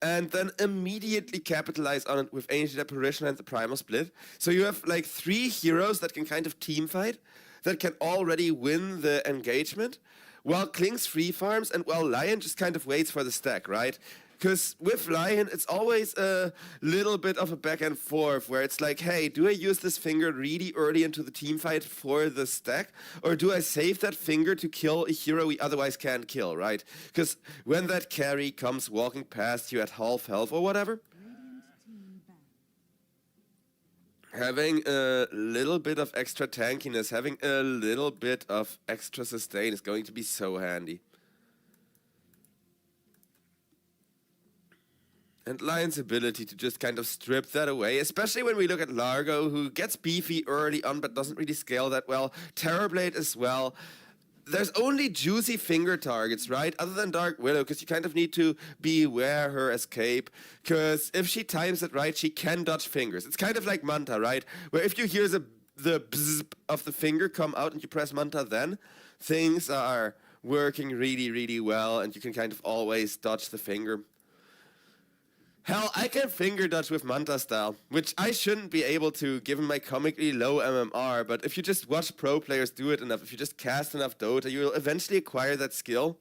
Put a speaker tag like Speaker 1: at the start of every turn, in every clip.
Speaker 1: and then immediately capitalize on it with Ancient Apparition and the Primal Split. So you have like 3 heroes that can kind of team fight, that can already win the engagement, while Kling's free farms and while Lion just kind of waits for the stack, right? Because with Lion, it's always a little bit of a back and forth where it's like, hey, do I use this finger really early into the team fight for the stack? Or do I save that finger to kill a hero we otherwise can't kill, right? Because when that carry comes walking past you at half health or whatever, having a little bit of extra tankiness, having a little bit of extra sustain is going to be so handy. And Lion's ability to just kind of strip that away, especially when we look at Largo, who gets beefy early on but doesn't really scale that well. Terrorblade as well. There's only juicy finger targets, right? Other than Dark Willow, because you kind of need to beware her escape. Because if she times it right, she can dodge fingers. It's kind of like Manta, right? Where if you hear the bzzz of the finger come out and you press Manta then, things are working really, really well and you can kind of always dodge the finger. Hell, I can finger dodge with Manta style, which I shouldn't be able to given my comically low MMR, but if you just watch pro players do it enough, if you just cast enough Dota, you will eventually acquire that skill.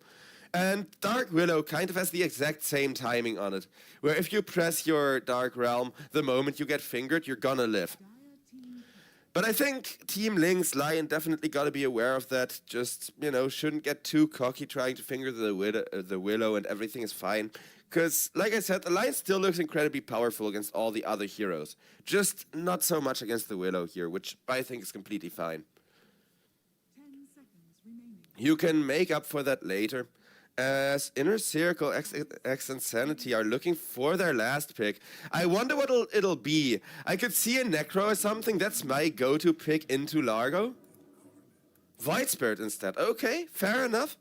Speaker 1: And Dark Willow kind of has the exact same timing on it, where if you press your Dark Realm, the moment you get fingered, you're gonna live. But I think Team Link's Lion definitely gotta be aware of that, just, you know, shouldn't get too cocky trying to finger the Willow and everything is fine. Because, like I said, the Lion still looks incredibly powerful against all the other heroes. Just not so much against the Willow here, which I think is completely fine.
Speaker 2: 10 seconds remaining.
Speaker 1: You can make up for that later, as Inner Circle, X and Sanity are looking for their last pick. I wonder what it'll be. I could see a Necro or something. That's my go-to pick into Largo. Void Spirit instead. Okay, fair enough.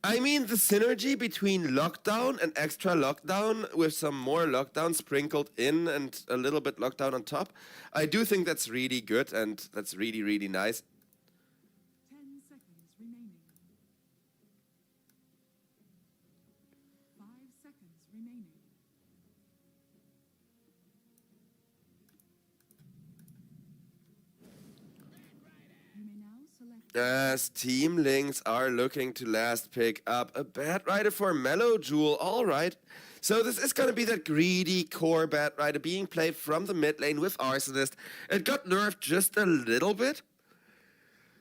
Speaker 1: I mean, the synergy between lockdown and extra lockdown with some more lockdown sprinkled in and a little bit lockdown on top, I do think that's really good and that's really, really nice.
Speaker 2: 10 seconds remaining. 5 seconds remaining. You may now select.
Speaker 1: As Team Links are looking to last pick up a Bat Rider for Mellow Jewel, alright. So this is going to be that greedy core Bat Rider being played from the mid lane with Arsonist. It got nerfed just a little bit.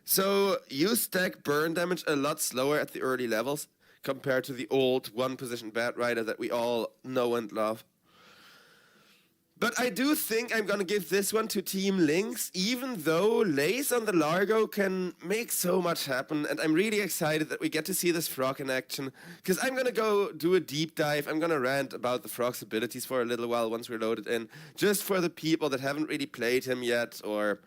Speaker 1: So you stack burn damage a lot slower at the early levels compared to the old one-position Bat Rider that we all know and love. But I do think I'm gonna give this one to Team Lynx, even though Lace on the Largo can make so much happen, and I'm really excited that we get to see this Frog in action, because I'm gonna go do a deep dive. I'm gonna rant about the Frog's abilities for a little while once we're loaded in, just for the people that haven't really played him yet, or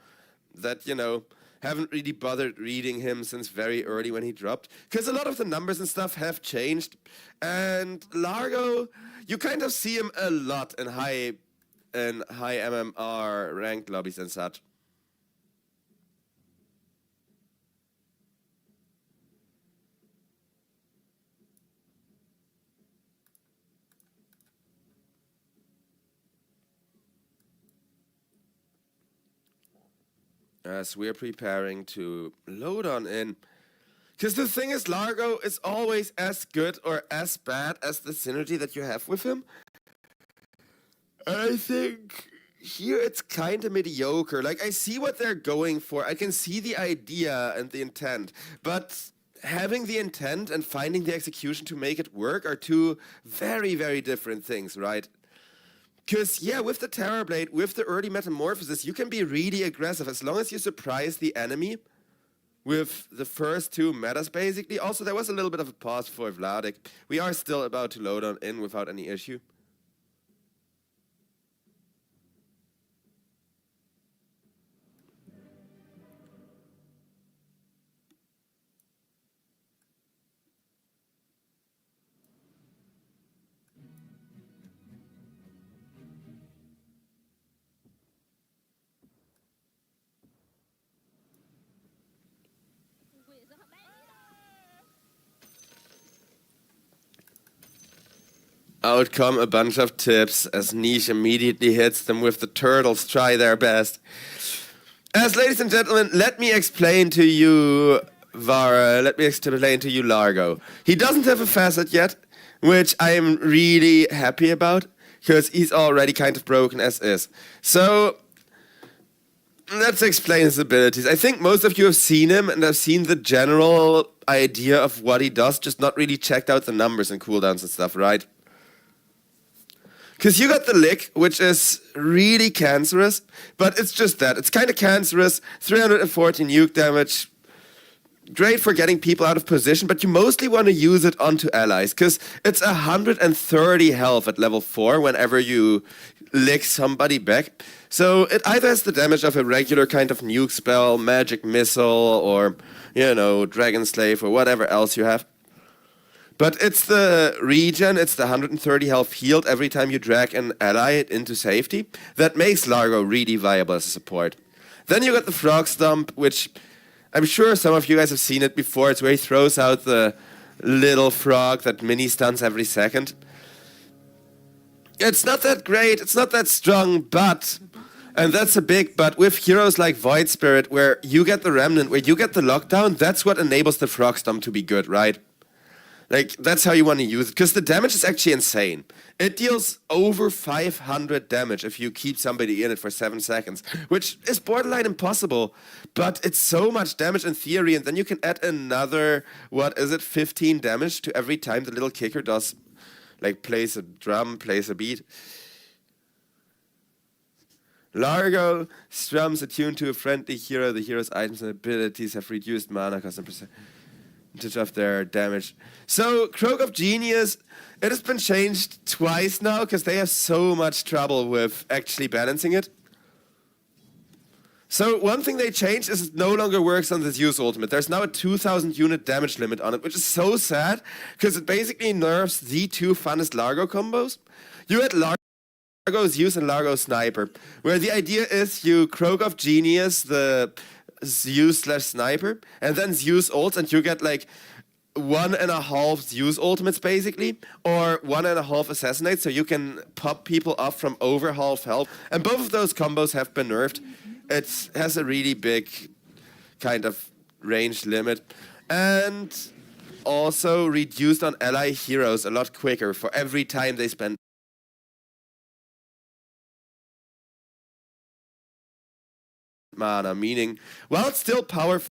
Speaker 1: that, you know, haven't really bothered reading him since very early when he dropped, because a lot of the numbers and stuff have changed, and Largo, you kind of see him a lot in high MMR ranked lobbies and such. As we're preparing to load on in. Because the thing is, Largo is always as good or as bad as the synergy that you have with him. And I think here it's kind of mediocre. Like, I see what they're going for. I can see the idea and the intent. But having the intent and finding the execution to make it work are two very, very different things, right? Because, yeah, with the Terrorblade, with the early Metamorphosis, you can be really aggressive as long as you surprise the enemy with the first two metas, basically. Also, there was a little bit of a pause for Vladik. We are still about to load on in without any issue. Out come a bunch of tips as Niche immediately hits them with the turtles try their best. As ladies and gentlemen, let me explain to you Vara, let me explain to you Largo. He doesn't have a facet yet, which I'm really happy about, because he's already kind of broken as is. So, let's explain his abilities. I think most of you have seen him and have seen the general idea of what he does, just not really checked out the numbers and cooldowns and stuff, right? Because you got the lick, which is really cancerous, but it's just that. It's kind of cancerous, 314 nuke damage, great for getting people out of position, but you mostly want to use it onto allies, because it's 130 health at level 4 whenever you lick somebody back. So it either has the damage of a regular kind of nuke spell, magic missile, or, you know, dragon slave, or whatever else you have. But it's the regen, it's the 130 health healed every time you drag an ally into safety that makes Largo really viable as a support. Then you got the Frog Stomp, which I'm sure some of you guys have seen it before. It's where he throws out the little frog that mini stuns every second. It's not that great, it's not that strong, but, and that's a big but, with heroes like Void Spirit, where you get the Remnant, where you get the lockdown, that's what enables the Frog Stomp to be good, right? Like, that's how you want to use it, because the damage is actually insane. It deals over 500 damage if you keep somebody in it for 7 seconds, which is borderline impossible, but it's so much damage in theory, and then you can add another, 15 damage to every time the little kicker does, like, plays a drum, plays a beat. Largo strums attuned to a friendly hero. The hero's items and abilities have reduced mana cost and percentage of their damage. So, Croak of Genius, it has been changed twice now because they have so much trouble with actually balancing it. So, one thing they changed is it no longer works on the Zeus ultimate. There's now a 2,000 unit damage limit on it, which is so sad because it basically nerfs the two funnest Largo combos. You had Largo Zeus and Largo Sniper, where the idea is you Croak of Genius the Zeus/Sniper, and then Zeus ults, and you get like 1.5 Zeus ultimates basically, or 1.5 Assassinates, so you can pop people off from over half health. And both of those combos have been nerfed. It has a really big kind of range limit, and also reduced on ally heroes a lot quicker for every time they spend mana, meaning while it's still powerful,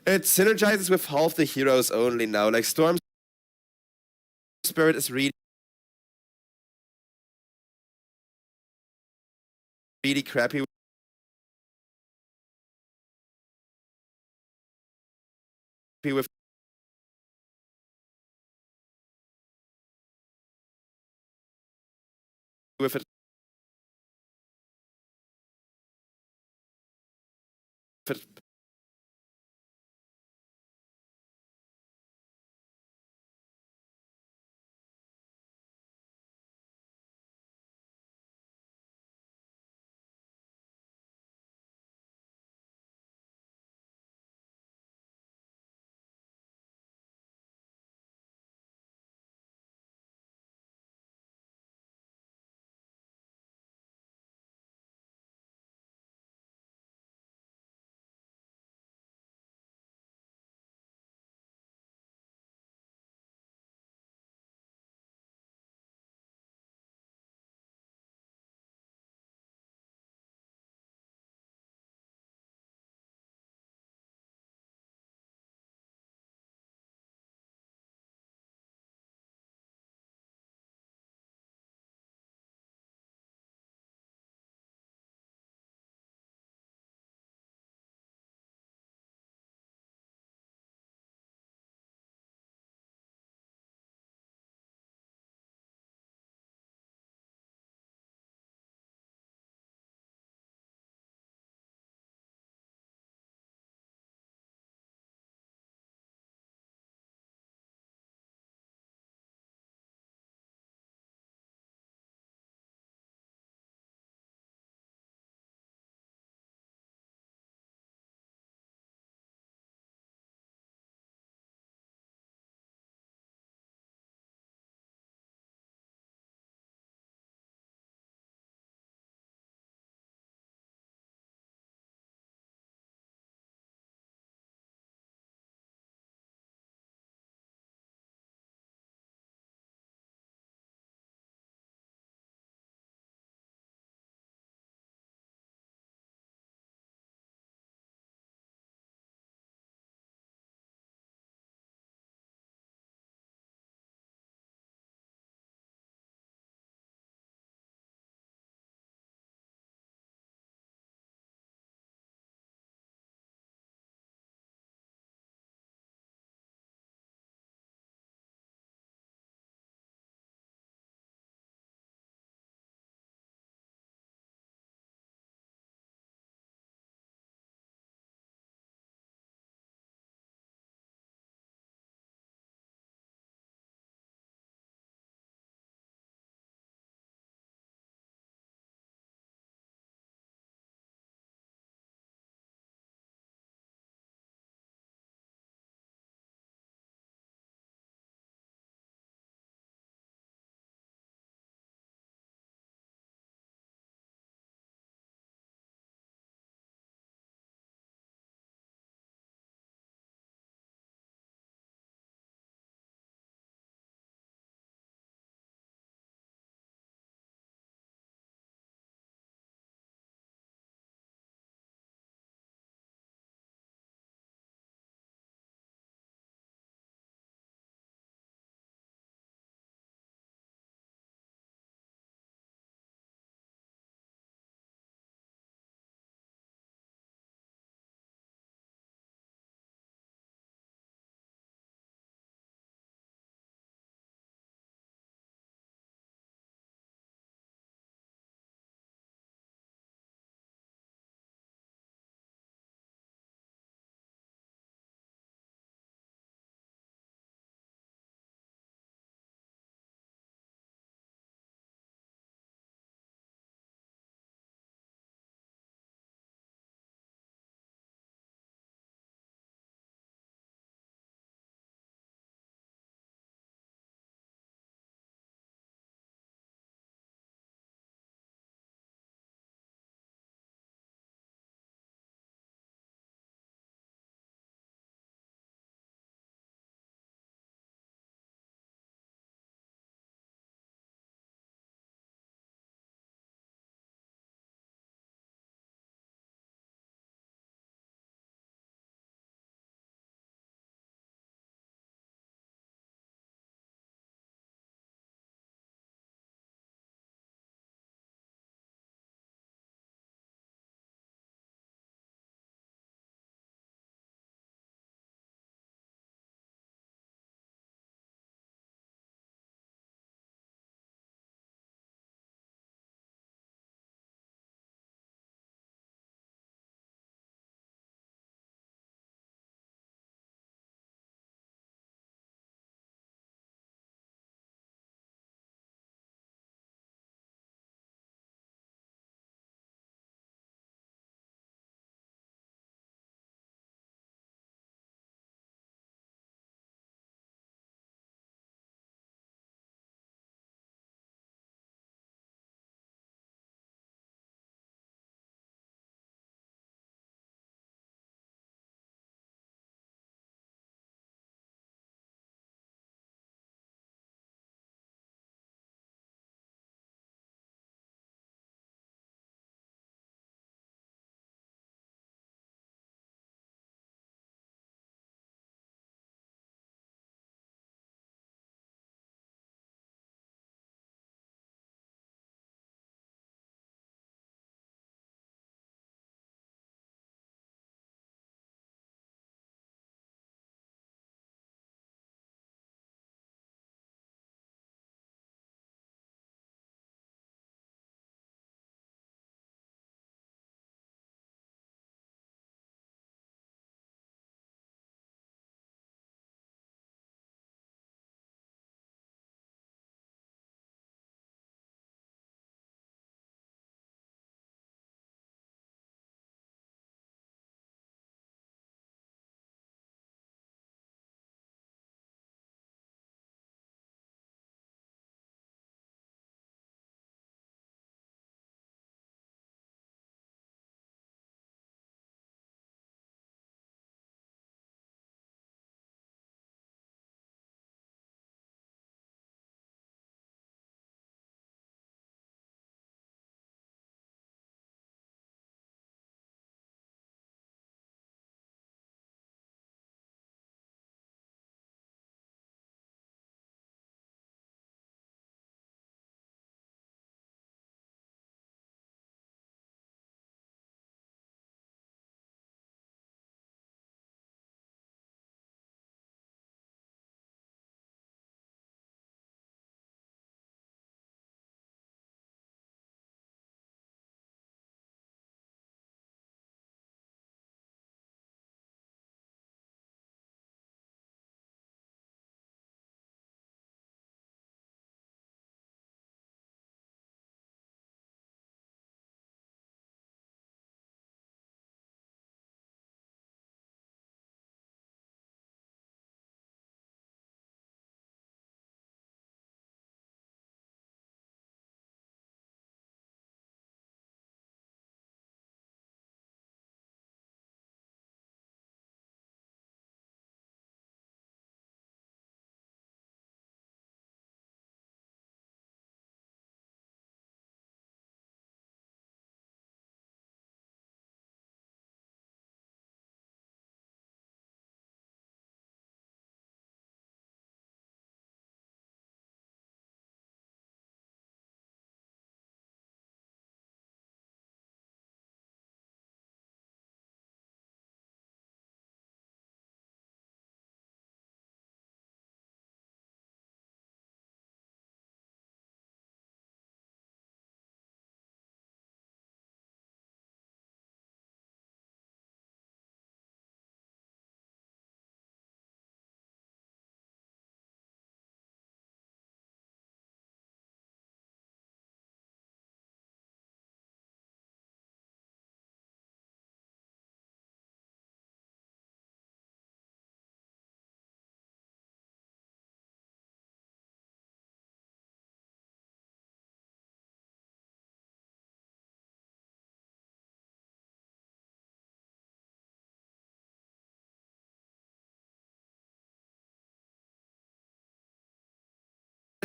Speaker 1: it synergizes with half the heroes only now. Like Storm Spirit is really crappy with it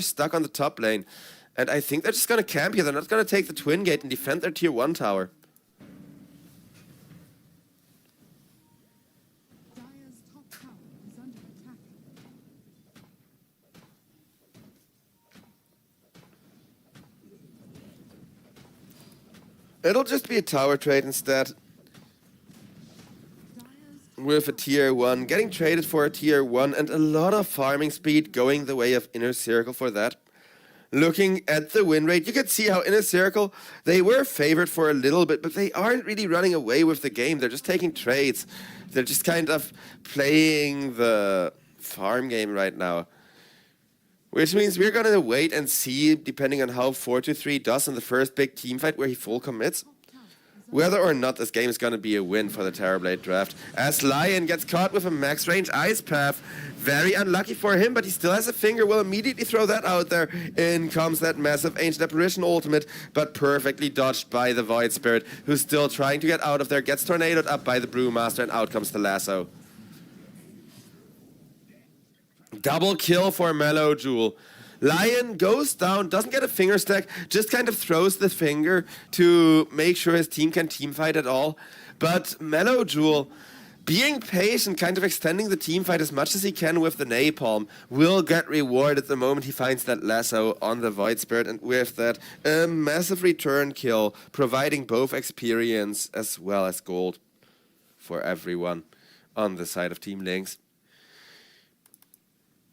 Speaker 1: stuck on the top lane. And I think they're just going to camp here. They're not going to take the Twin Gate and defend their tier 1 tower.
Speaker 2: Dire's top tower is under attack.
Speaker 1: It'll just be a tower trade instead. With a tier 1, getting traded for a tier 1 and a lot of farming speed going the way of Inner Circle for that. Looking at the win rate, you can see how Inner Circle, they were favored for a little bit, but they aren't really running away with the game. They're just taking trades. They're just kind of playing the farm game right now. Which means we're going to wait and see, depending on how 4-3 does in the first big team fight where he full commits, whether or not this game is going to be a win for the Terrorblade draft. As Lion gets caught with a max range Ice Path. Very unlucky for him, but he still has a finger. Will immediately throw that out there. In comes that massive Ancient Apparition ultimate, but perfectly dodged by the Void Spirit, who's still trying to get out of there. Gets tornadoed up by the Brewmaster, and out comes the lasso. Double kill for Mellow Jewel. Lion goes down, doesn't get a finger stack, just kind of throws the finger to make sure his team can teamfight at all. But Mellow Jewel, being patient, kind of extending the teamfight as much as he can with the Napalm, will get rewarded the moment he finds that lasso on the Void Spirit, and with that, a massive return kill, providing both experience as well as gold for everyone on the side of Team Lynx.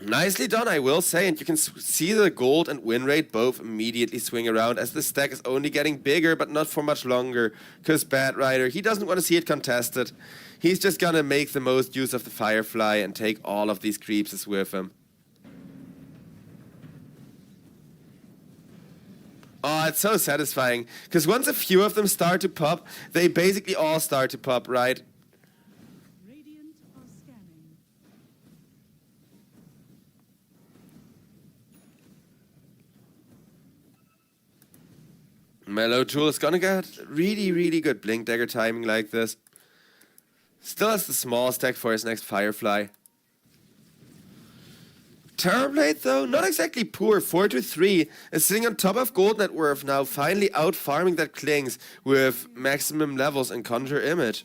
Speaker 1: Nicely done, I will say, and you can see the gold and win rate both immediately swing around as the stack is only getting bigger, but not for much longer, because Bad Rider, he doesn't want to see it contested. He's just gonna make the most use of the Firefly and take all of these creeps with him. Oh, it's so satisfying, because once a few of them start to pop, they basically all start to pop, right?
Speaker 2: Radiant are scanning.
Speaker 1: Mellow Jewel is gonna get really good Blink Dagger timing like this. Still has the small stack for his next Firefly. Terrorblade though, not exactly poor. 4-3 is sitting on top of Gold Net Worth now, finally out farming that Klings with maximum levels in Conjure Image.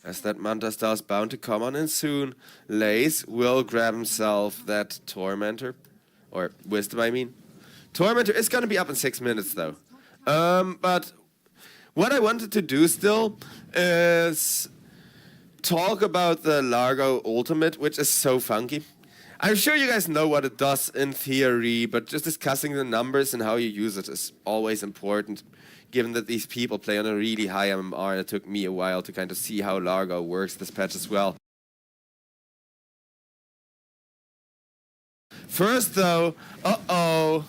Speaker 1: As that Manta Star is bound to come on in soon, Lace will grab himself that Tormentor. Or Wisdom, I mean. Tormentor is going to be up in 6 minutes, though. But what I wanted to do still is talk about the Largo Ultimate, which is so funky. I'm sure you guys know what it does in theory, but just discussing the numbers and how you use it is always important, given that these people play on a really high MMR, and it took me a while to kind of see how Largo works this patch as well. First though, uh-oh.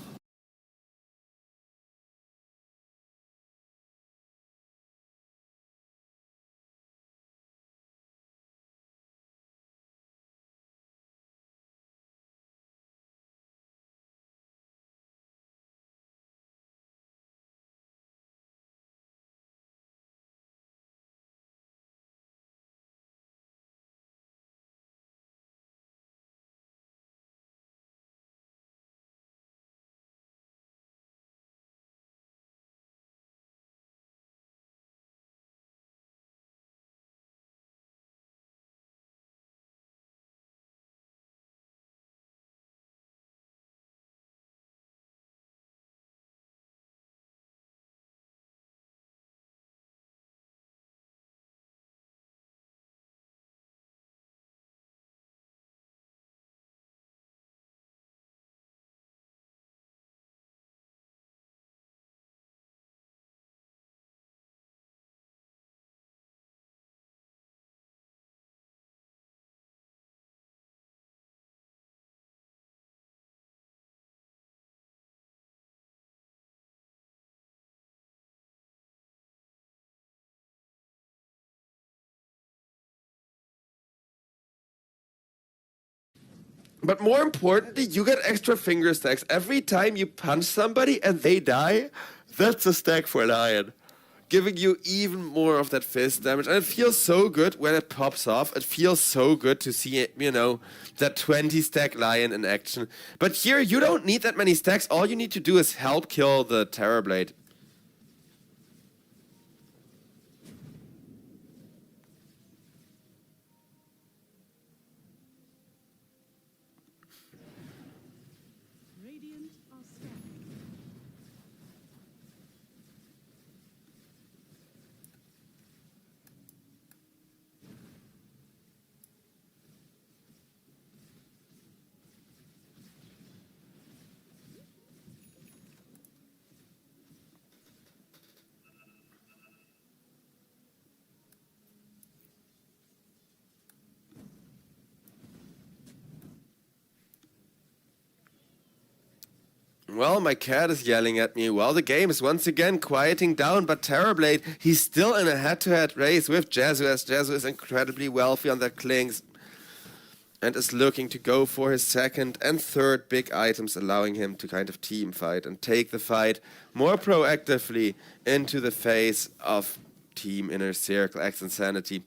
Speaker 1: But more importantly, you get extra finger stacks. Every time you punch somebody and they die, that's a stack for Lion. giving you even more of that fizz damage. And it feels so good when it pops off. It feels so good to see it, you know, that 20 stack Lion in action. But here, you don't need that many stacks. All you need to do is help kill the Terrorblade.
Speaker 2: Radiant are scanning.
Speaker 1: Well, my cat is yelling at me. Well, the game is once again quieting down, but Terrorblade, he's still in a head-to-head race with Jezu, as Jezu is incredibly wealthy on that Klings and is looking to go for his second and third big items, allowing him to kind of team fight and take the fight more proactively into the face of Team Inner Circle X Insanity.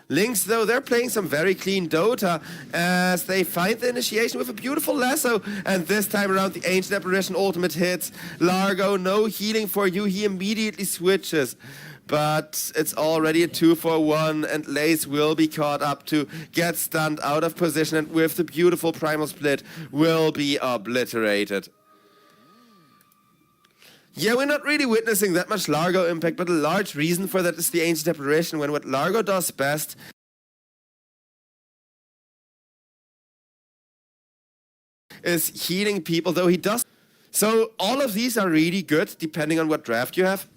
Speaker 1: Lynx, though, they're playing some very clean Dota as they find the initiation with a beautiful lasso. And this time around, the Ancient Apparition ultimate hits. Largo, no healing for you. He immediately switches. But it's already a 2-for-1, and Lace will be caught up to get stunned out of position, and with the beautiful Primal Split, will be obliterated. Yeah, we're not really witnessing that much Largo impact, but a large reason for that is the Ancient Apparition, when what Largo does best is healing people, though he does. So all of these are really good, depending on what draft you have.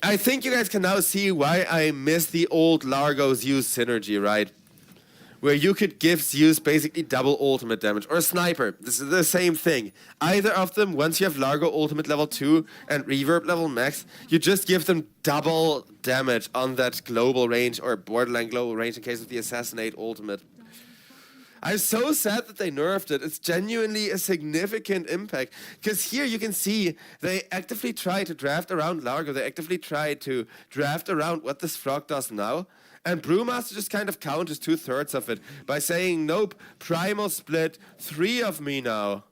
Speaker 1: I think you guys can now see why I miss the old Largo Zeus synergy, right? Where you could give Zeus basically double ultimate damage, or Sniper. This is the same thing. Either of them, once you have Largo ultimate level 2 and Reverb level max, you just give them double damage on that global range or borderline global range in case of the Assassinate ultimate. I'm so sad that they nerfed it. It's genuinely a significant impact. Because here you can see they actively try to draft around Largo. They actively try to draft around what this frog does now. And Brewmaster just kind of counters 2/3 of it by saying, nope, Primal Split, 3 of me now.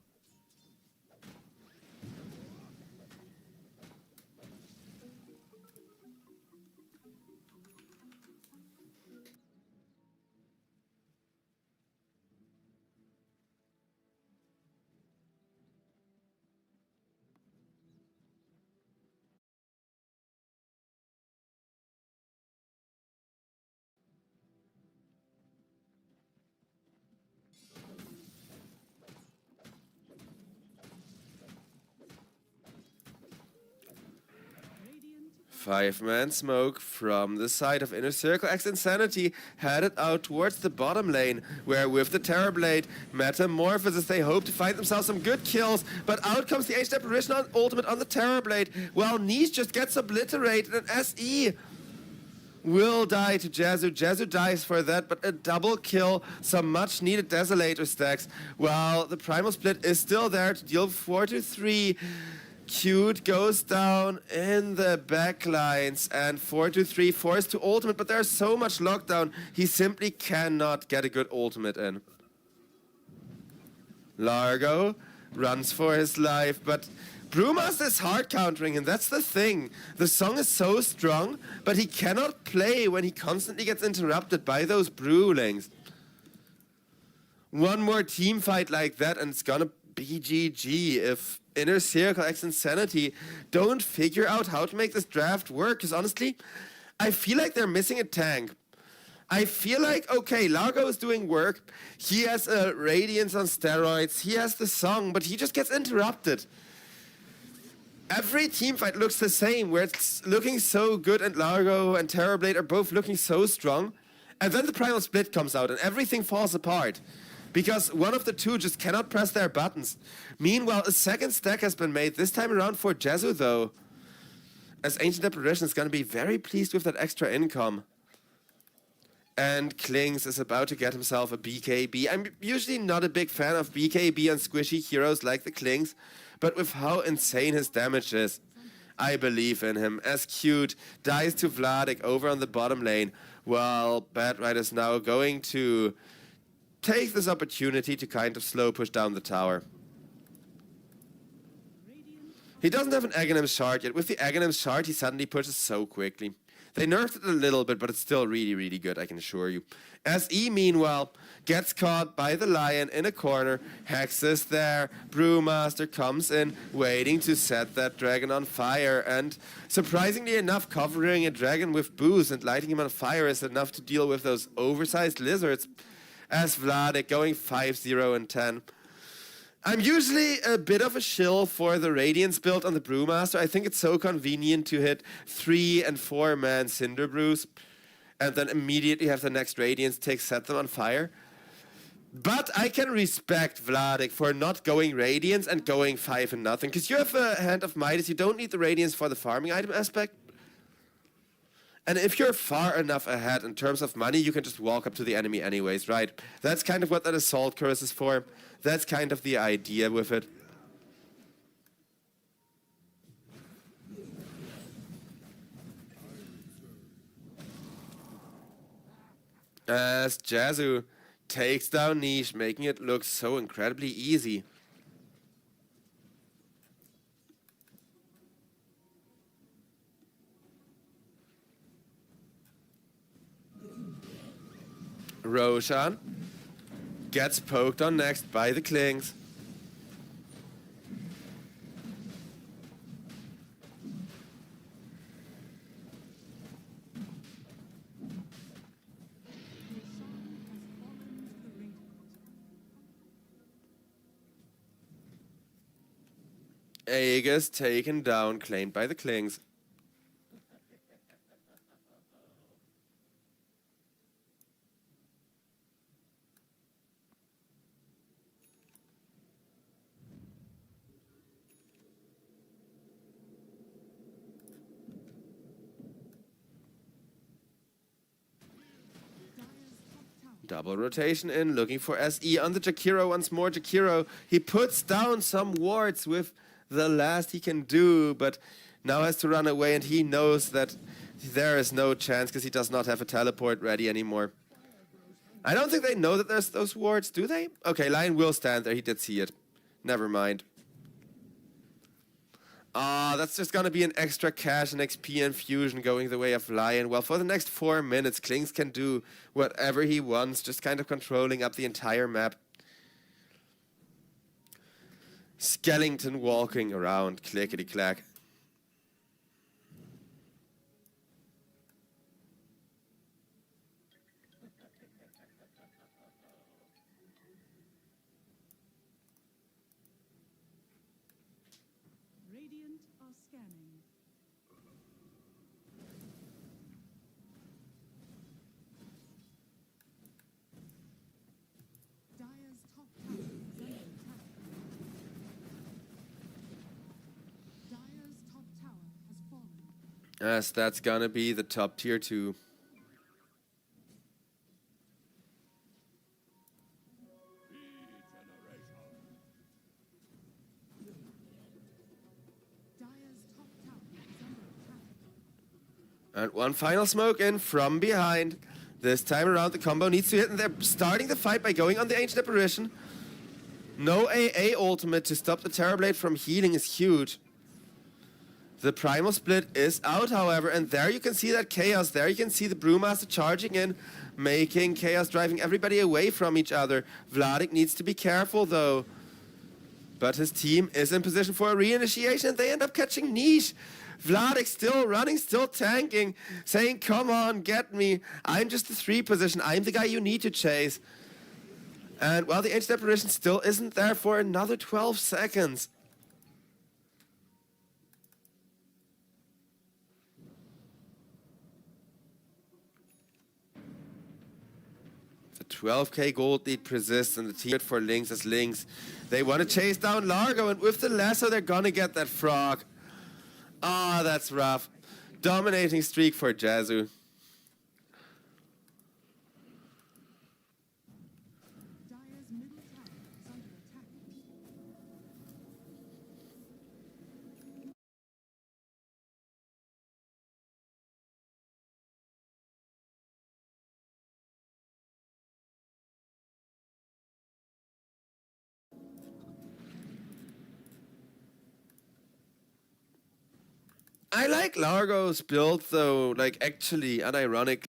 Speaker 1: Five-man smoke from the side of Inner Circle X Insanity headed out towards the bottom lane, where with the Terrorblade Metamorphosis they hope to find themselves some good kills, but out comes the Ancient Apparition on ultimate on the Terrorblade, while Niche just gets obliterated, and SE will die to Jezu. Jezu dies for that, but a double kill, some much needed Desolator stacks, while the Primal Split is still there to deal 4-3. Cute goes down in the backlines, and 4-3 forced to ultimate, but there's so much lockdown, he simply cannot get a good ultimate in. Largo runs for his life, but Brewmaster is hard countering, and that's the thing. The song is so strong, but he cannot play when he constantly gets interrupted by those Brewlings. One more team fight like that, and it's gonna be GG if Inner Circle X Insanity don't figure out how to make this draft work. Because honestly, I feel like they're missing a tank. I feel like, okay, Largo is doing work. He has a Radiance on steroids. He has the song, but he just gets interrupted. Every teamfight looks the same, where it's looking so good, and Largo and Terrorblade are both looking so strong. And then the Primal Split comes out, and everything falls apart. Because one of the two just cannot press their buttons. Meanwhile, a second stack has been made, this time around for Jezu, though. As Ancient Apparition is going to be very pleased with that extra income. And Klings is about to get himself a BKB. I'm usually not a big fan of BKB on squishy heroes like the Klings, but with how insane his damage is, I believe in him. As cute dies to Vladik over on the bottom lane. Well, Bad Right is now going to take this opportunity to kind of slow push down the tower. He doesn't have an Aghanim shard yet. With the Aghanim shard, he suddenly pushes so quickly. They nerfed it a little bit, but it's still really, really good, I can assure you. SE, meanwhile, gets caught by the Lion in a corner. Hex is there. Brewmaster comes in, waiting to set that dragon on fire. And surprisingly enough, covering a dragon with booze and lighting him on fire is enough to deal with those oversized lizards. As Vladik going 5-0 and 10. I'm usually a bit of a shill for the Radiance build on the Brewmaster. I think it's so convenient to hit 3 and 4 man Cinder Brews and then immediately have the next Radiance set them on fire. But I can respect Vladik for not going Radiance and going 5 and nothing, because you have a Hand of Midas. You don't need the Radiance for the farming item aspect. And if you're far enough ahead in terms of money, you can just walk up to the enemy anyways, right? That's kind of what that Assault Curse is for. That's kind of the idea with it. As Jazu takes down Niche, making it look so incredibly easy. Roshan gets poked on next by the Klings. Aegis taken down, claimed by the Klings. Double rotation in, looking for SE on the Jakiro once more. Jakiro, he puts down some wards with the last he can do, but now has to run away, and he knows that there is no chance because he does not have a teleport ready anymore. I don't think they know that there's those wards, do they? Okay, Lion will stand there. He did see it. Never mind. That's just gonna be an extra cash and XP infusion going the way of Lion. Well, for the next 4 minutes, Klings can do whatever he wants, just kind of controlling up the entire map. Skeleton walking around, clickety-clack.
Speaker 2: Radiant are scanning. Dire's top tower is under attack. Dire's top tower has fallen.
Speaker 1: As that's gonna be the top tier 2.
Speaker 2: Dire's top tower is under attack.
Speaker 1: And one final smoke in from behind. This time around, the combo needs to hit, and they're starting the fight by going on the Ancient Apparition. No AA ultimate to stop the Terrorblade from healing is huge. The Primal Split is out, however, and there you can see that Chaos. There you can see the Brewmaster charging in, making Chaos, driving everybody away from each other. Vladik needs to be careful, though. But his team is in position for a reinitiation, and they end up catching Niche. Vladik still running, still tanking, saying, come on, get me. I'm just the 3 position. I'm the guy you need to chase. And, well, the Ancient Apparition still isn't there for another 12 seconds. The 12k gold lead persists, and the team for Lynx as Lynx. They want to chase down Largo, and with the lasso, they're gonna get that frog. That's rough. Dominating streak for Jazu. I like Largo's build though, like actually unironically.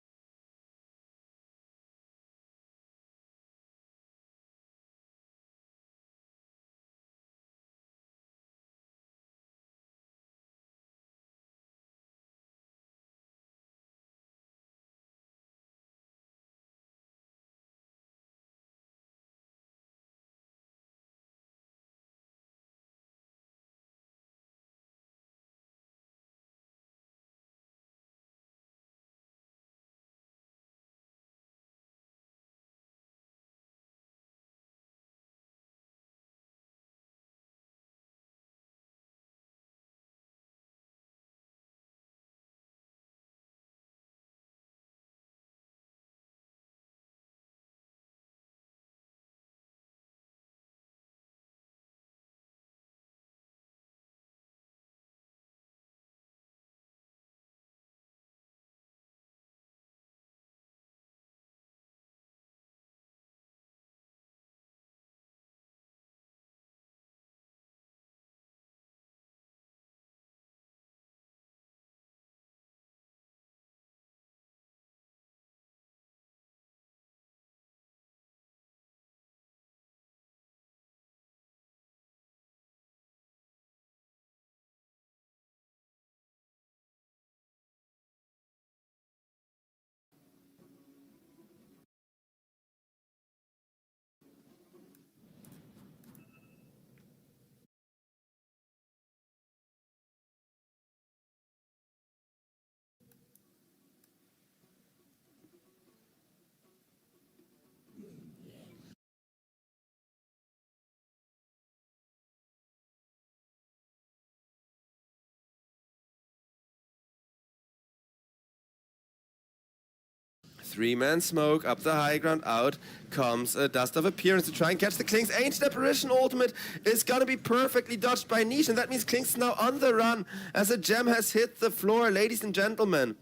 Speaker 1: Three-man smoke, up the high ground, out comes a Dust of Appearance to try and catch the Klink's Ancient Apparition ultimate is gonna be perfectly dodged by Niche, and that means Klink's now on the run as a gem has hit the floor, ladies and gentlemen.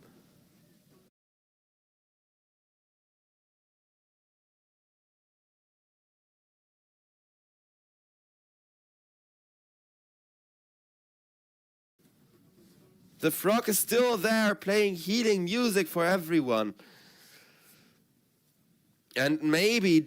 Speaker 1: The frog is still there playing healing music for everyone. And maybe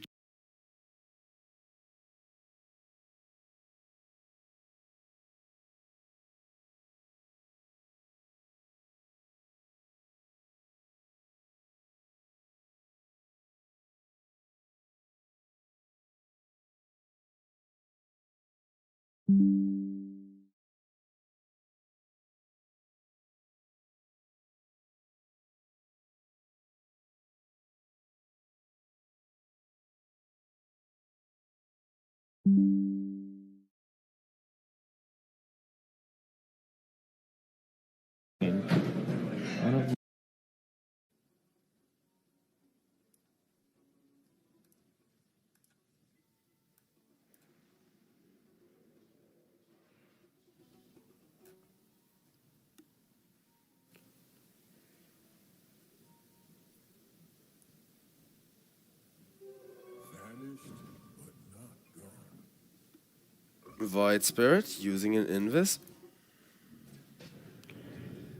Speaker 1: Void Spirit using an Invis.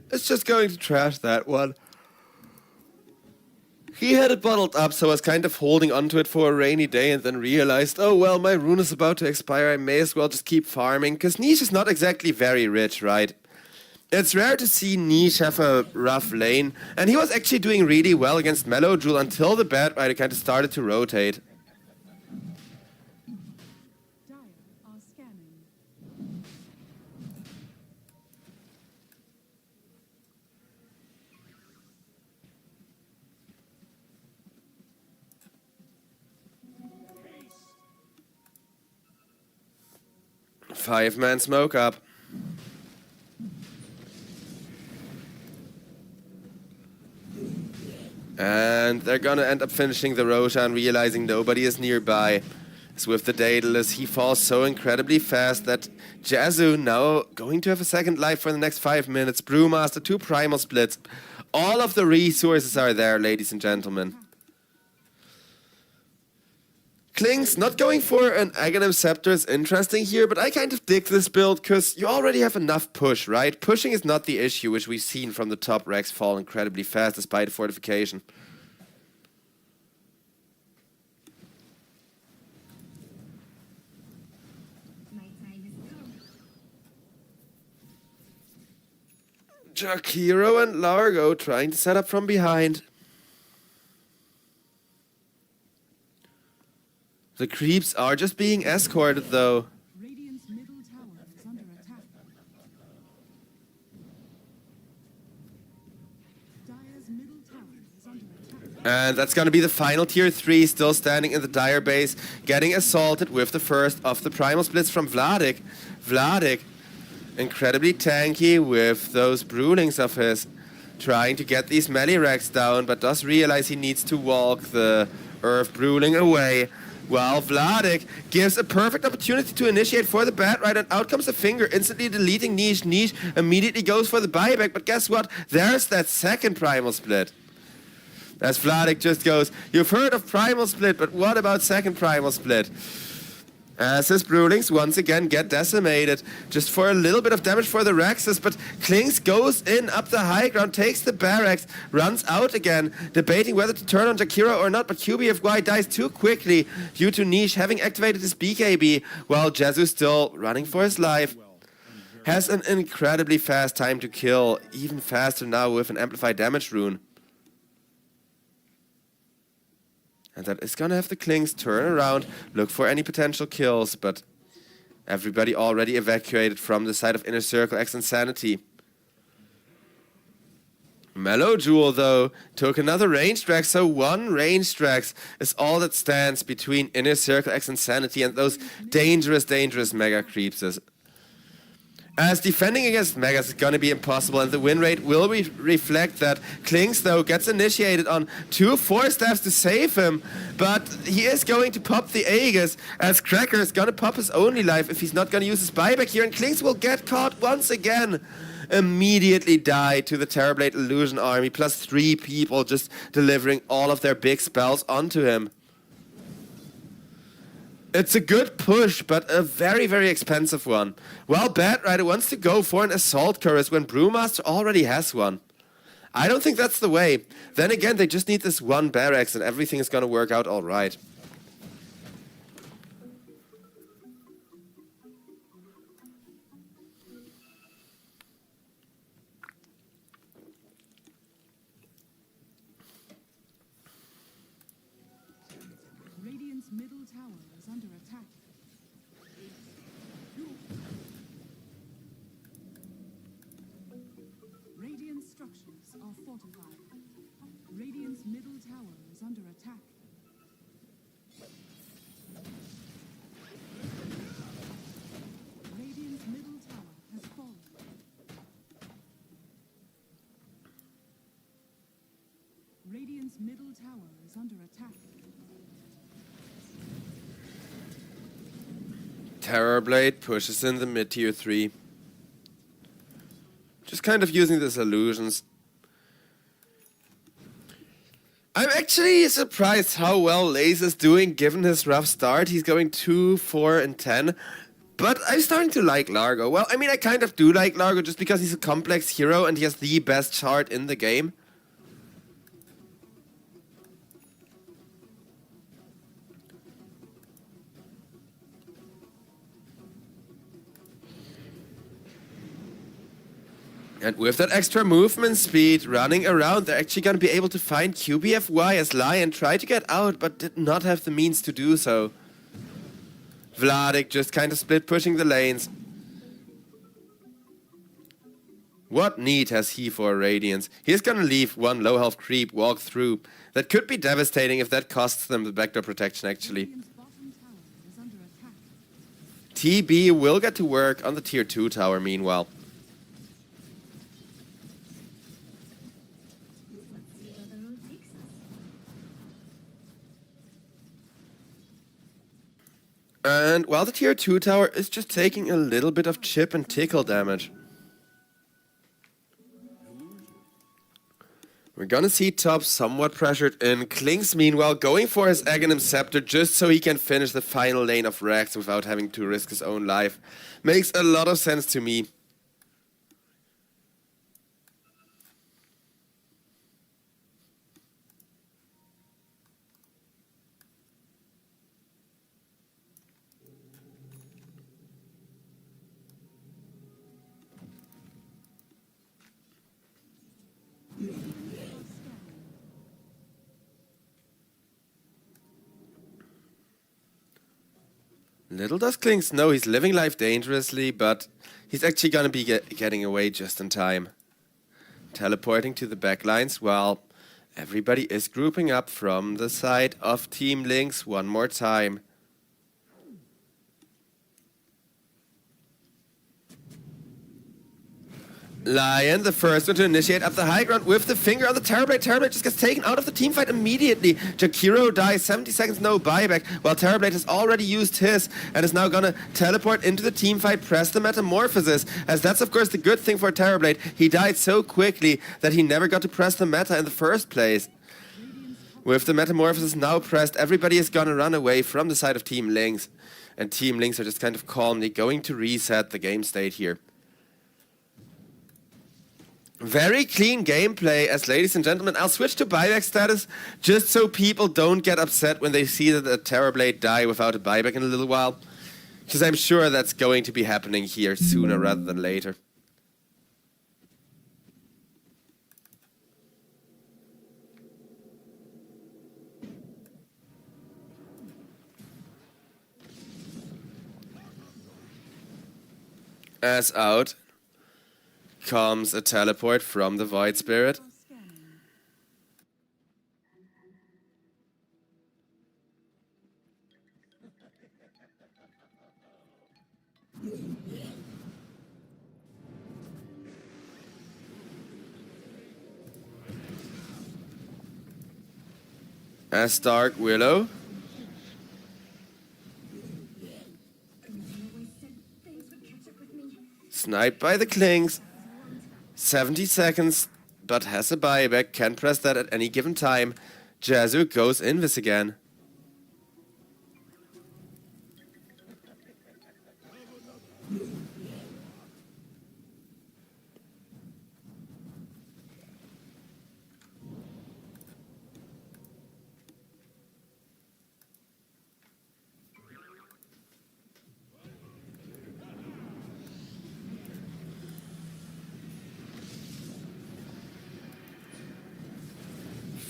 Speaker 1: It's just going to trash that one. He had it bottled up, so I was kind of holding onto it for a rainy day and then realized, oh well, my rune is about to expire, I may as well just keep farming, because Niche is not exactly very rich, right? It's rare to see Niche have a rough lane, and he was actually doing really well against Mellow Jewel until the bad rider kind of started to rotate.
Speaker 2: Dire are scanning.
Speaker 1: Five-man smoke up. And they're gonna end up finishing the Roshan, realizing nobody is nearby. As with the Daedalus, he falls so incredibly fast that Jazu now going to have a second life for the next 5 minutes. Brewmaster, 2 primal splits. All of the resources are there, ladies and gentlemen. Kling's not going for an Aghanim Scepter is interesting here, but I kind of dig this build because you already have enough push, right? Pushing is not the issue, which we've seen from the top Rex fall incredibly fast despite fortification. Jakiro and Largo trying to set up from behind. The creeps are just being escorted, though.
Speaker 2: Radiant's middle tower is under attack. Dire's middle tower is under attack.
Speaker 1: And that's going to be the final tier 3, still standing in the Dire base, getting assaulted with the first of the Primal Splits from Vladik. Vladik, incredibly tanky with those Brewlings of his, trying to get these melee racks down, but does realize he needs to walk the Earth Brewling away. Well, Vladik gives a perfect opportunity to initiate for the Bat Ride, and out comes the finger, instantly deleting Niche. Niche immediately goes for the buyback, but guess what? There's that second Primal Split. As Vladik just goes, you've heard of Primal Split, but what about second Primal Split? As his Brewlings once again get decimated, just for a little bit of damage for the Rexes, but Klings goes in up the high ground, takes the barracks, runs out again, debating whether to turn on Jakiro or not, but QBFY dies too quickly due to Niche having activated his BKB, while Jesu still running for his life. Has an incredibly fast time to kill, even faster now with an amplified damage rune. And that is gonna have the Klings turn around, look for any potential kills, but everybody already evacuated from the side of Inner Circle X Insanity. Mellow Jewel, though, took another ranged Rex, so one ranged Rex is all that stands between Inner Circle X Insanity and those dangerous, dangerous Mega Creeps. As defending against Megas is going to be impossible, and the win rate will reflect that. Klings, though, gets initiated on 2 4-staffs to save him, but he is going to pop the Aegis, as Cracker is going to pop his only life if he's not going to use his buyback here, and Klings will get caught once again. Immediately die to the Terrorblade Illusion army, plus 3 people just delivering all of their big spells onto him. It's a good push, but a very, very expensive one. Well, Bat Rider wants to go for an Assault Chorus when Brewmaster already has one. I don't think that's the way. Then again, they just need this one barracks and everything is going to work out all right.
Speaker 2: Radiant's middle tower is under attack. Radiant structures are fortified. Radiant's middle tower is under attack. Radiant's middle tower has fallen. Radiant's middle tower is under attack.
Speaker 1: Terrorblade pushes in the mid-tier 3. Just kind of using these illusions. I'm actually surprised how well Lace is doing given his rough start. He's going 2, 4, and 10. But I'm starting to like Largo. Well, I mean, I kind of do like Largo just because he's a complex hero and he has the best chart in the game. And with that extra movement speed, running around, they're actually going to be able to find QBFY as Lion tried to get out, but did not have the means to do so. Vladik just kind of split pushing the lanes. What need has he for Radiance? He's going to leave one low health creep walk through. That could be devastating if that costs them the backdoor protection, actually.
Speaker 2: Radiant's bottom tower is under attack.
Speaker 1: TB will get to work on the tier 2 tower meanwhile. And while the tier 2 tower is just taking a little bit of chip and tickle damage. We're gonna see top somewhat pressured in. Klings, meanwhile, going for his Aghanim Scepter just so he can finish the final lane of Rex without having to risk his own life. Makes a lot of sense to me. Little does Klings know he's living life dangerously, but he's actually gonna be getting away just in time. Teleporting to the backlines while everybody is grouping up from the side of Team Lynx one more time. Lion, the first one to initiate up the high ground with the finger on the Terrorblade. Terrorblade just gets taken out of the team fight immediately. Jakiro dies, 70 seconds, no buyback, while Terrorblade has already used his and is now gonna teleport into the team fight, press the Metamorphosis, as that's of course the good thing for Terrorblade. He died so quickly that he never got to press the meta in the first place. With the Metamorphosis now pressed, everybody is gonna run away from the side of Team Lynx. And Team Lynx are just kind of calmly going to reset the game state here. Very clean gameplay, as ladies and gentlemen. I'll switch to buyback status just so people don't get upset when they see that a Terrorblade die without a buyback in a little while. Because I'm sure that's going to be happening here sooner rather than later. As out comes a teleport from the Void Spirit. As Dark Willow sniped by the Klings. 70 seconds, but has a buyback, can press that at any given time. Jazu goes invis again.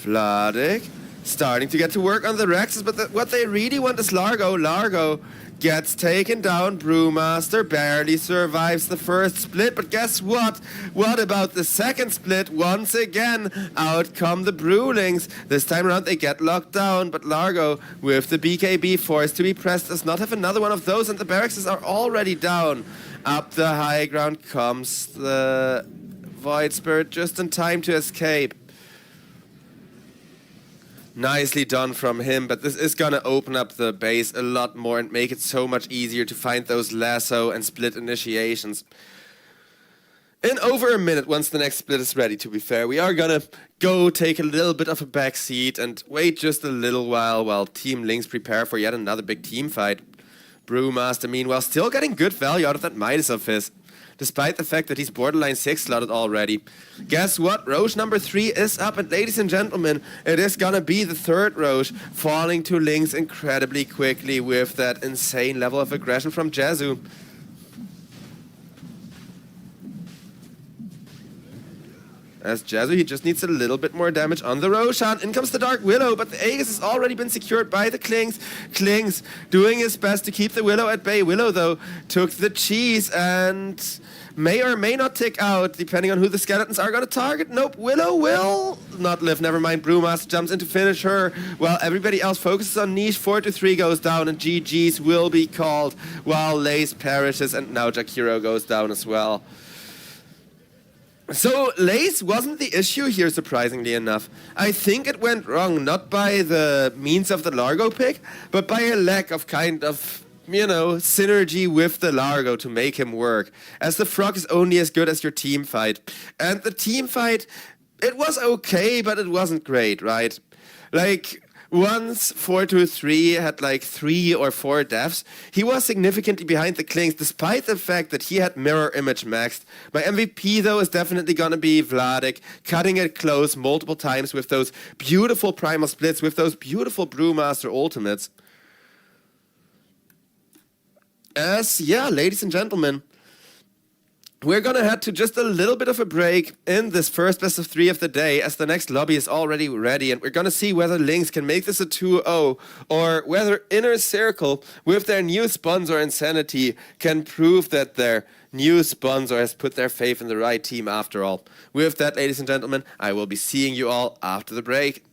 Speaker 1: Vladik starting to get to work on the Rexes, but what they really want is Largo. Largo gets taken down. Brewmaster barely survives the first split, but guess what? What about the second split? Once again, out come the Brewlings. This time around they get locked down, but Largo, with the BKB forced to be pressed, does not have another one of those, and the barracks are already down. Up the high ground comes the Void Spirit just in time to escape. Nicely done from him, but this is gonna open up the base a lot more and make it so much easier to find those lasso and split initiations. In over a minute, once the next split is ready, to be fair, we are gonna go take a little bit of a back seat and wait just a little while Team Lynx prepare for yet another big team fight. Brewmaster, meanwhile, still getting good value out of that Midas of his, despite the fact that he's borderline 6 slotted already. Guess what? Roche number 3 is up, and ladies and gentlemen, it is gonna be the third Roche, falling to Lynx incredibly quickly with that insane level of aggression from Jazu. As Jazu, he just needs a little bit more damage on the Roshan. In comes the Dark Willow, but the Aegis has already been secured by the Klings. Klings doing his best to keep the Willow at bay. Willow, though, took the cheese and may or may not tick out, depending on who the skeletons are going to target. Nope, Willow will not live. Never mind, Brewmaster jumps in to finish her, while everybody else focuses on niche. 4-3 goes down, and GG's will be called, while Lace perishes, and now Jakiro goes down as well. So, Lace wasn't the issue here, surprisingly enough. I think it went wrong, not by the means of the Largo pick, but by a lack of kind of, you know, synergy with the Largo to make him work. As the Frog is only as good as your team fight. And the team fight it was okay, but it wasn't great, right? Like, once 423 had like 3 or 4 deaths, he was significantly behind the Klings, despite the fact that he had mirror image maxed. My MVP, though, is definitely gonna be Vladik, cutting it close multiple times with those beautiful primal splits, with those beautiful Brewmaster ultimates. Yeah, ladies and gentlemen, we're gonna head to just a little bit of a break in this first best of 3 of the day, as the next lobby is already ready, and we're gonna see whether Lynx can make this a 2-0, or whether Inner Circle, with their new sponsor Insanity, can prove that their new sponsor has put their faith in the right team after all. With that, ladies and gentlemen, I will be seeing you all after the break.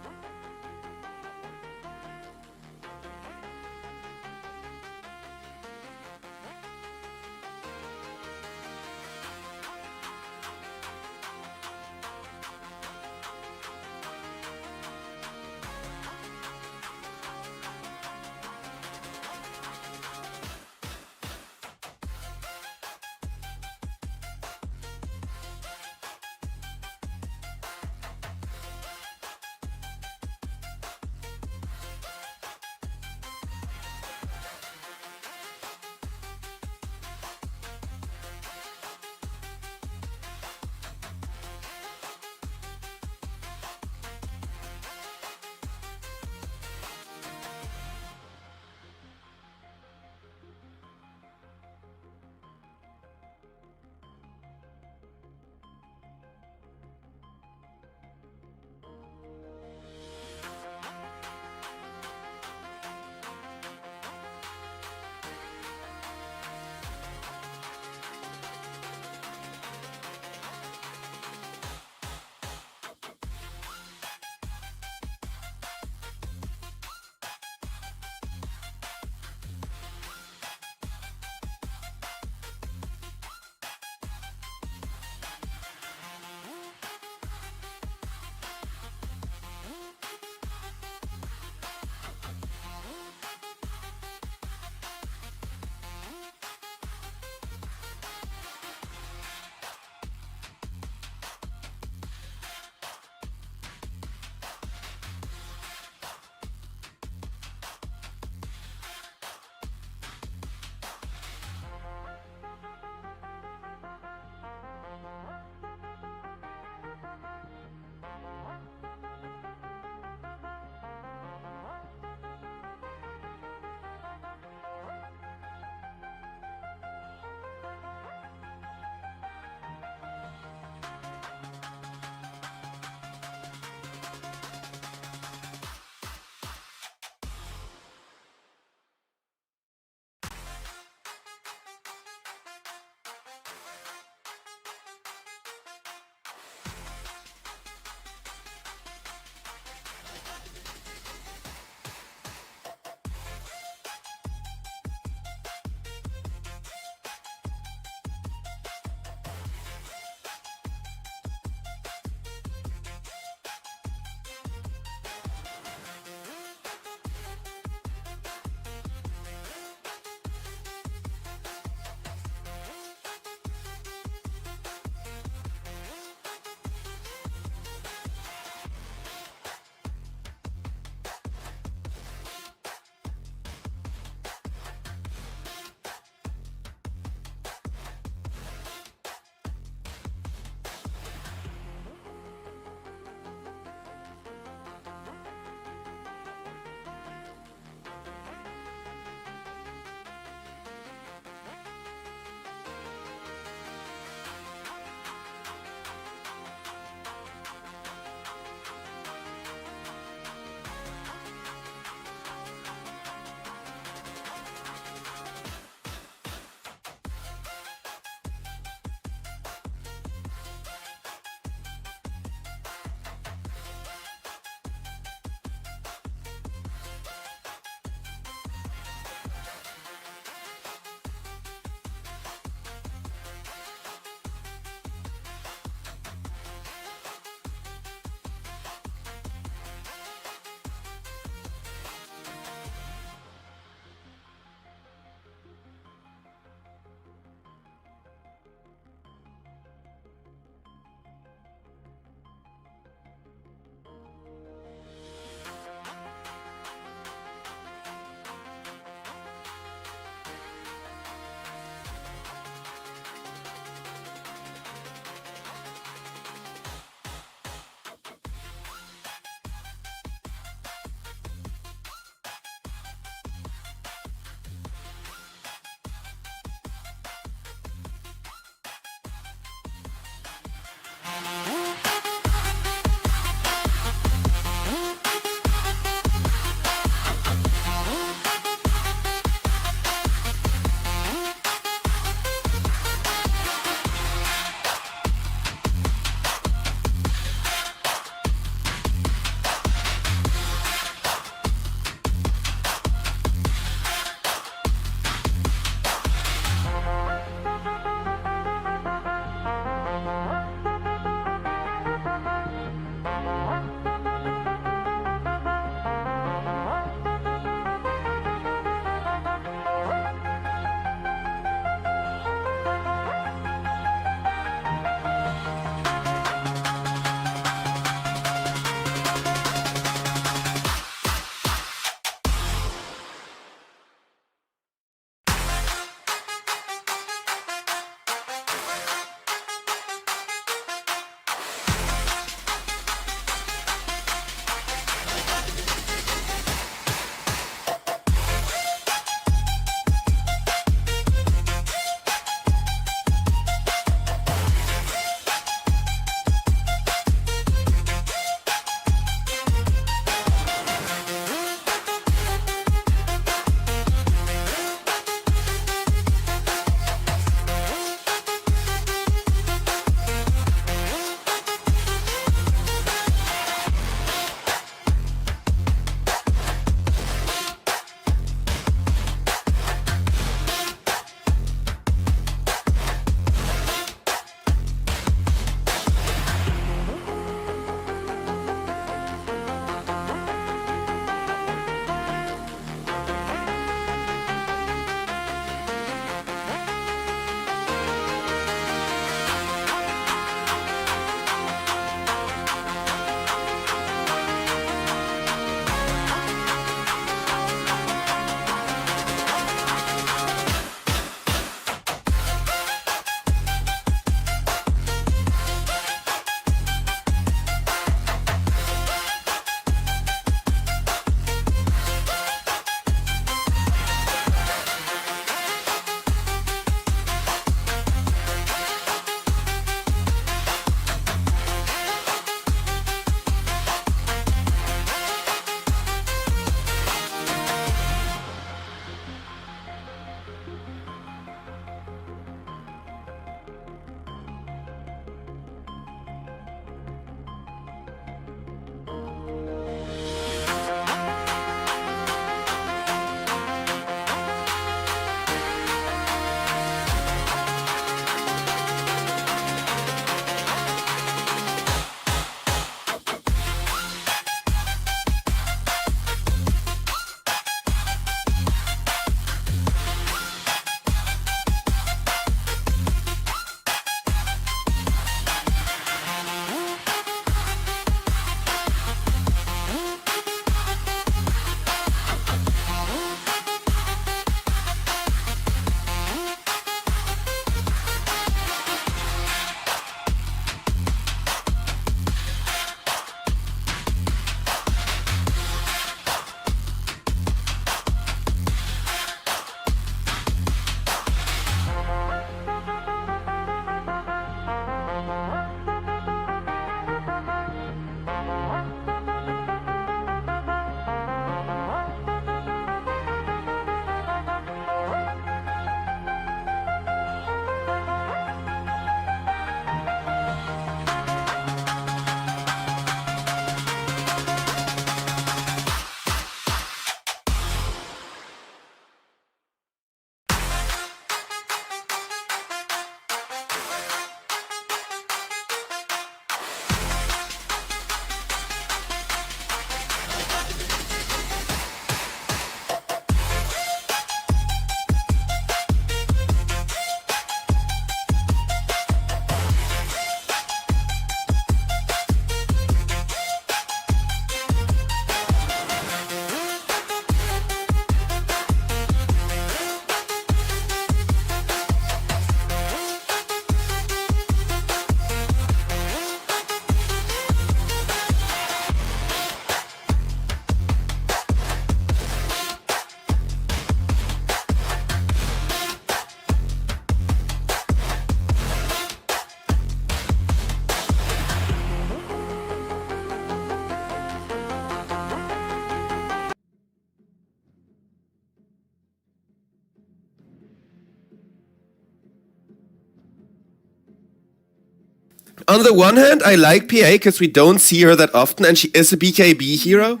Speaker 1: On the one hand, I like PA because we don't see her that often and she is a BKB hero.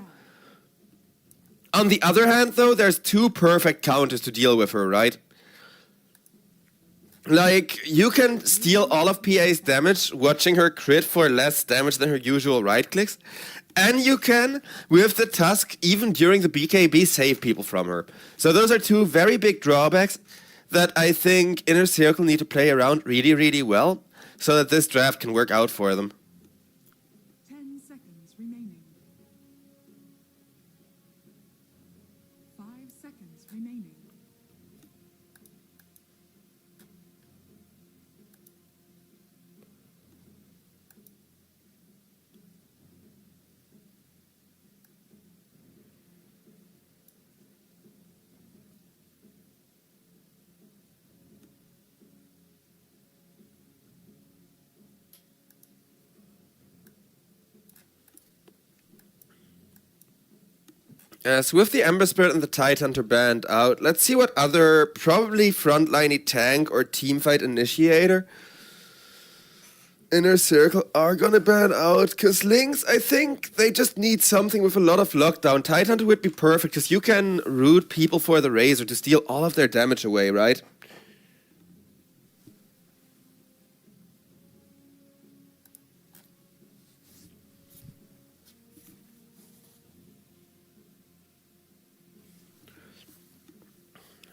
Speaker 1: On the other hand, though, there's two perfect counters to deal with her, right? Like, you can steal all of PA's damage watching her crit for less damage than her usual right clicks. And you can, with the Tusk, even during the BKB, save people from her. So those are two very big drawbacks that I think Inner Circle need to play around really, really well so that this draft can work out for them.
Speaker 2: 10 seconds remaining. 5 seconds remaining.
Speaker 1: So with the Ember Spirit and the Tidehunter banned out, let's see what other probably frontliney tank or teamfight initiator Inner Circle are gonna ban out. Because Lynx, I think they just need something with a lot of lockdown. Tidehunter would be perfect because you can root people for the Razor to steal all of their damage away, right?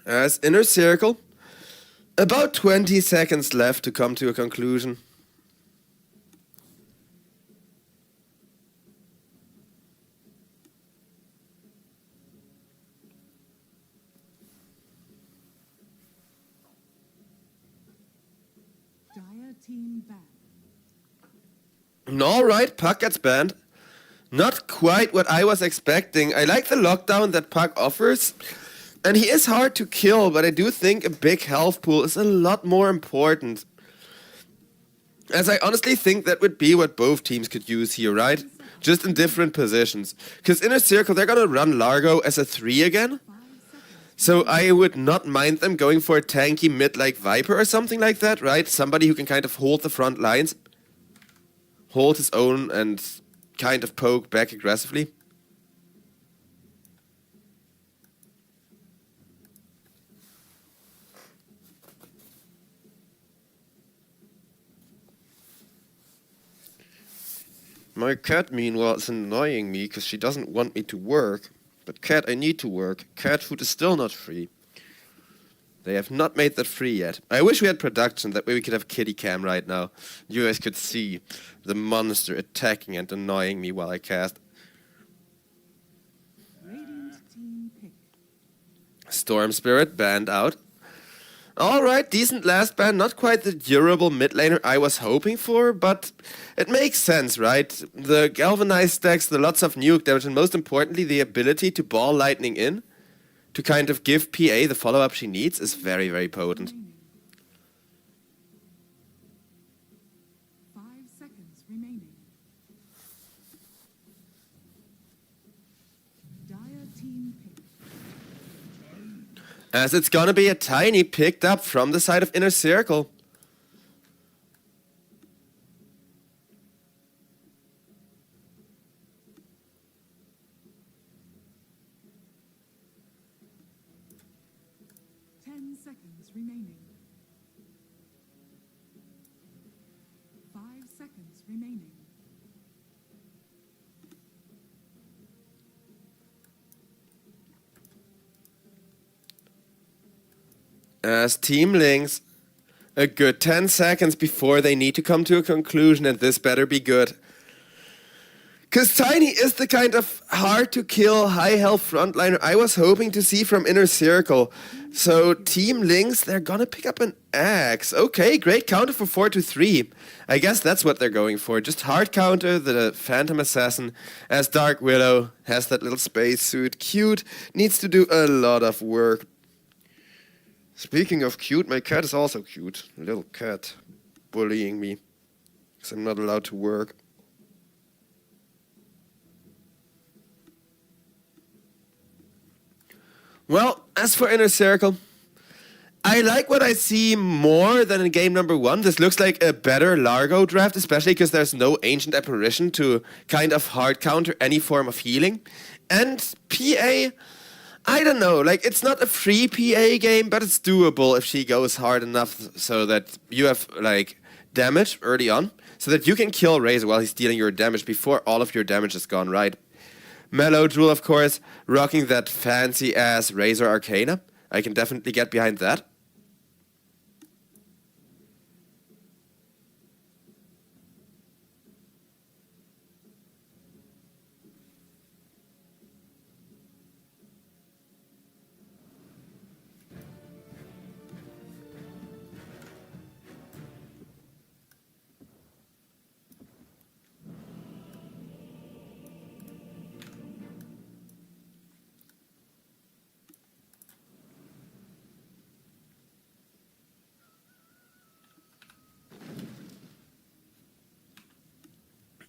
Speaker 1: As Inner Circle, about 20 seconds left to come to a conclusion.
Speaker 2: Dire team banned.
Speaker 1: Alright, Puck gets banned. Not quite what I was expecting. I like the lockdown that Puck offers. And he is hard to kill, but I do think a big health pool is a lot more important. As I honestly think that would be what both teams could use here, right? Just in different positions. Because Inner Circle, they're gonna run Largo as a 3 again. So I would not mind them going for a tanky mid like Viper or something like that, right? Somebody who can kind of hold the front lines. Hold his own and kind of poke back aggressively. My cat, meanwhile, is annoying me because she doesn't want me to work. But cat, I need to work. Cat food is still not free. They have not made that free yet. I wish we had production, that way we could have kitty cam right now. You guys could see the monster attacking and annoying me while I cast.
Speaker 2: Radiant team pick.
Speaker 1: Storm Spirit banned out. Alright, decent last ban, not quite the durable mid laner I was hoping for, but it makes sense, right? The galvanized stacks, the lots of nuke damage, and most importantly, the ability to ball lightning in to kind of give PA the follow-up she needs is very, very potent.
Speaker 2: 5 seconds remaining. Dire team pick.
Speaker 1: As it's gonna be a tiny picked up from the side of Inner Circle.
Speaker 2: Seconds remaining. 5 seconds remaining.
Speaker 1: As Team Lynx, a good 10 seconds before they need to come to a conclusion, and this better be good. Because Tiny is the kind of hard-to-kill, high-health frontliner I was hoping to see from Inner Circle. So Team Lynx, they're gonna pick up an axe. Okay, great counter for 4-3. I guess that's what they're going for. Just hard counter the Phantom Assassin, as Dark Widow has that little spacesuit. Cute, needs to do a lot of work. Speaking of cute, my cat is also cute. Little cat bullying me because I'm not allowed to work. Well, as for Inner Circle, I I like what I see more than in game number 1. This looks like a better Largo draft, especially because there's no Ancient Apparition to kind of hard counter any form of healing. And PA, I don't know, like it's not a free PA game, but it's doable if she goes hard enough so that you have like damage early on, so that you can kill Razor while he's dealing your damage before all of your damage is gone, right? Mellow Jewel, of course, rocking that fancy-ass Razor Arcana. I can definitely get behind that.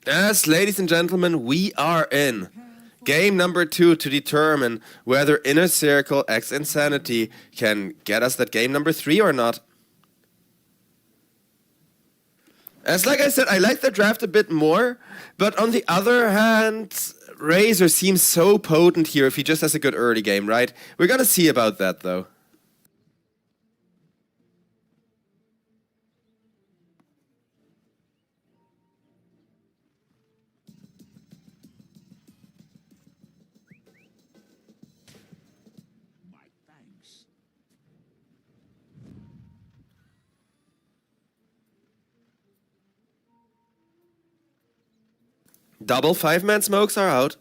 Speaker 1: Yes, ladies and gentlemen, we are in game number 2 to determine whether Inner Circle X Insanity can get us that game number 3 or not. As like I said, I like the draft a bit more, but on the other hand, Razor seems so potent here if he just has a good early game, right? We're gonna see about that though. Double 5-man smokes are out,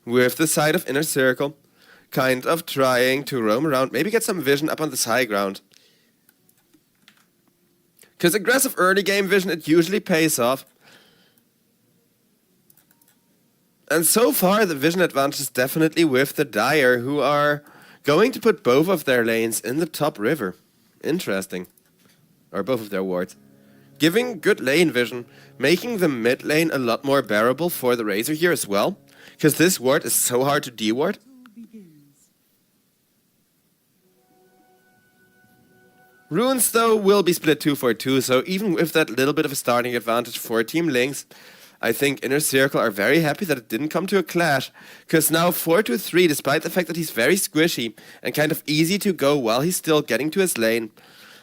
Speaker 1: with the side of Inner Circle, kind of trying to roam around, maybe get some vision up on this high ground. Because aggressive early game vision, it usually pays off. And so far, the vision advantage is definitely with the Dire, who are going to put both of their lanes in the top river. Interesting. Or both of their wards. Giving good lane vision, making the mid lane a lot more bearable for the Razor here as well, because this ward is so hard to deward. Runes though will be split 2 for 2, so even with that little bit of a starting advantage for Team Lynx, I think Inner Circle are very happy that it didn't come to a clash, because now 4-3, despite the fact that he's very squishy and kind of easy to go while he's still getting to his lane,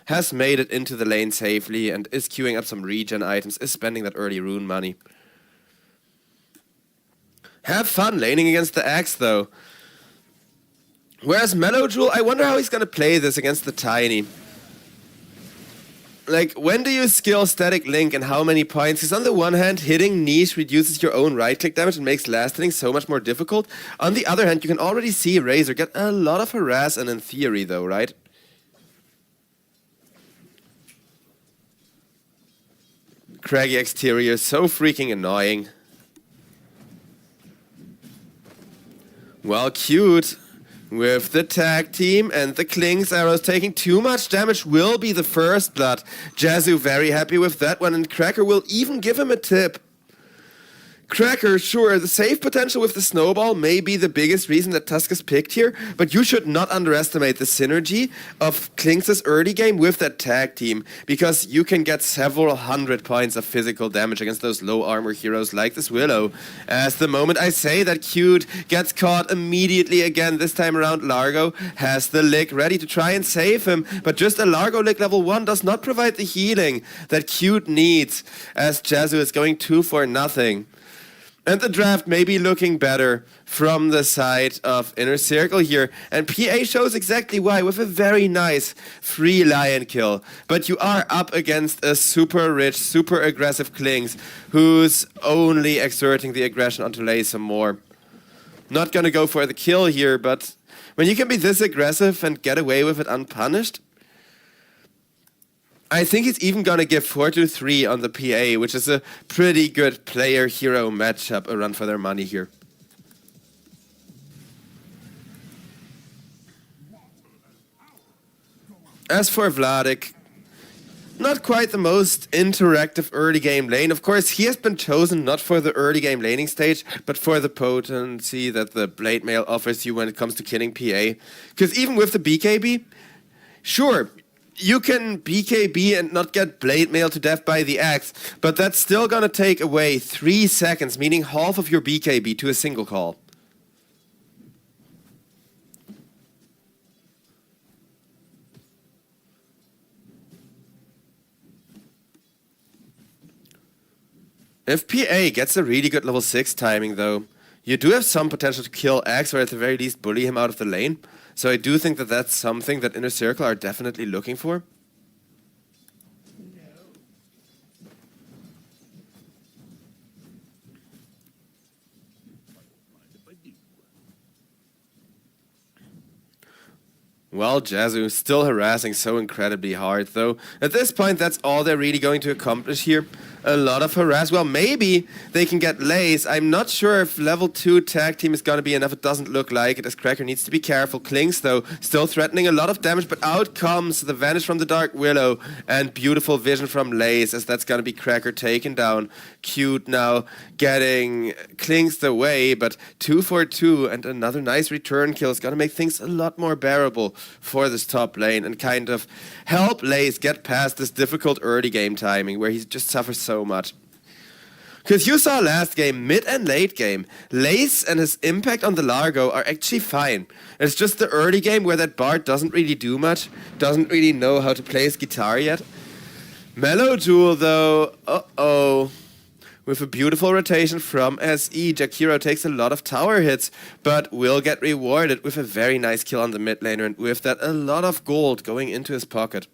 Speaker 1: has made it into the lane safely and is queuing up some regen items, is spending that early rune money. Have fun laning against the Axe though. Whereas Mellow Jewel, I wonder how he's gonna play this against the Tiny. Like, when do you skill Static Link and how many points? Because on the one hand, hitting niche reduces your own right-click damage and makes last hitting so much more difficult. On the other hand, you can already see Razor get a lot of harass, and in theory though, right? Craggy exterior, so freaking annoying. Well, cute. With the tag team and the Kling's arrows taking too much damage will be the first blood. Jazu very happy with that one, and Cracker will even give him a tip. Cracker, sure, the save potential with the snowball may be the biggest reason that Tusk is picked here, but you should not underestimate the synergy of Klinks' early game with that tag team, because you can get several hundred points of physical damage against those low armor heroes like this Willow. As the moment I say that, Cute gets caught immediately again. This time around, Largo has the lick ready to try and save him, but just a Largo lick level 1 does not provide the healing that Cute needs, as Jazu is going 2 for nothing. And the draft may be looking better from the side of Inner Circle here. And PA shows exactly why, with a very nice free Lion kill. But you are up against a super rich, super aggressive Klings, who's only exerting the aggression onto Lay some more. Not gonna go for the kill here, but when you can be this aggressive and get away with it unpunished, I think he's even gonna give 4-3 on the PA, which is a pretty good player-hero matchup, a run for their money here. As for Vladik, not quite the most interactive early game lane. Of course, he has been chosen not for the early game laning stage, but for the potency that the Blade Mail offers you when it comes to killing PA. Because even with the BKB, Sure, you can BKB and not get blade mail to death by the axe, but that's still gonna take away 3 seconds, meaning half of your BKB to a single call. If PA gets a really good level 6 timing though, you do have some potential to kill Axe or at the very least bully him out of the lane. So I do think that that's something that Inner Circle are definitely looking for. Well, Jazu still harassing so incredibly hard, though. At this point, that's all they're really going to accomplish here. A lot of harass. Well, maybe they can get Lays. I'm not sure if level 2 tag team is going to be enough. It doesn't look like it, as Cracker needs to be careful. Klings, though, still threatening a lot of damage, but out comes the Vanish from the Dark Willow and beautiful vision from Lays, as that's going to be Cracker taken down. Cute now, getting Klings away, but 2 for 2 and another nice return kill is going to make things a lot more bearable for this top lane and kind of help Lays get past this difficult early game timing where he just suffers so much. Because you saw last game, mid and late game, Lays and his impact on the Largo are actually fine. It's just the early game where that Bard doesn't really do much, doesn't really know how to play his guitar yet. Mellow Jewel though, uh-oh. With a beautiful rotation from SE, Jakiro takes a lot of tower hits, but will get rewarded with a very nice kill on the mid laner, and with that a lot of gold going into his pocket.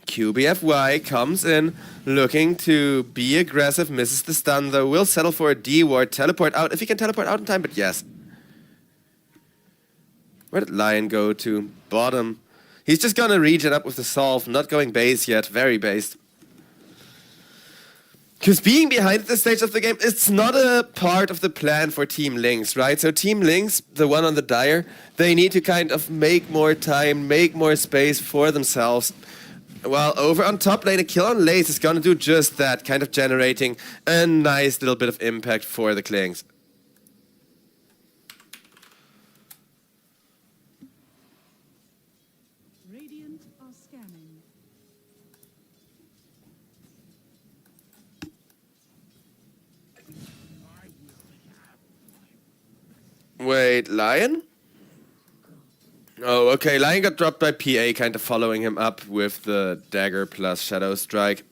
Speaker 1: QBFY comes in, looking to be aggressive, misses the stun though, will settle for a D ward, teleport out, if he can teleport out in time, but yes. Where did Lion go to? Bottom. He's just gonna regen up with the Solve, not going base yet, very based. Because being behind at this stage of the game, it's not a part of the plan for Team Lynx, right? So Team Lynx, the one on the Dire, they need to kind of make more time, make more space for themselves. While over on top lane, a kill on Lace is going to do just that, kind of generating a nice little bit of impact for the Klings.
Speaker 2: Radiant are scanning.
Speaker 1: Wait, Lion? Oh, okay, Lion got dropped by PA, kind of following him up with the dagger plus Shadow Strike.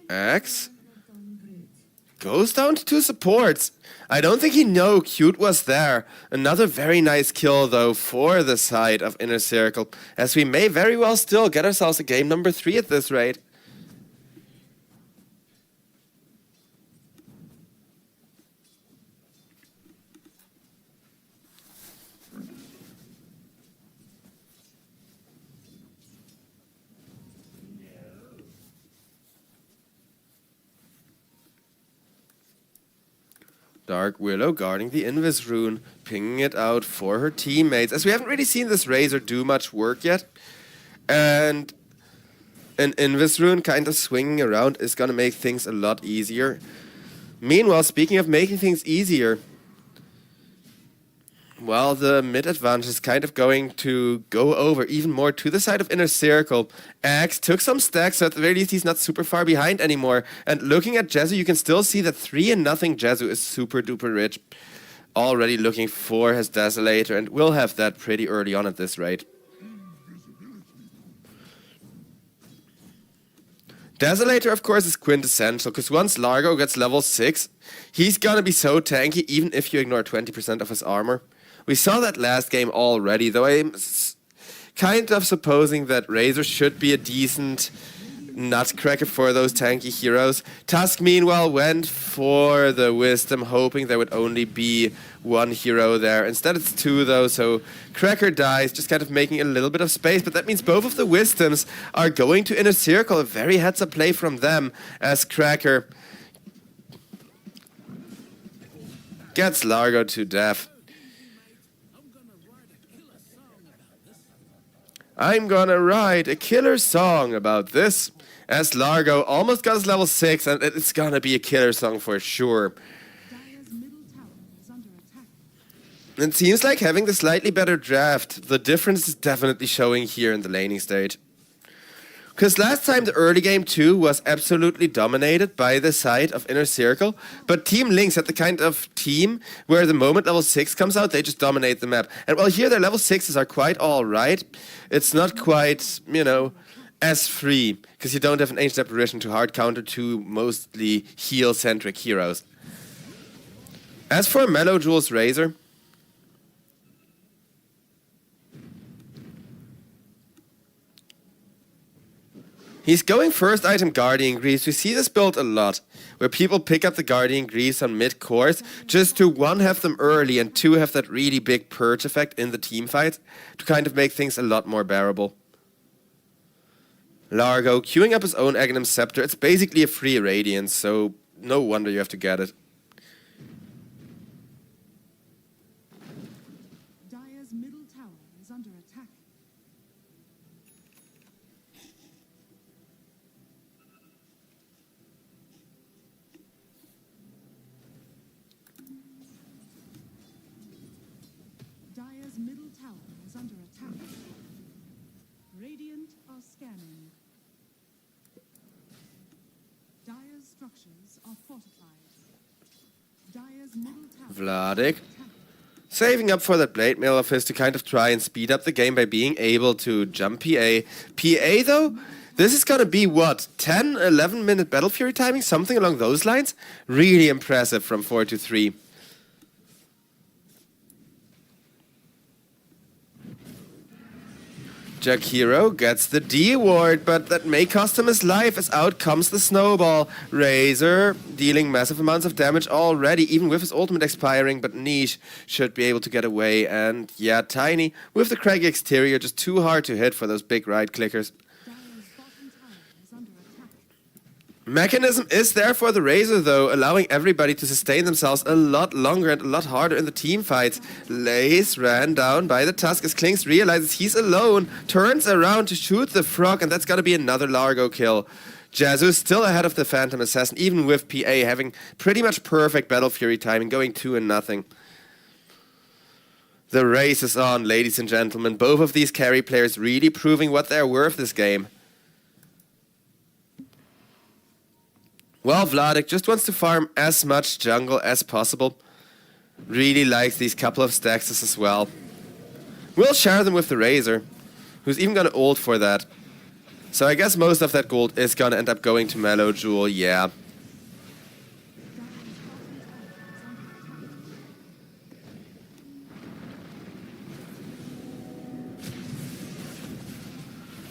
Speaker 1: Axe goes down to 2 supports. I don't think he knew Cute was there. Another very nice kill, though, for the side of Inner Circle, as we may very well still get ourselves a game number 3 at this rate. Dark Willow guarding the Invis rune, pinging it out for her teammates, as we haven't really seen this Razor do much work yet. And an Invis rune kind of swinging around is going to make things a lot easier. Meanwhile, speaking of making things easier, well, the mid advantage is kind of going to go over even more to the side of Inner Circle. Axe took some stacks, so at the very least he's not super far behind anymore. And looking at Jezu, you can still see that 3-0 Jezu is super duper rich. Already looking for his Desolator, and will have that pretty early on at this rate. Desolator, of course, is quintessential, because once Largo gets level 6, he's gonna be so tanky, even if you ignore 20% of his armor. We saw that last game already, though I'm kind of supposing that Razor should be a decent nutcracker for those tanky heroes. Tusk, meanwhile, went for the Wisdom, hoping there would only be 1 hero there. Instead, it's 2, though, so Cracker dies, just kind of making a little bit of space, but that means both of the Wisdoms are going to Inner Circle. A very heads-up play from them, as Cracker gets Largo to death. I'm gonna write a killer song about this. As Largo almost got his level 6, and it's gonna be a killer song for sure.
Speaker 2: Dire's middle tower is under attack.
Speaker 1: It seems like having the slightly better draft, the difference is definitely showing here in the laning stage. Because last time the early game too was absolutely dominated by the side of Inner Circle, but Team Lynx had the kind of team where the moment level 6 comes out, they just dominate the map. And while here their level 6s are quite alright, it's not quite, you know, as free, because you don't have an Ancient Apparition to hard counter two mostly heal-centric heroes. As for Mellow Jewel's Razor, he's going first item Guardian Greaves. We see this build a lot, where people pick up the Guardian Greaves on mid-course just to one, have them early, and two, have that really big purge effect in the team fights to kind of make things a lot more bearable. Largo queuing up his own Aghanim Scepter. It's basically a free Radiance, so no wonder you have to get it.
Speaker 2: Dire's middle tower is under attack. Dire's middle tower is under attack. Radiant are scanning. Dire's structures are fortified. Dire's middle tower.
Speaker 1: Vladik saving up for that Blade Mail of his to kind of try and speed up the game by being able to jump PA. PA though, this is gonna be what, 10, 11 minute Battle Fury timing? Something along those lines? Really impressive from 4 to 3. Jakiro gets the D ward, but that may cost him his life as out comes the snowball. Razor dealing massive amounts of damage already, even with his ultimate expiring, but Niche should be able to get away. And yeah, Tiny with the craggy exterior, just too hard to hit for those big right clickers.
Speaker 2: Dire's bottom tower is under attack.
Speaker 1: Mechanism is there for the Razor though, allowing everybody to sustain themselves a lot longer and a lot harder in the team fights. Lace ran down by the Tusk as Klinks realizes he's alone, turns around to shoot the frog, and that's gotta be another Largo kill. Jazu still ahead of the Phantom Assassin, even with PA having pretty much perfect Battle Fury timing, going 2-0. The race is on, ladies and gentlemen. Both of these carry players really proving what they're worth this game. Well, Vladik just wants to farm as much jungle as possible. Really likes these couple of stacks as well. We'll share them with the Razor, who's even gonna ult for that. So I guess most of that gold is gonna end up going to Mellow Jewel, yeah.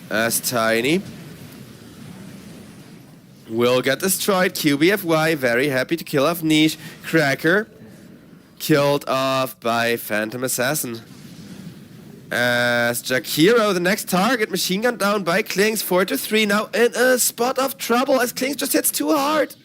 Speaker 1: As Tiny will get destroyed. QBFY very happy to kill off Niche. Cracker killed off by Phantom Assassin. As Jakiro, the next target, machine gun down by Klinks. 4 to 3 now in a spot of trouble as Klinks just hits too hard.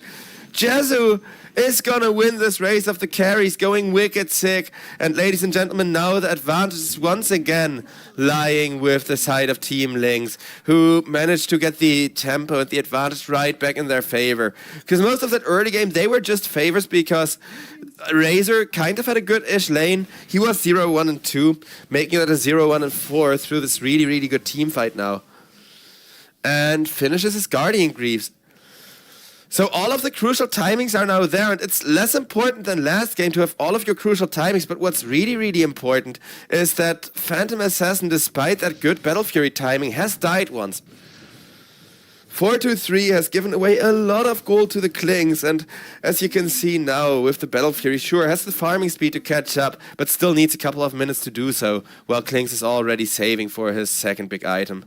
Speaker 1: Jezu is gonna win this race of the carries, going wicked sick. And ladies and gentlemen, now the advantage is once again lying with the side of Team Lynx, who managed to get the tempo and the advantage right back in their favor. Because most of that early game, they were just favors because Razor kind of had a good-ish lane. He was 0-1 and 2, making it a 0-1 and 4 through this really, really good team fight now. And finishes his Guardian Greaves. So all of the crucial timings are now there, and it's less important than last game to have all of your crucial timings, but what's really, really important is that Phantom Assassin, despite that good Battle Fury timing, has died once. 4-3 has given away a lot of gold to the Klinks, and as you can see now with the Battle Fury, sure, has the farming speed to catch up, but still needs a couple of minutes to do so, while Klinks is already saving for his second big item.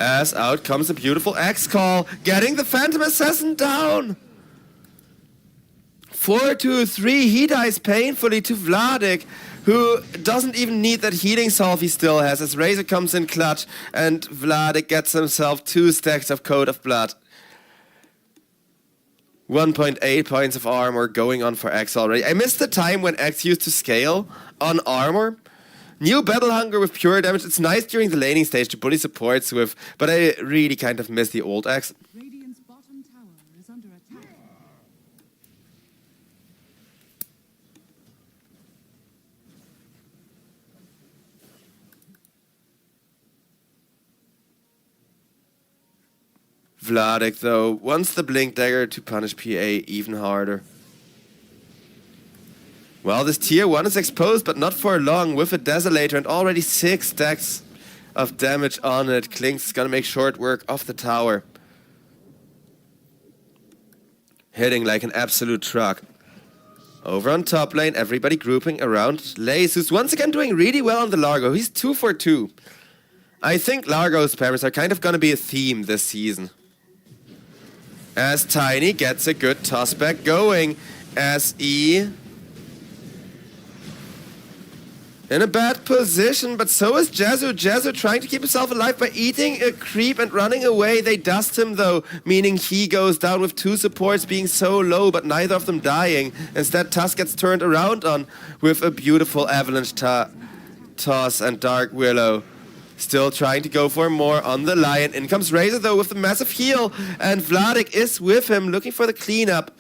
Speaker 1: As out comes a beautiful X-Call, getting the Phantom Assassin down. 4-2-3, he dies painfully to Vladik, who doesn't even need that healing salve he still has, as Razor comes in clutch, and Vladik gets himself 2 stacks of Code of Blood. 1.8 points of armor going on for X already. I missed the time when X used to scale on armor. New Battle Hunger with pure damage. It's nice during the laning stage to bully supports with, but I really kind of miss the old X.
Speaker 2: Radiant's bottom tower is under attack.
Speaker 1: Vladik, though, wants the Blink Dagger to punish PA even harder. Well, this tier 1 is exposed, but not for long, with a Desolator and already 6 stacks of damage on it. Klinkz is gonna make short work of the tower. Hitting like an absolute truck. Over on top lane, everybody grouping around Lace, who's once again doing really well on the Largo. He's 2 for 2. I think Largo spammers are kind of gonna be a theme this season. As Tiny gets a good toss back going. SE in a bad position, but so is Jezu. Jezu trying to keep himself alive by eating a creep and running away. They dust him though, meaning he goes down with 2 supports being so low, but neither of them dying. Instead, Tusk gets turned around on with a beautiful avalanche toss, and Dark Willow still trying to go for more on the Lion. In comes Razor though with the massive heal, and Vladik is with him looking for the cleanup.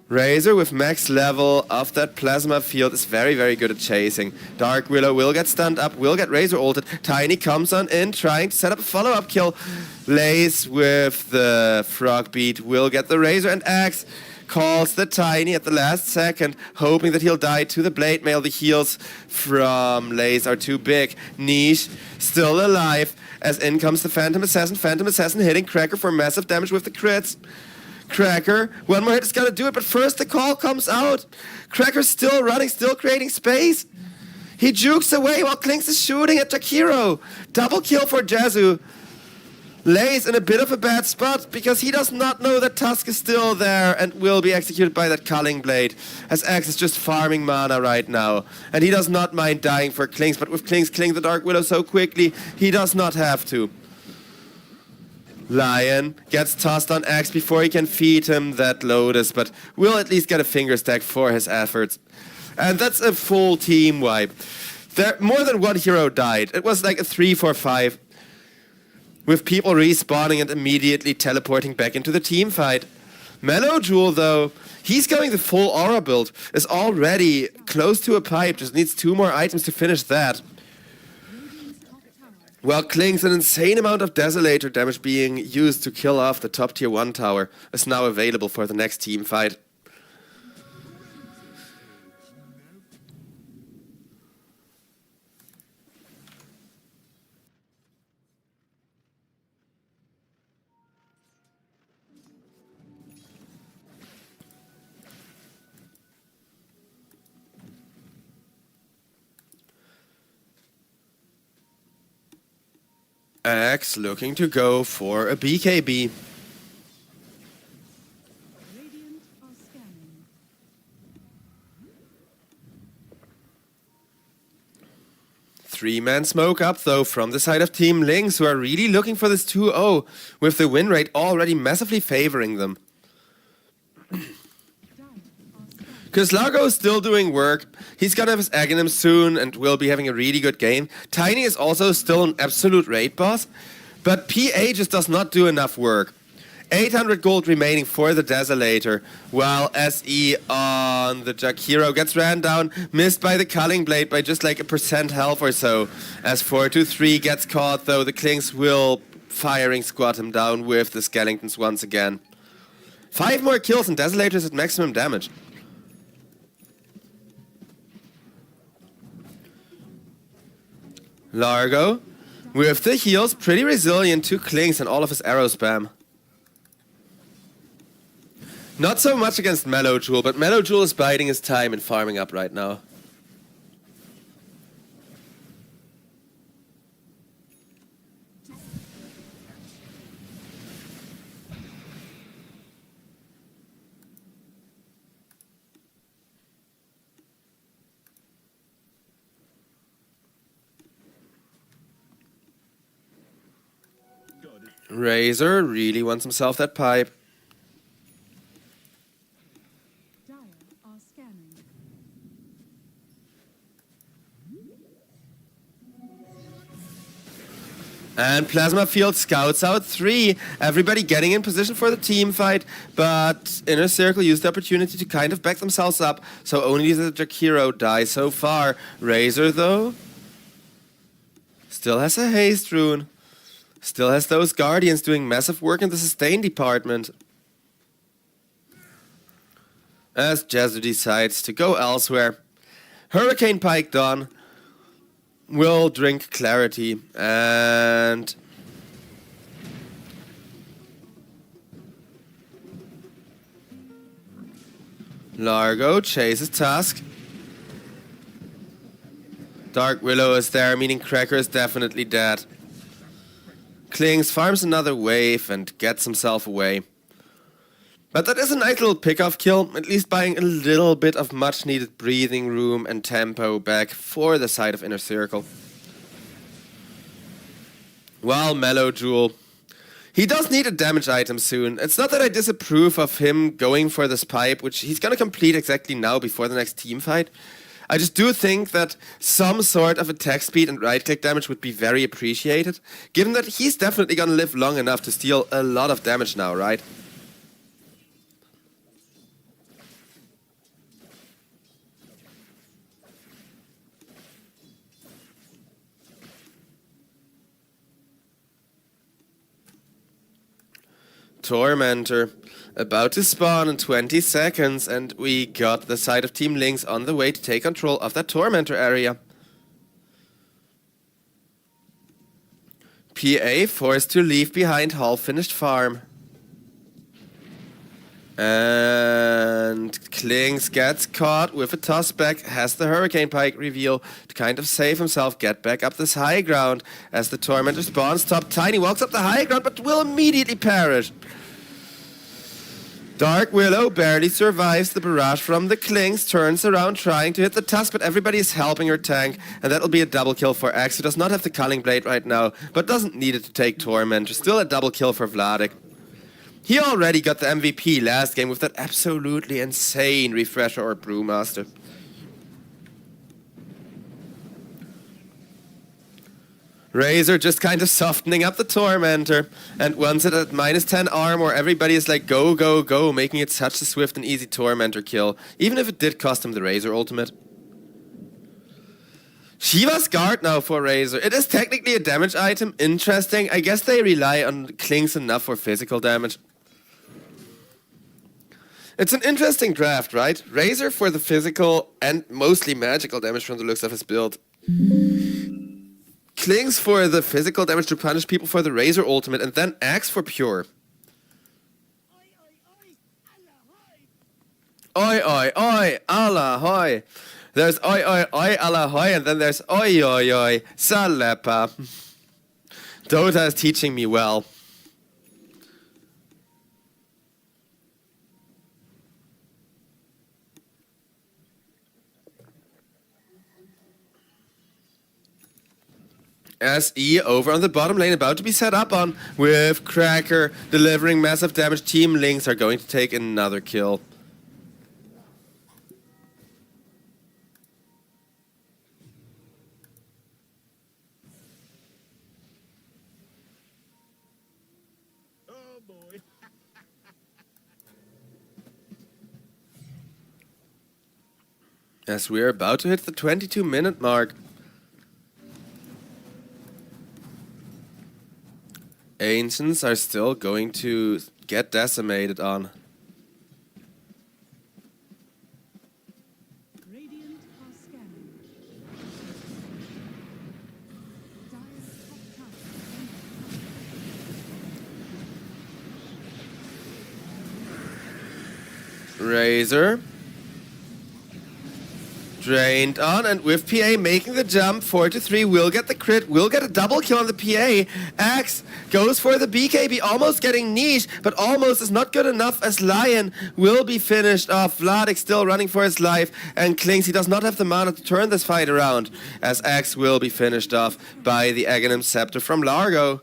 Speaker 1: Razor with max level of that plasma field is very, very good at chasing. Dark Willow will get stunned up, will get Razor ulted. Tiny comes on in, trying to set up a follow-up kill. Lace with the frog beat will get the Razor, and Axe calls the Tiny at the last second, hoping that he'll die to the Blade Mail. The heals from Lace are too big. Niche still alive, as in comes the Phantom Assassin. Phantom Assassin hitting Cracker for massive damage with the crits. Cracker, one more hit is gonna do it, but first the call comes out. Cracker's still running, still creating space. He jukes away while Klinkz is shooting at Jakiro. Double kill for Jezu. Lays in a bit of a bad spot because he does not know that Tusk is still there and will be executed by that Culling Blade, as Axe is just farming mana right now. And he does not mind dying for Klinkz, but with Klinkz killing the Dark Widow so quickly, he does not have to. Lion gets tossed on Axe before he can feed him that Lotus, but will at least get a finger stack for his efforts. And that's a full team wipe. There, more than one hero died. It was like a 3-4-5. With people respawning and immediately teleporting back into the team fight. Mellow Jewel, though, he's going the full Aura build, is already close to a pipe, just needs 2 more items to finish that. Well, Klinkz, an insane amount of Desolator damage being used to kill off the top tier 1 tower, is now available for the next team fight. Axe looking to go for a BKB.
Speaker 2: Radiant are scanning.
Speaker 1: Three-man smoke up, though, from the side of Team Lynx, who are really looking for this 2-0, with the win rate already massively favoring them. Because Largo is still doing work. He's gonna have his Aghanim soon and will be having a really good game. Tiny is also still an absolute raid boss, but PA just does not do enough work. 800 gold remaining for the Desolator, while SE on the Jakiro gets ran down, missed by the Culling Blade by just like a % health or so. As 4-2-3 gets caught, though, the Klinkz will firing squat him down with the Skellingtons once again. 5 more kills and Desolator's at maximum damage. Largo, with the heals, pretty resilient to Klinkz and all of his arrow spam. Not so much against Mellow Jewel, but Mellow Jewel is biding his time and farming up right now. Razor really wants himself that pipe.
Speaker 2: Dire are scanning.
Speaker 1: And Plasma Field scouts out 3. Everybody getting in position for the team fight, but Inner Circle used the opportunity to kind of back themselves up, so only the Jakiro dies so far. Razor, though, still has a haste rune. Still has those Guardians doing massive work in the sustain department. As Jezu decides to go elsewhere. Hurricane Pike done. Will drink Clarity and Largo chases Tusk. Dark Willow is there, meaning Cracker is definitely dead. Klings farms another wave and gets himself away. But that is a nice little pick-off kill, at least buying a little bit of much-needed breathing room and tempo back for the side of Inner Circle. Well, Mellow Jewel. He does need a damage item soon. It's not that I disapprove of him going for this pipe, which he's gonna complete exactly now before the next team fight. I just do think that some sort of attack speed and right-click damage would be very appreciated, given that he's definitely gonna live long enough to steal a lot of damage now, right? Tormentor about to spawn in 20 seconds, and we got the side of Team Lynx on the way to take control of that Tormentor area. PA forced to leave behind half-finished farm. And Klings gets caught with a toss back, has the Hurricane Pike reveal to kind of save himself, get back up this high ground as the Tormentor spawns top. Tiny walks up the high ground but will immediately perish. Dark Willow barely survives the barrage from the Klings, turns around trying to hit the Tusk, but everybody is helping her tank, and that'll be a double kill for Axe, who does not have the Culling Blade right now, but doesn't need it to take Tormentor. Still a double kill for Vladik. He already got the MVP last game with that absolutely insane Refresher or Brewmaster. Razor just kind of softening up the Tormentor, and once it at minus 10 armor, everybody is like go, go, go, making it such a swift and easy Tormentor kill, even if it did cost him the Razor ultimate. Shiva's Guard now for Razor. It is technically a damage item, interesting. I guess they rely on Klings enough for physical damage. It's an interesting draft, right? Razor for the physical and mostly magical damage from the looks of his build. Klings for the physical damage to punish people for the Razor ultimate, and then Axe for pure. Oi, oi, oi, Allah, hoi. There's oi, oi, oi, Allah, hoi, and then there's oi, oi, oi, Salepa. Dota is teaching me well. SE over on the bottom lane, about to be set up on, with Cracker delivering massive damage. Team Lynx are going to take another kill.
Speaker 3: Oh boy.
Speaker 1: As we are about to hit the 22-minute mark. Ancients are still going to get decimated on.
Speaker 2: Radiant are scanning. Dire's top tower.
Speaker 1: Razor. Drained on, and with PA making the jump, 4-3, will get the crit, will get a double kill on the PA. Axe goes for the BKB, almost getting niche, but almost is not good enough as Lion will be finished off. Vladik still running for his life, and Klings, he does not have the mana to turn this fight around, as Axe will be finished off by the Aghanim Scepter from Largo.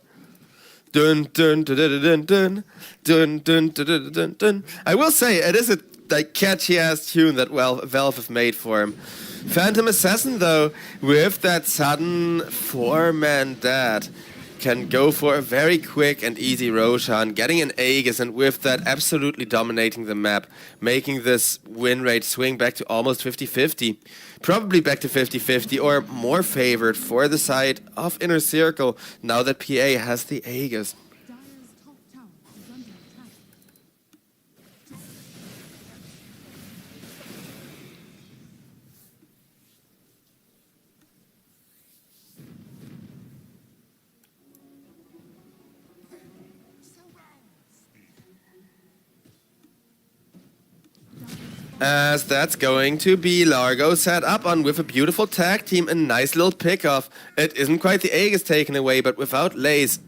Speaker 1: Dun dun dun dun dun dun dun dun dun dun dun dun. I will say it is a like catchy ass tune that Valve have made for him. Phantom Assassin though, with that sudden 4-man dead, can go for a very quick and easy Roshan, getting an Aegis, and with that absolutely dominating the map, making this win rate swing back to almost 50-50. Probably back to 50-50 or more favored for the side of Inner Circle now that PA has the Aegis.
Speaker 2: Dire's top tower is under attack.
Speaker 1: As that's going to be Largo set up on with a beautiful tag team, a nice little pickoff. It isn't quite the Aegis taken away, but without Lace.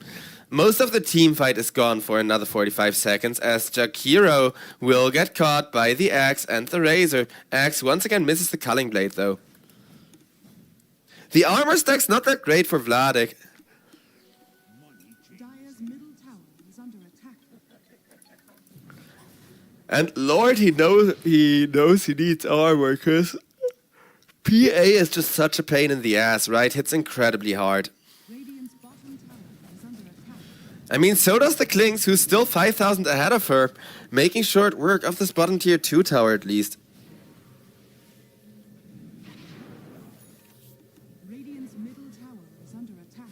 Speaker 1: Most of the team fight is gone for another 45 seconds as Jakiro will get caught by the Axe and the Razor. Axe once again misses the Culling Blade though. The armor stack's not that great for Vladik.
Speaker 2: Dire's middle tower is under attack.
Speaker 1: And Lord, he knows he needs armor, because PA is just such a pain in the ass, right? Hits incredibly hard.
Speaker 2: Radiant's bottom tower is under attack.
Speaker 1: I mean, so does the Klings, who's still 5,000 ahead of her, making short work of this bottom tier 2 tower at least.
Speaker 2: Radiant's middle tower is under attack.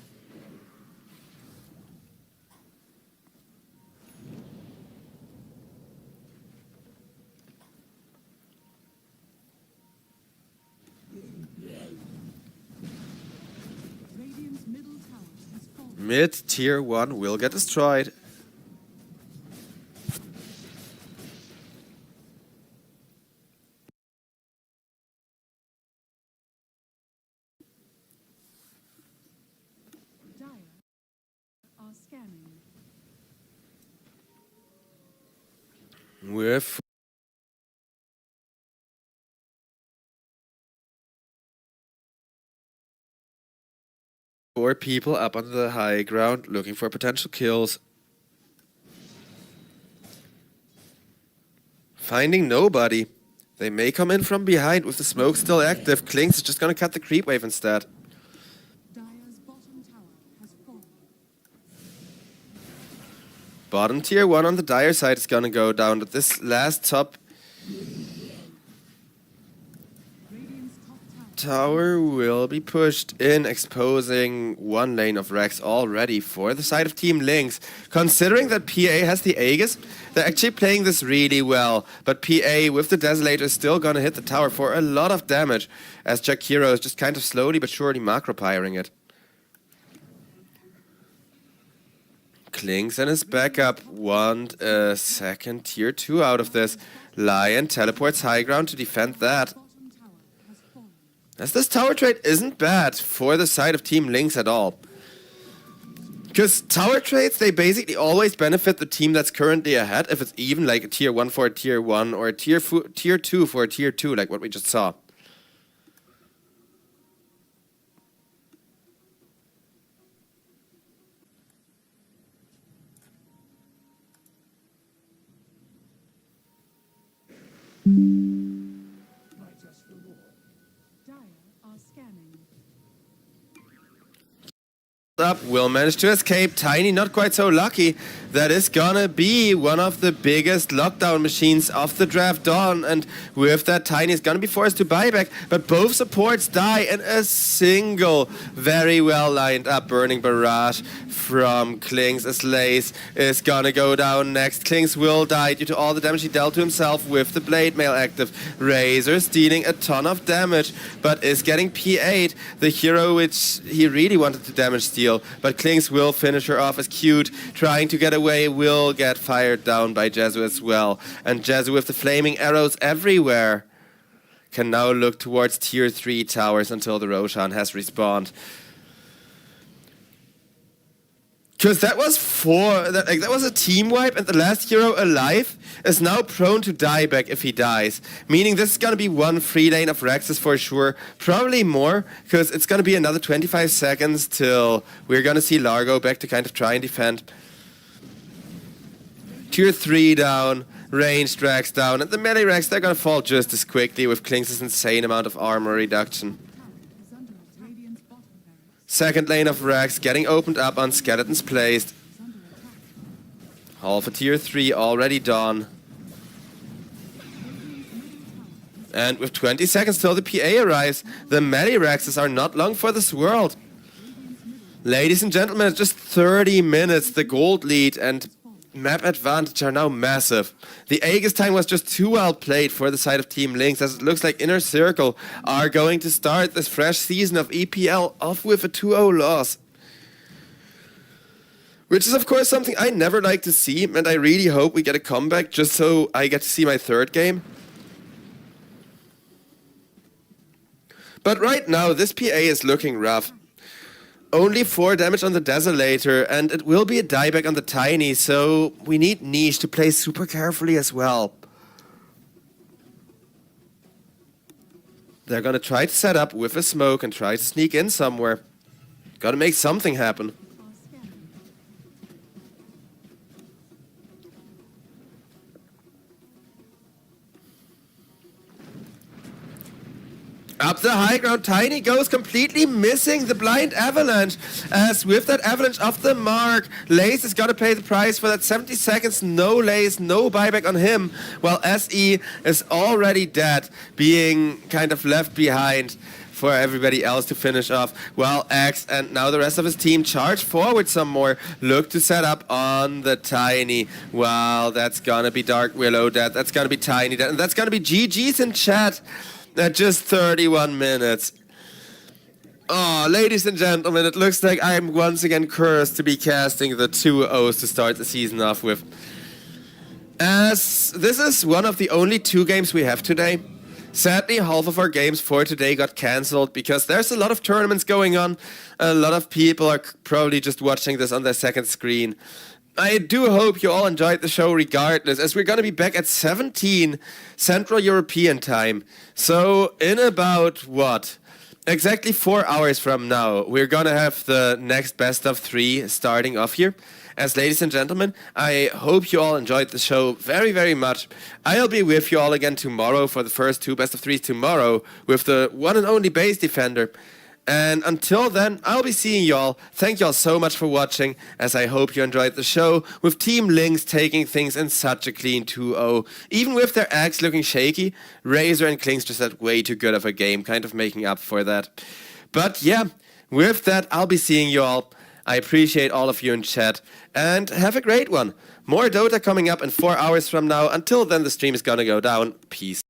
Speaker 2: Radiant's middle tower has fallen.
Speaker 1: Mid tier 1 will get destroyed.
Speaker 2: Dire are scanning.
Speaker 1: With four people up on the high ground looking for potential kills. Finding nobody. They may come in from behind with the smoke still active. Klings is just gonna cut the creep wave instead.
Speaker 2: Dire's bottom tower has fallen.
Speaker 1: Bottom tier 1 on the Dire side is gonna go down, but this last top
Speaker 2: Radiant's top tower.
Speaker 1: tower will be pushed in, exposing one lane of Rex already for the side of Team Lynx. Considering that PA has the Aegis, they're actually playing this really well, but PA with the Desolator is still gonna hit the tower for a lot of damage, as Jakiro is just kind of slowly but surely macro-pyring it. Klings and his backup want a second tier 2 out of this. Lion teleports high ground to defend that.
Speaker 2: Bottom tower has fallen.
Speaker 1: As this tower trade isn't bad for the side of Team Lynx at all. Because tower trades, they basically always benefit the team that's currently ahead, if it's even like a tier 1 for a tier 1 or a tier 2 for a tier 2, like what we just saw.
Speaker 2: Dire are scanning.
Speaker 1: Up will manage to escape. Tiny not quite so lucky. That is gonna be one of the biggest lockdown machines of the draft dawn, and with that Tiny is gonna be forced to buyback, but both supports die in a single very well lined up burning barrage from Klings as Lace is gonna go down next. Klings will die due to all the damage he dealt to himself with the blade mail active. Razor dealing a ton of damage, but is getting P8, the hero which he really wanted to damage steal, but Klings will finish her off as cute, trying to get away, will get fired down by Jesu as well. And Jesu with the flaming arrows everywhere can now look towards tier 3 towers until the Roshan has respawned. Because that was that was a team wipe, and the last hero alive is now prone to dieback if he dies. Meaning this is gonna be one free lane of Rexes for sure. Probably more, because it's gonna be another 25 seconds till we're gonna see Largo back to kind of try and defend. Tier 3 down, ranged Rex down, and the melee Rex, they're gonna fall just as quickly with Klink's insane amount of armor reduction.
Speaker 2: Is under attack. Radiant's bottom barracks
Speaker 1: Second lane of Rex getting opened up on skeletons placed.
Speaker 2: is under attack.
Speaker 1: Alpha tier 3 already done. And with 20 seconds till the PA arrives, the melee Rexes are not long for this world. Ladies and gentlemen, it's just 30 minutes, the gold lead and map advantage are now massive. The Aegis time was just too well played for the side of Team Lynx, as it looks like Inner Circle are going to start this fresh season of EPL off with a 2-0 loss. Which is of course something I never like to see, and I really hope we get a comeback just so I get to see my third game. But right now, this PA is looking rough. Only 4 damage on the Desolator, and it will be a dieback on the Tiny, so we need Niche to play super carefully as well. They're gonna try to set up with a smoke and try to sneak in somewhere. Gotta make something happen.
Speaker 2: Are scanning.
Speaker 1: Up the high ground, Tiny goes completely missing the blind avalanche. As with that avalanche off the mark, Lace is gonna pay the price for that 70 seconds. No Lace, no buyback on him. While SE is already dead, being kind of left behind for everybody else to finish off. While X and now the rest of his team charge forward some more. Look to set up on the Tiny. Wow, that's gonna be Dark Willow dead. That's gonna be Tiny dead. And that's gonna be GG's in chat. At just 31 minutes. Oh, ladies and gentlemen, it looks like I'm once again cursed to be casting the 2-0s to start the season off with. As this is one of the only 2 games we have today. Sadly, half of our games for today got cancelled because there's a lot of tournaments going on. A lot of people are probably just watching this on their second screen. I do hope you all enjoyed the show regardless, as we're going to be back at 17 Central European time. So in about, what? Exactly 4 hours from now, we're going to have the next best of 3 starting off here. As ladies and gentlemen, I hope you all enjoyed the show very, very much. I'll be with you all again tomorrow for the first 2 best of 3s tomorrow with the one and only base defender. And until then, I'll be seeing y'all. Thank y'all so much for watching, as I hope you enjoyed the show, with Team Lynx taking things in such a clean 2-0. Even with their axe looking shaky, Razor and Klinks just had way too good of a game, kind of making up for that. But yeah, with that, I'll be seeing you all. I appreciate all of you in chat, and have a great one. More Dota coming up in 4 hours from now. Until then, the stream is gonna go down. Peace.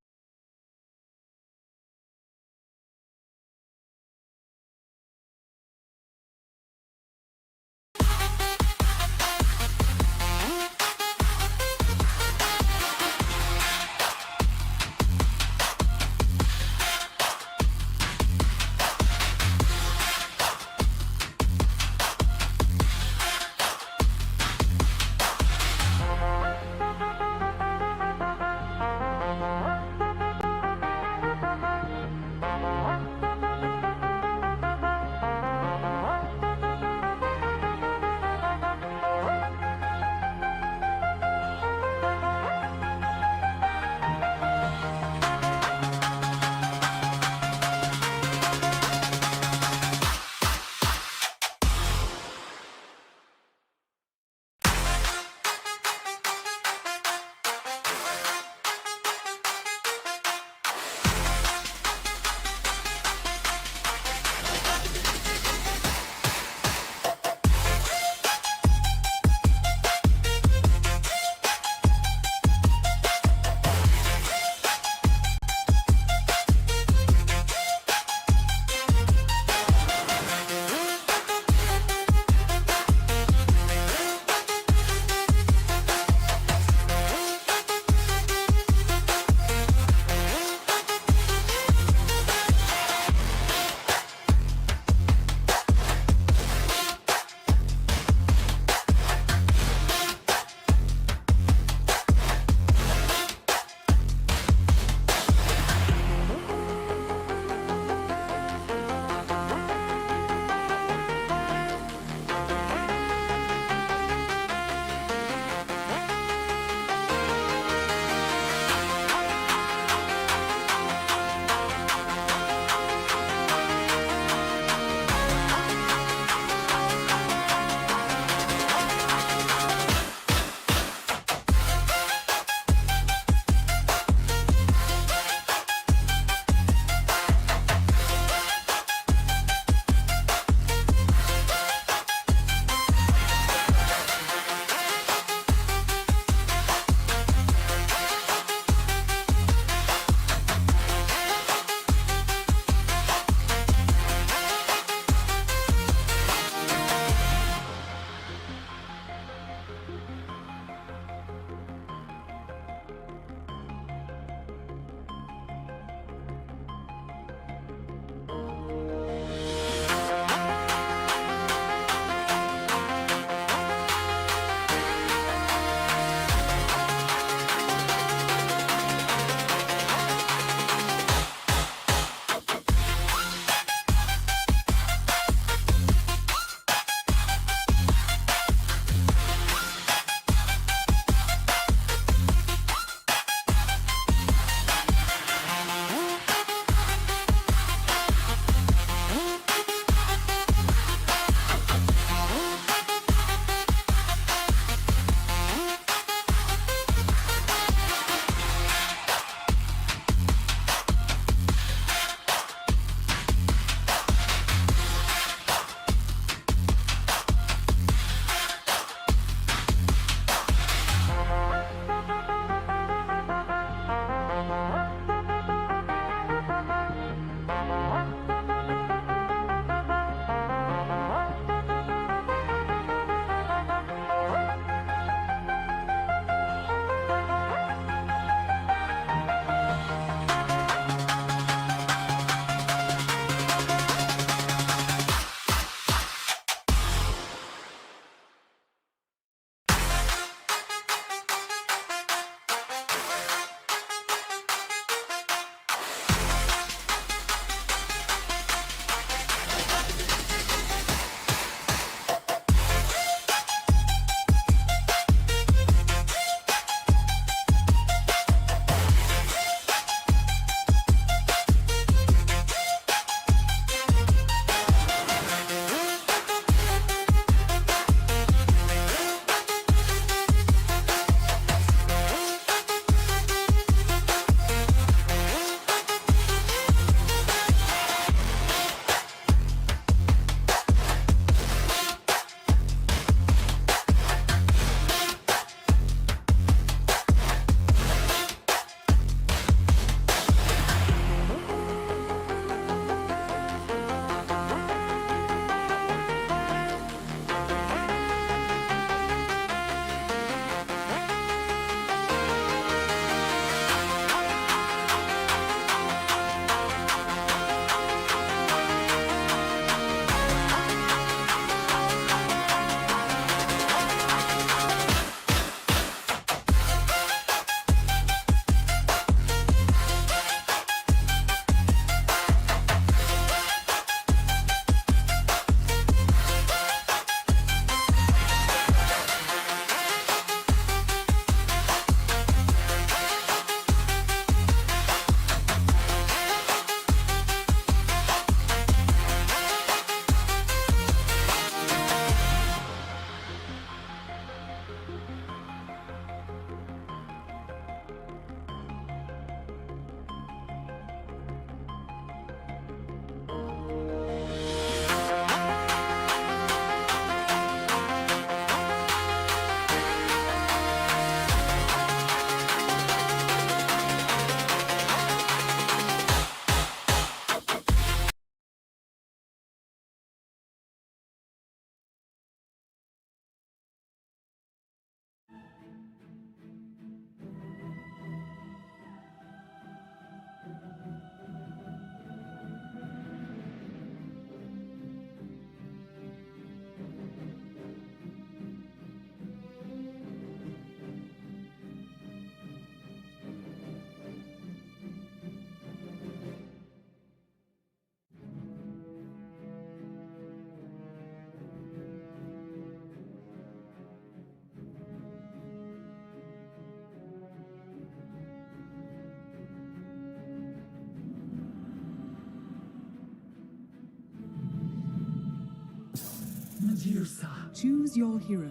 Speaker 2: Choose your hero.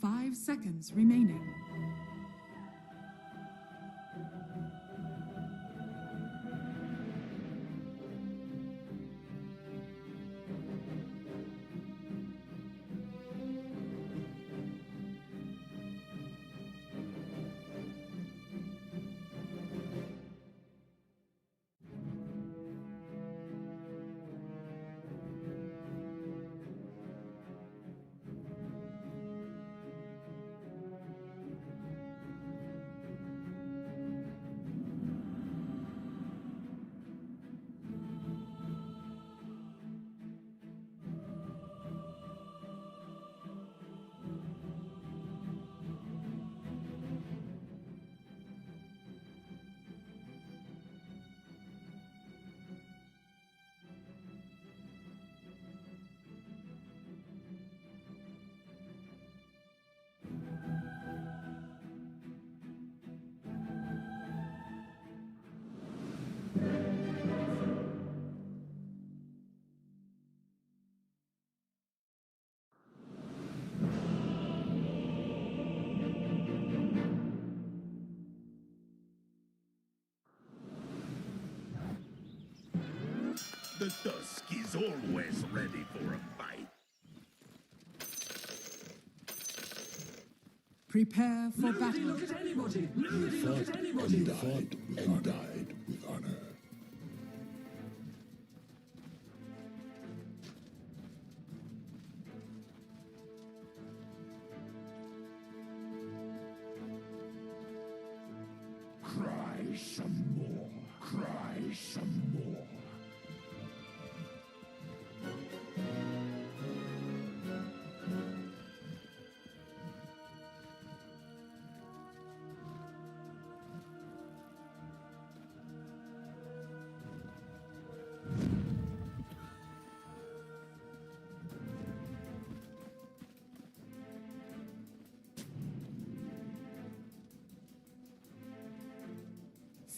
Speaker 2: Five seconds remaining.
Speaker 3: The Dusk is always ready for a fight.
Speaker 2: Prepare for battle.
Speaker 4: Look at anybody! Nobody look at anybody!
Speaker 5: And died with honor. Cry some more. Cry some more.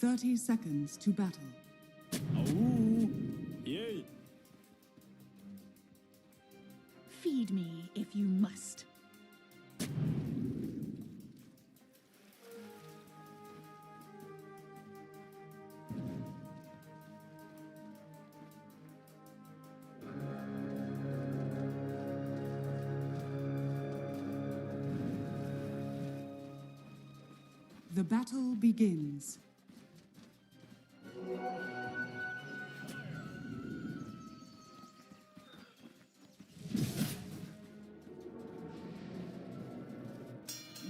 Speaker 2: Thirty seconds to battle.
Speaker 3: Oh, yay!
Speaker 6: Feed me if you must.
Speaker 2: The battle begins.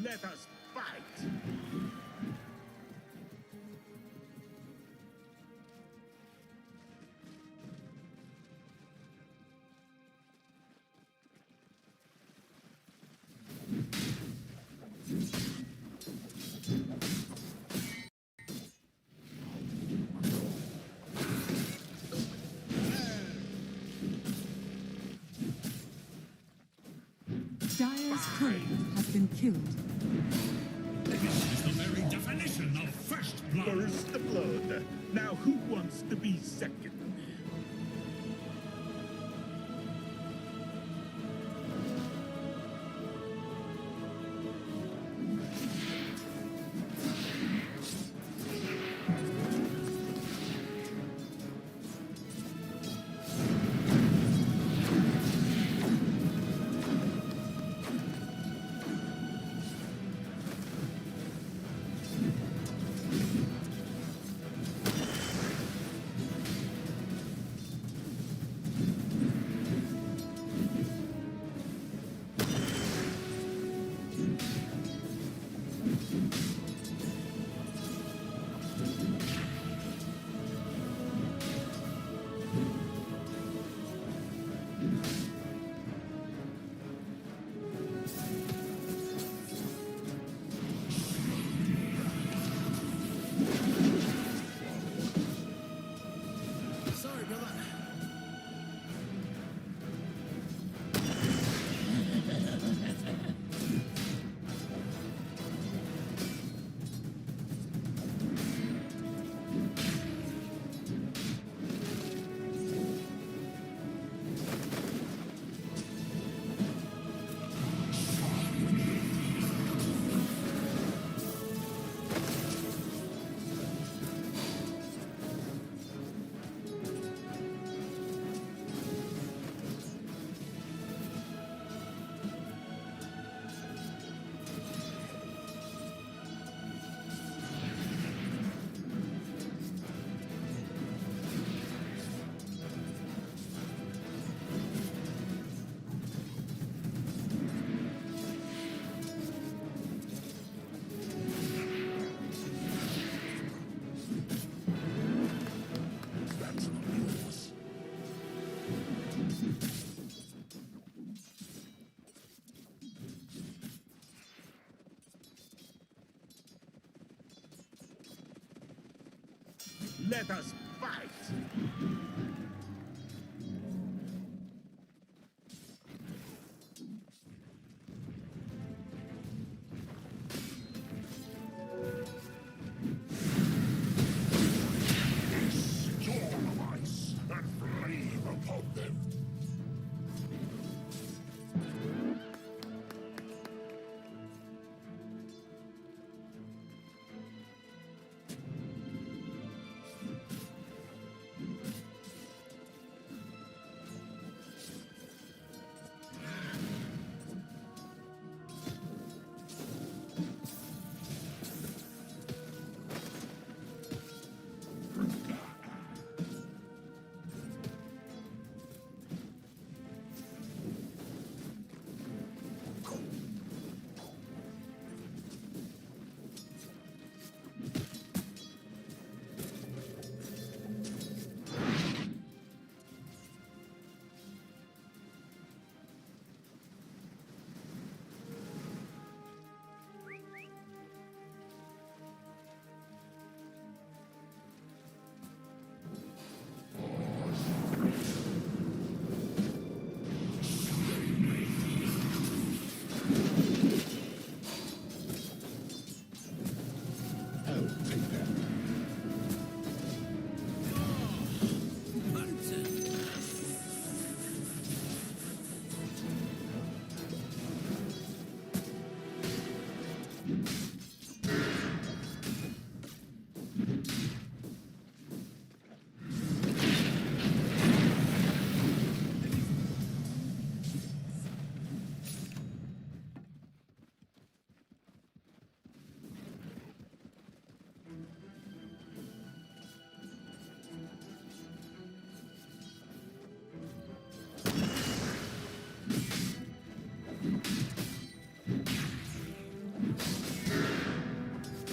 Speaker 3: Let us fight!
Speaker 2: Dire's turret has been killed.
Speaker 7: This is the very definition of first blood.
Speaker 3: First blood. Now who wants to be second? Let us fight!
Speaker 5: Storm of ice and flame upon them.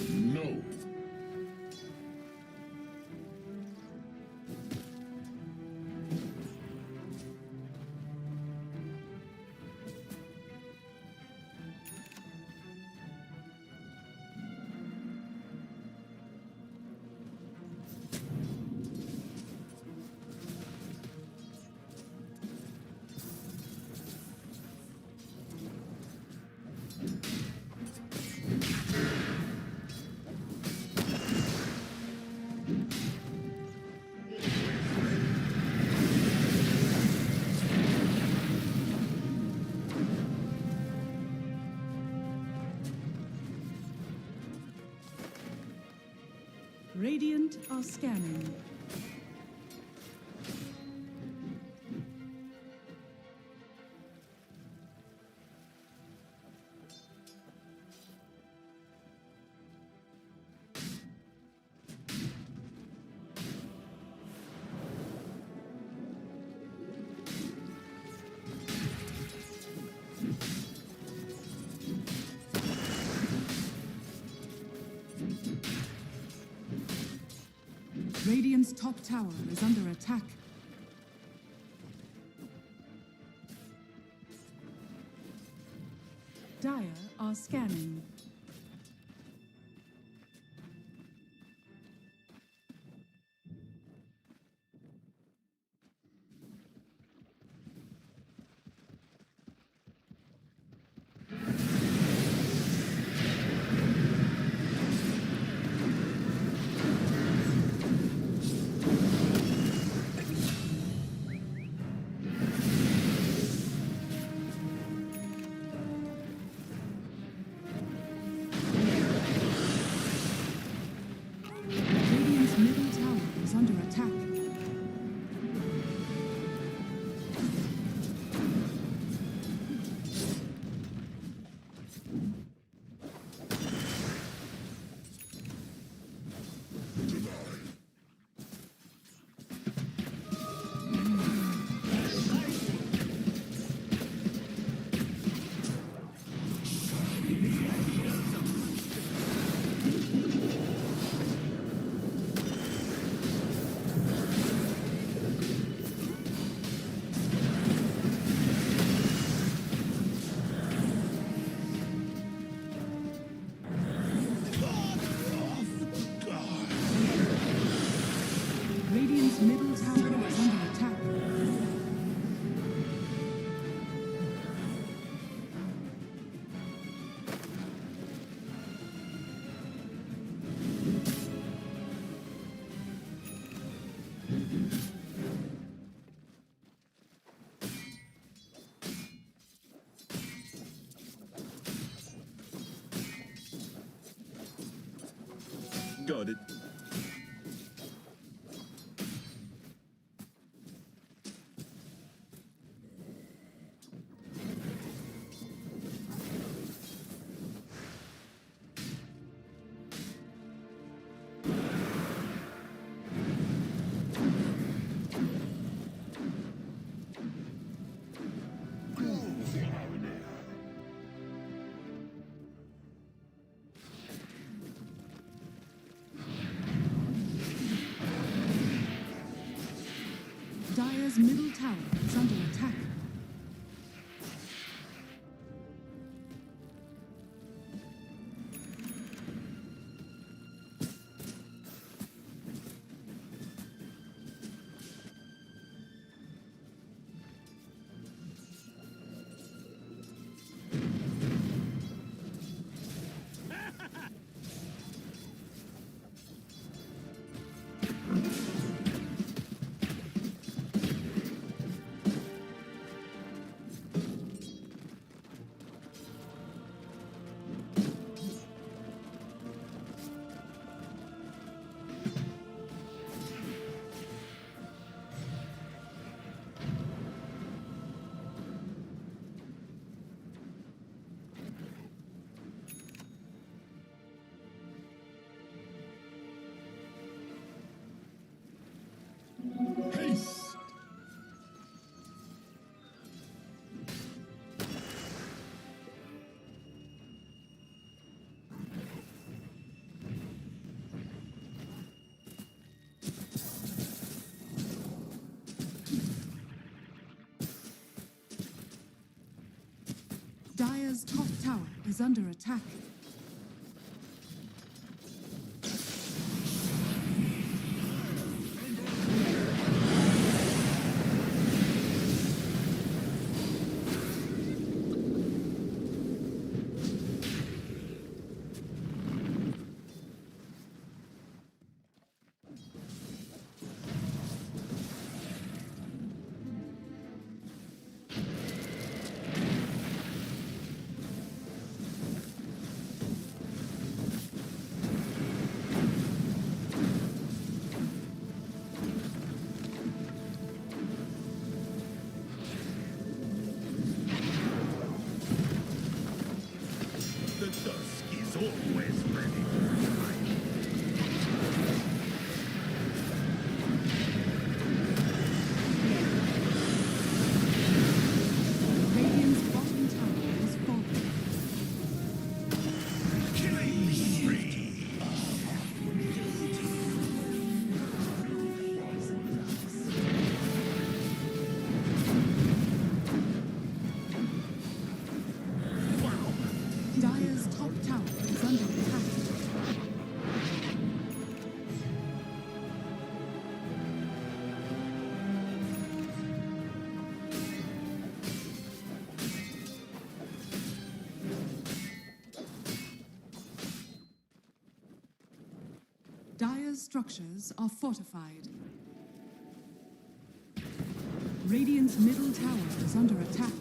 Speaker 5: No.
Speaker 2: Radiant are scanning. Radiant's top tower is under attack. Dire are scanning.
Speaker 3: Got it.
Speaker 2: Dire's middle tower is under attack.
Speaker 5: Haste!
Speaker 2: Dire's top tower is under attack.
Speaker 3: The dusk is always ready to fight.
Speaker 2: Radiant's bottom tower is falling.
Speaker 3: Killing spree. Wow.
Speaker 2: Dire's top tower is under attack. Dire's structures are fortified. Radiant's middle tower is under attack.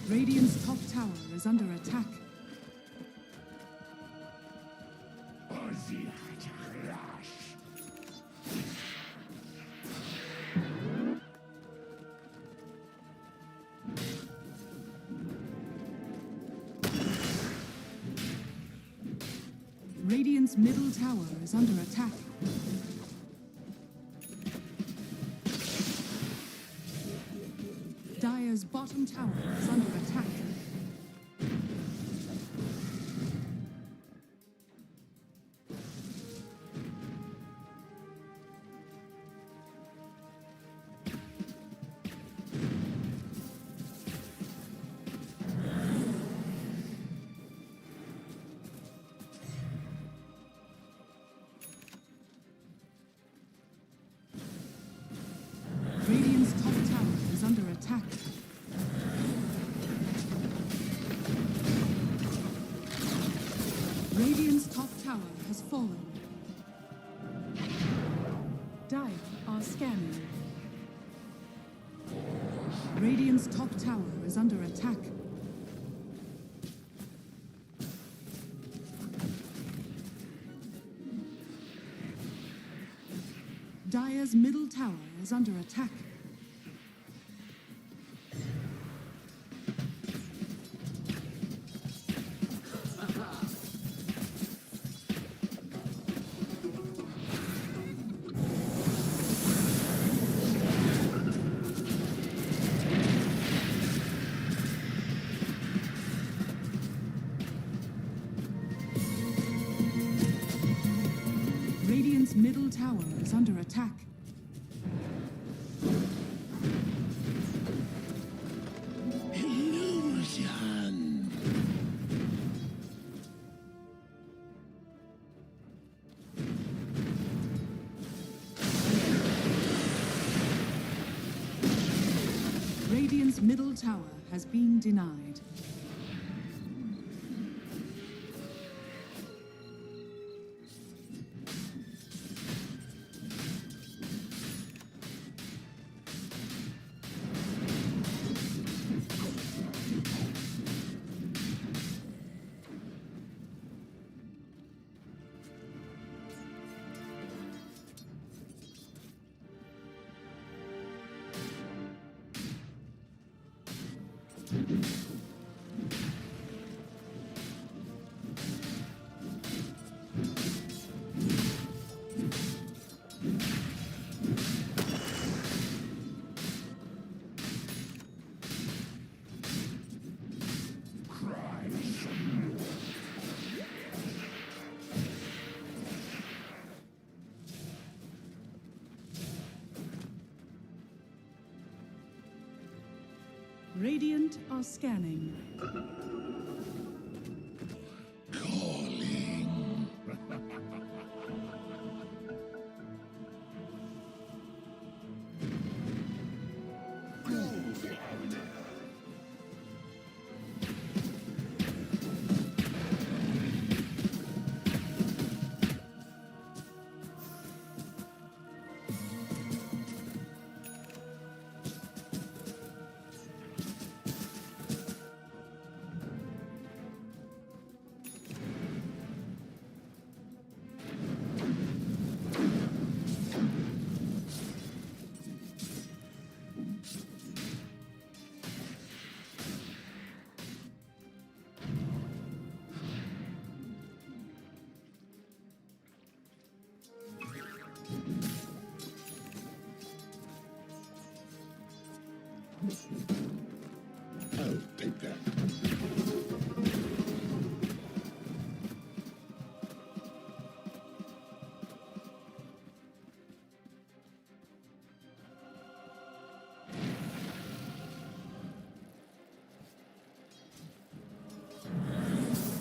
Speaker 2: Radiant's top tower is under attack. Radiant's middle tower is under attack. Dire's bottom tower is under attack. Radiant's top tower is under attack. Radiant's top tower has fallen. Dire are scanning. Radiant's top tower is under attack. Dire's middle tower is under attack. Radiant's middle tower is under attack.
Speaker 5: Illusion.
Speaker 2: Radiant's middle tower has been denied. Radiant are scanning.
Speaker 5: Calling. I'll take that.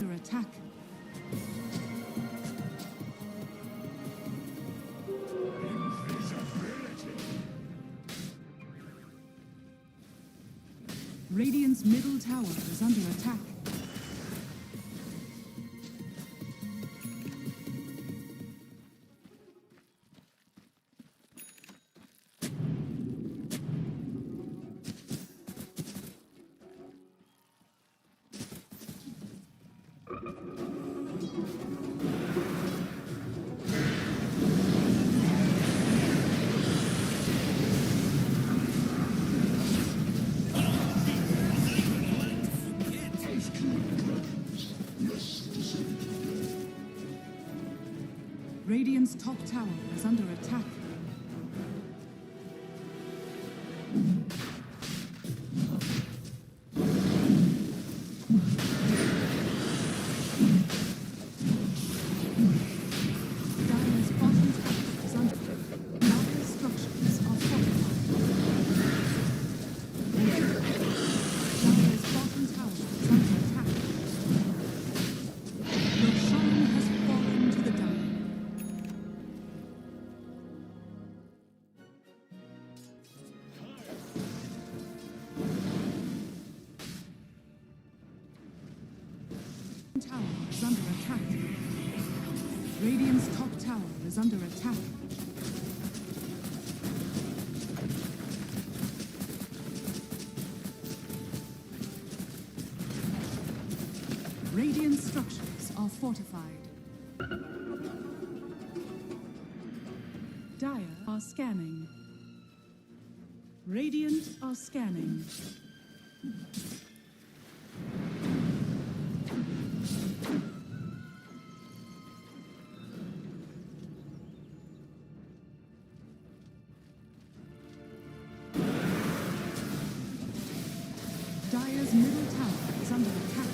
Speaker 2: Under attack. Radiant's middle tower is under attack. Radiant's top tower is under attack. Dire's bottom tower is under attack. Dire's structures are fortified. Dire's bottom tower is under attack. Your shrine has fallen to the dire. is under attack. Radiant's top tower is under attack. Radiant structures are fortified. Dire are scanning. Radiant are scanning. Dire's middle tower is under attack.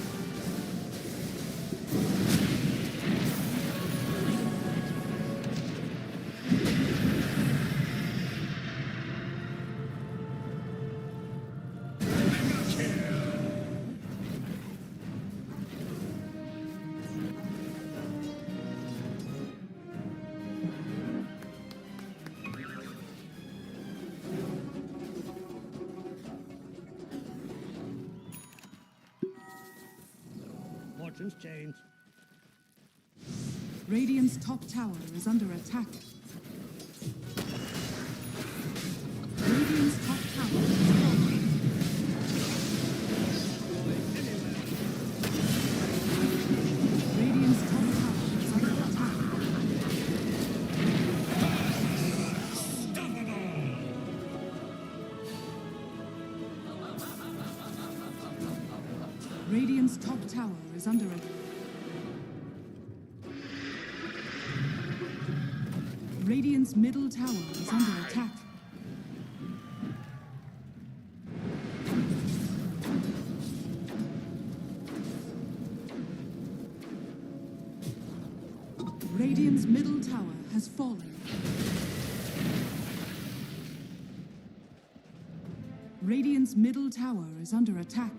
Speaker 8: Fortunes change.
Speaker 2: Radiant's top tower is under attack. Radiant's top tower is falling. Radiant's top tower is under attack. Radiant's top tower is under attack. Radiant's middle tower is under attack. Radiant's middle tower has fallen. Radiant's middle tower is under attack.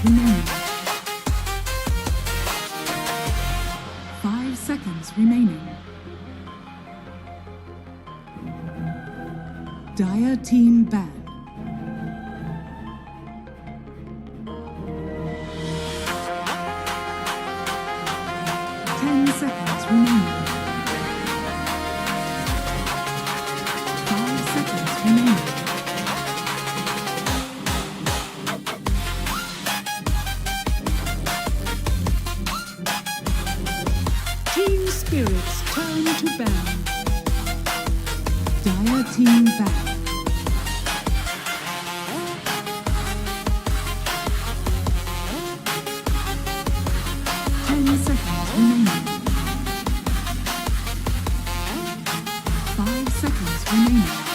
Speaker 2: remaining. 5 seconds remaining. Dire team ban. 10 seconds remaining. 5 seconds remaining. Team spirits turn to ban. Dire team ban. 10 seconds remaining. 5 seconds remaining.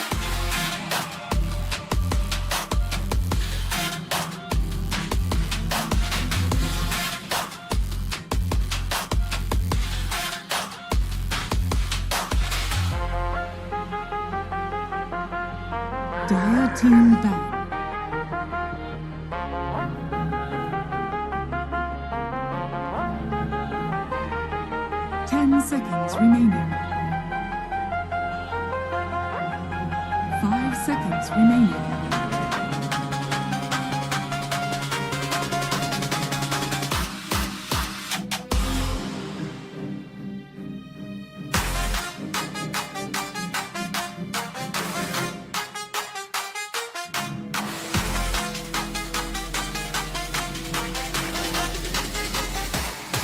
Speaker 2: Dire team ban. 10 seconds remaining. 5 seconds remaining.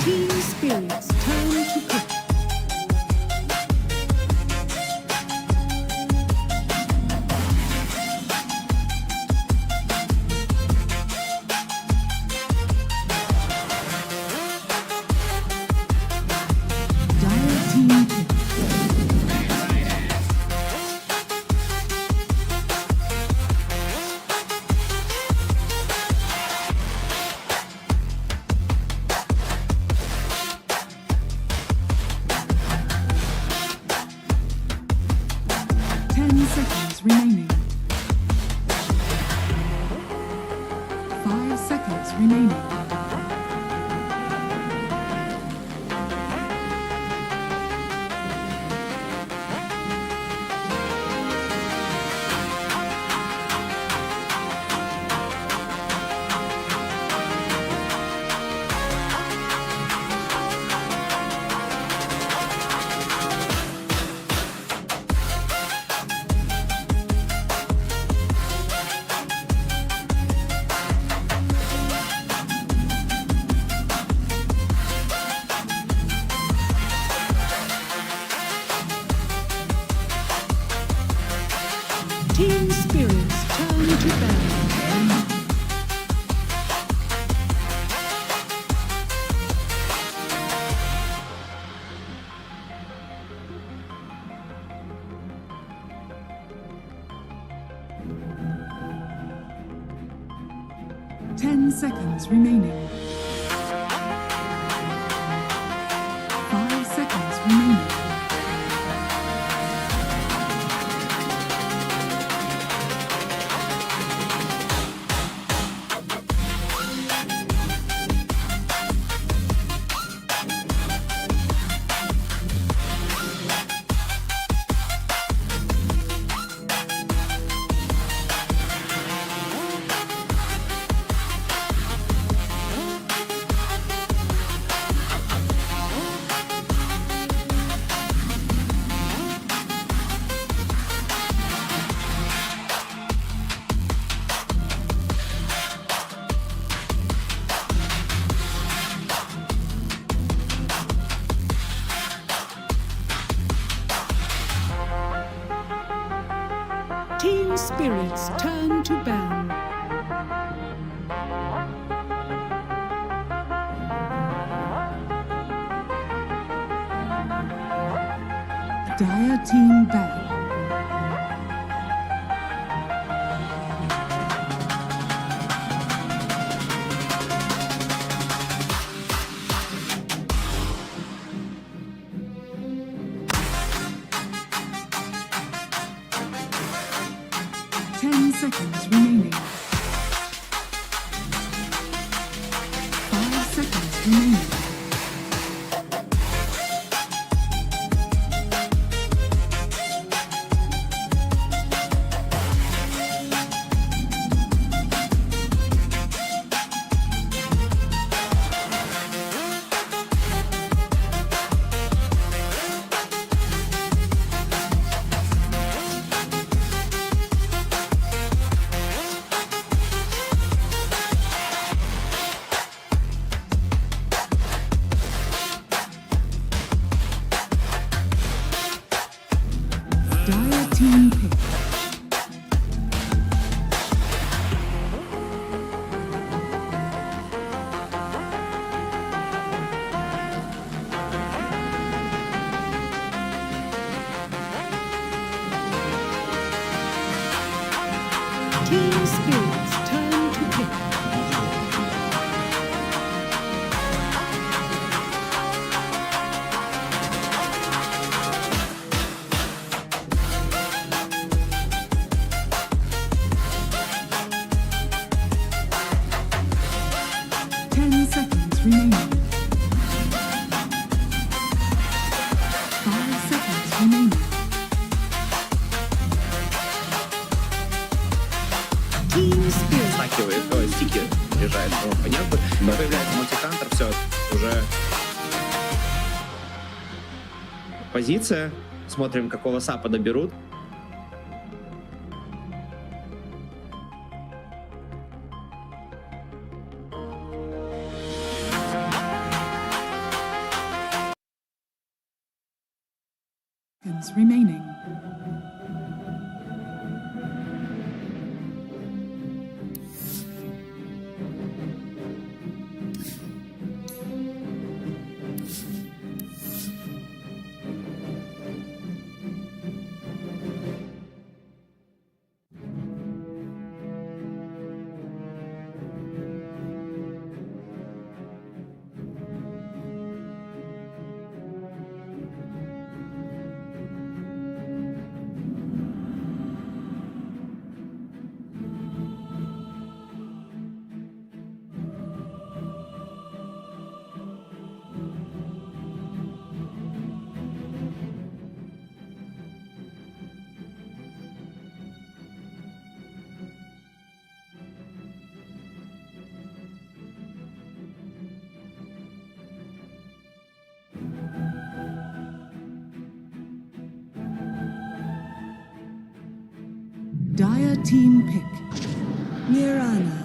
Speaker 2: Team spirits turn to pit. Dire team pit. Seconds remaining. 5 seconds remaining. Team spirits turn to ban. 10 seconds remaining. 5 seconds remaining. Team spirits turn to ban. Dire team ban. Seconds remaining.
Speaker 9: Стакивает, стики приезжает по оппоненту. Появляется мультикантер, все, уже позиция. Смотрим, какого сапа доберут.
Speaker 2: Seconds remaining. Dire team pick. Mirana.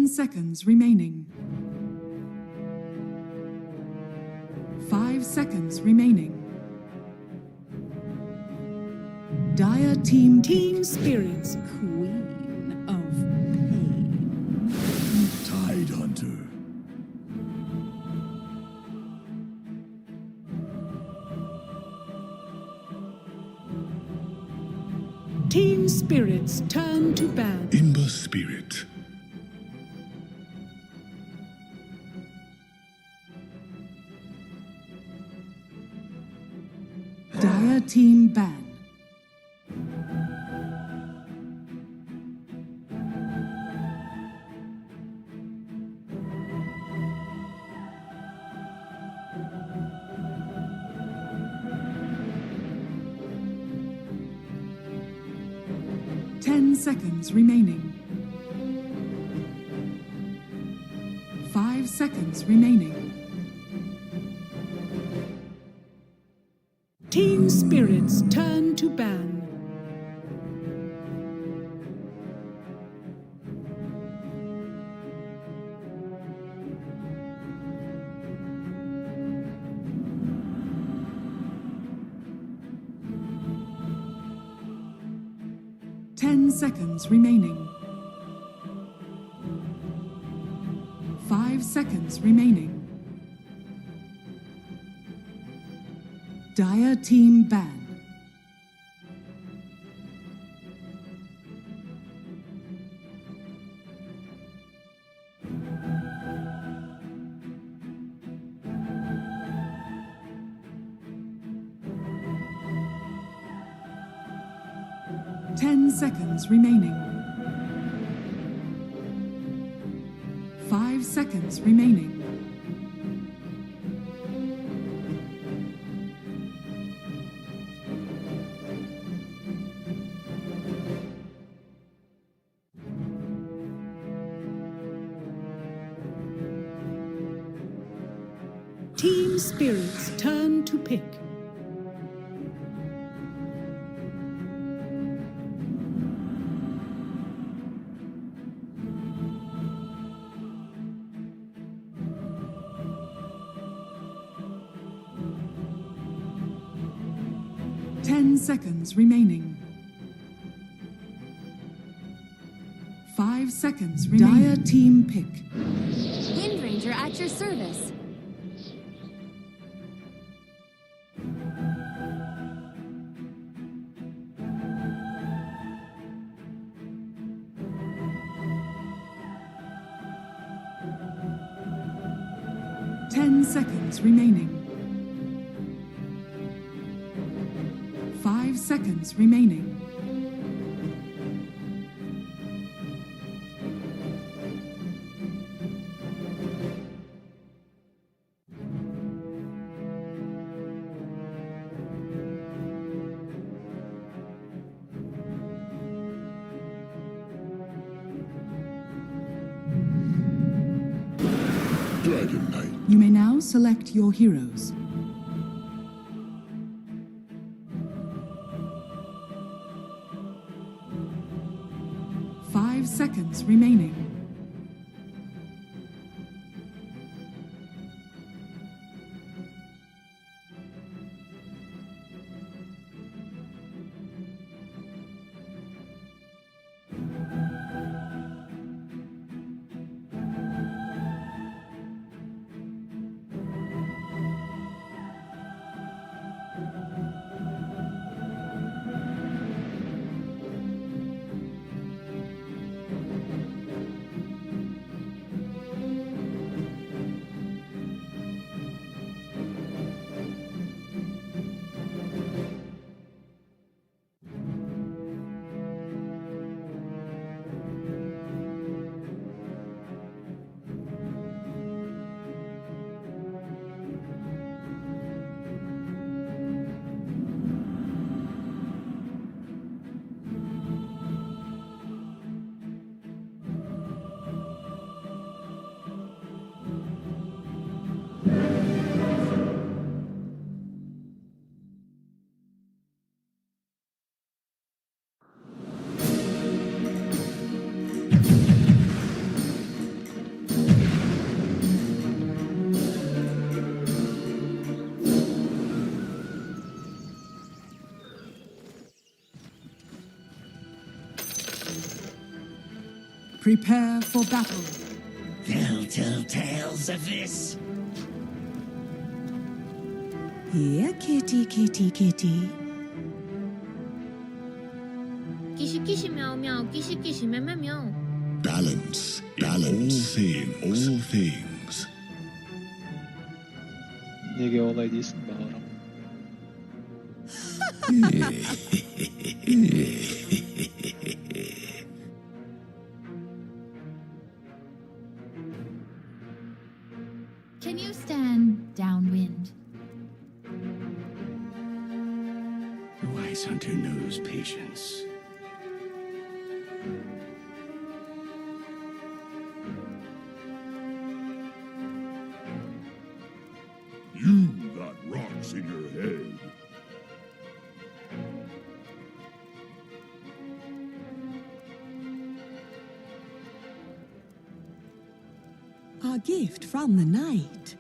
Speaker 2: Seconds remaining. 5 seconds remaining. Dire team spirits, queen of pain.
Speaker 5: Tide Hunter.
Speaker 2: Team spirits turn to ban.
Speaker 5: Ember Spirit.
Speaker 2: Dire team ban. Seconds remaining. 5 seconds remaining. Team spirits turn to ban. Seconds remaining. 5 seconds remaining. Dire team ban. Seconds remaining. 5 seconds remaining. Team spirits turn to pick. Seconds remaining. 5 seconds remaining. Dire team pick.
Speaker 10: Wind Ranger at your service. Seconds remaining. 5 seconds remaining.
Speaker 5: tonight.
Speaker 2: You may now select your heroes. Five seconds remaining. Prepare for battle.
Speaker 4: They'll tell tales of this.
Speaker 6: Here, kitty, kitty, kitty.
Speaker 10: Kishy kishy meow meow, kishy kishy meow meow meow.
Speaker 5: Balance, balance in all things.
Speaker 9: Неге олай дейсің, бауырым?
Speaker 10: Can you stand downwind?
Speaker 4: The wise hunter knows patience.
Speaker 3: You got rocks in your head.
Speaker 2: A gift from the night.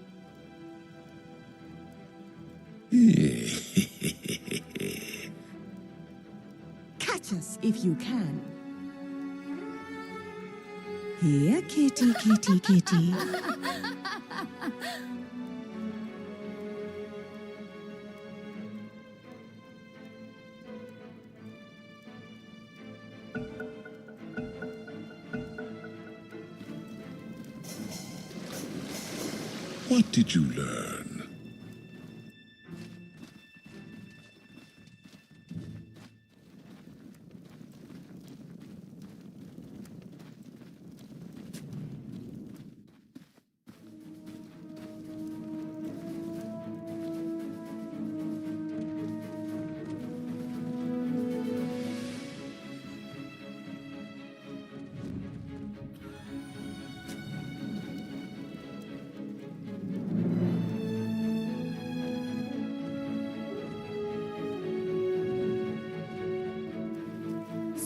Speaker 2: Catch us if you can.
Speaker 6: Here, kitty, kitty, kitty.
Speaker 5: What did you learn?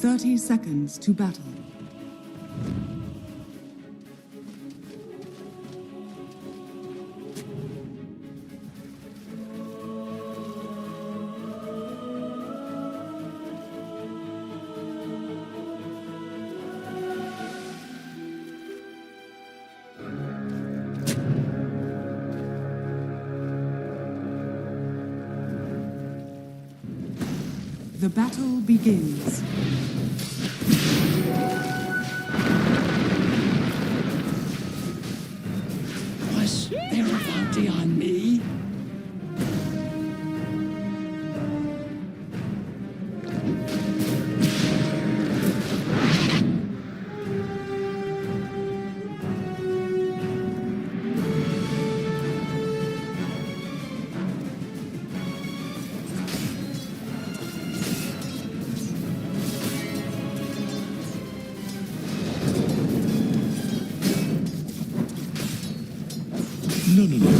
Speaker 2: Thirty seconds to battle. The battle begins.
Speaker 4: Was there a bounty on me?
Speaker 5: Nay.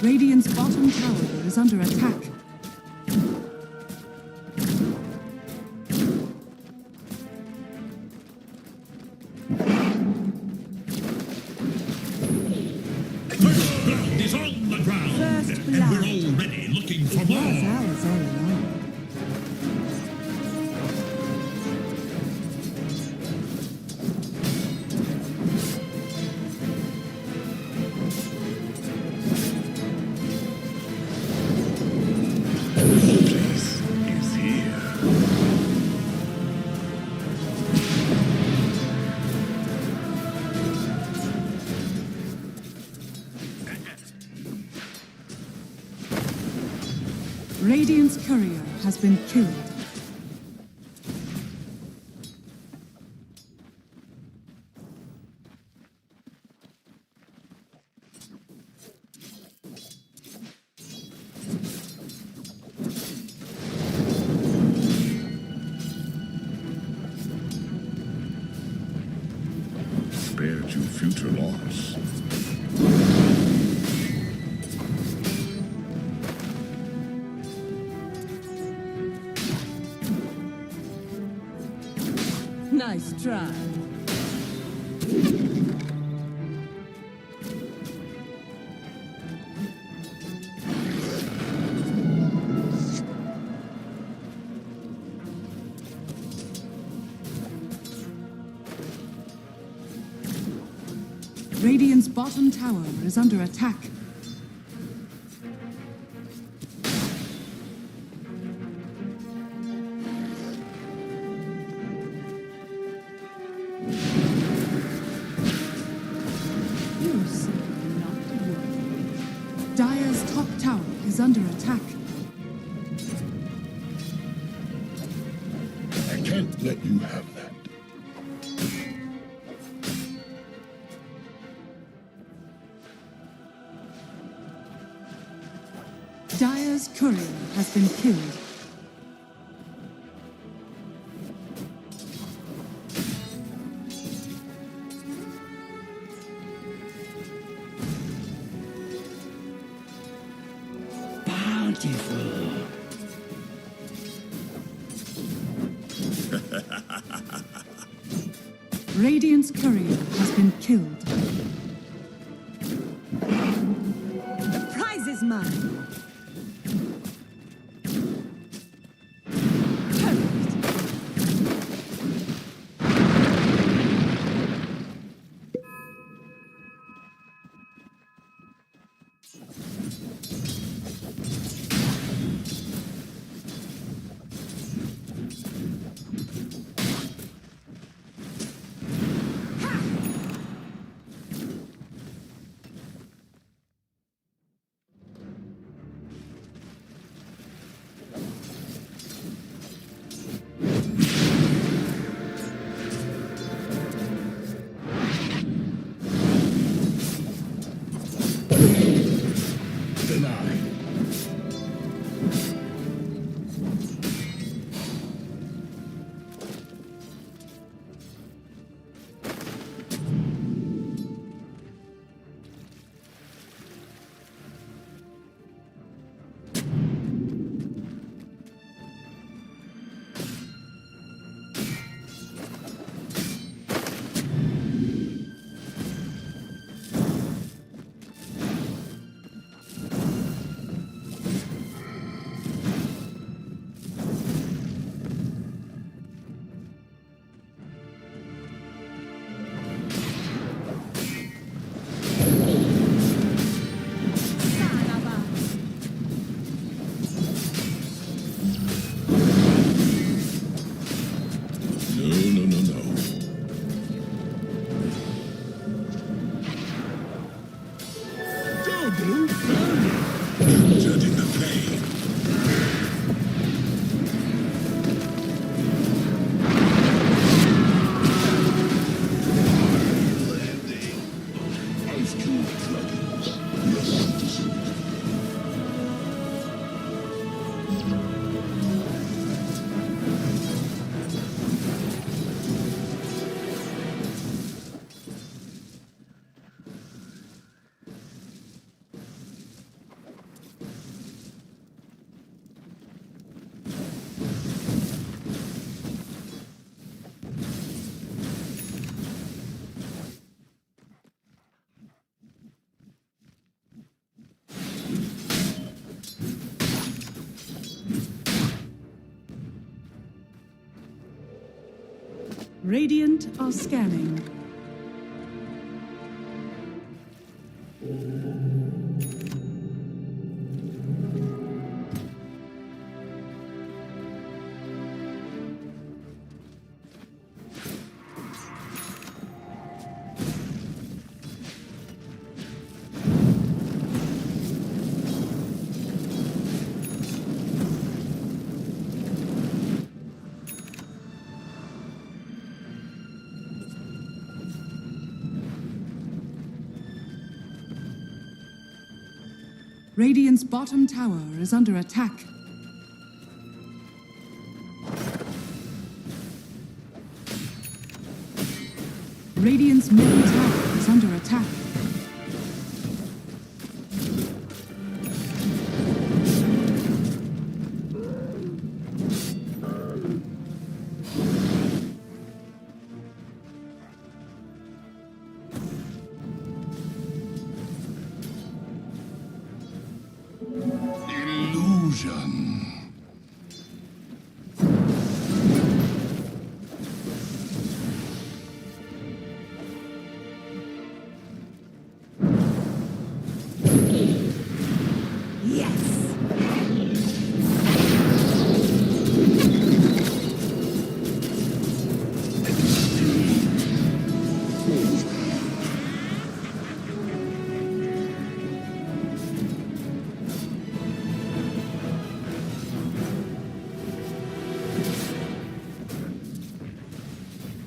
Speaker 2: Radiant's bottom tower is under attack.
Speaker 7: First blood is on the ground,
Speaker 6: First
Speaker 7: and
Speaker 6: blood.
Speaker 7: we're already looking for
Speaker 6: Was
Speaker 7: more.
Speaker 6: ours all along.
Speaker 5: Place is here.
Speaker 2: Radiant's courier has been killed.
Speaker 5: Spared you future loss.
Speaker 6: Nice try.
Speaker 2: Radiant's bottom tower is under attack. You're simply not worthy. Dire's top tower is under attack.
Speaker 5: I can't let you have that.
Speaker 2: Dire's courier has been killed.
Speaker 4: Bountiful.
Speaker 2: Radiant's courier has been killed.
Speaker 6: The prize is mine.
Speaker 5: Denied. Judging the pain. Ice Cube Dragons. Yes, citizen.
Speaker 2: Radiant are scanning. Radiant's bottom tower is under attack. Radiant's middle tower is under attack.
Speaker 5: Illusion.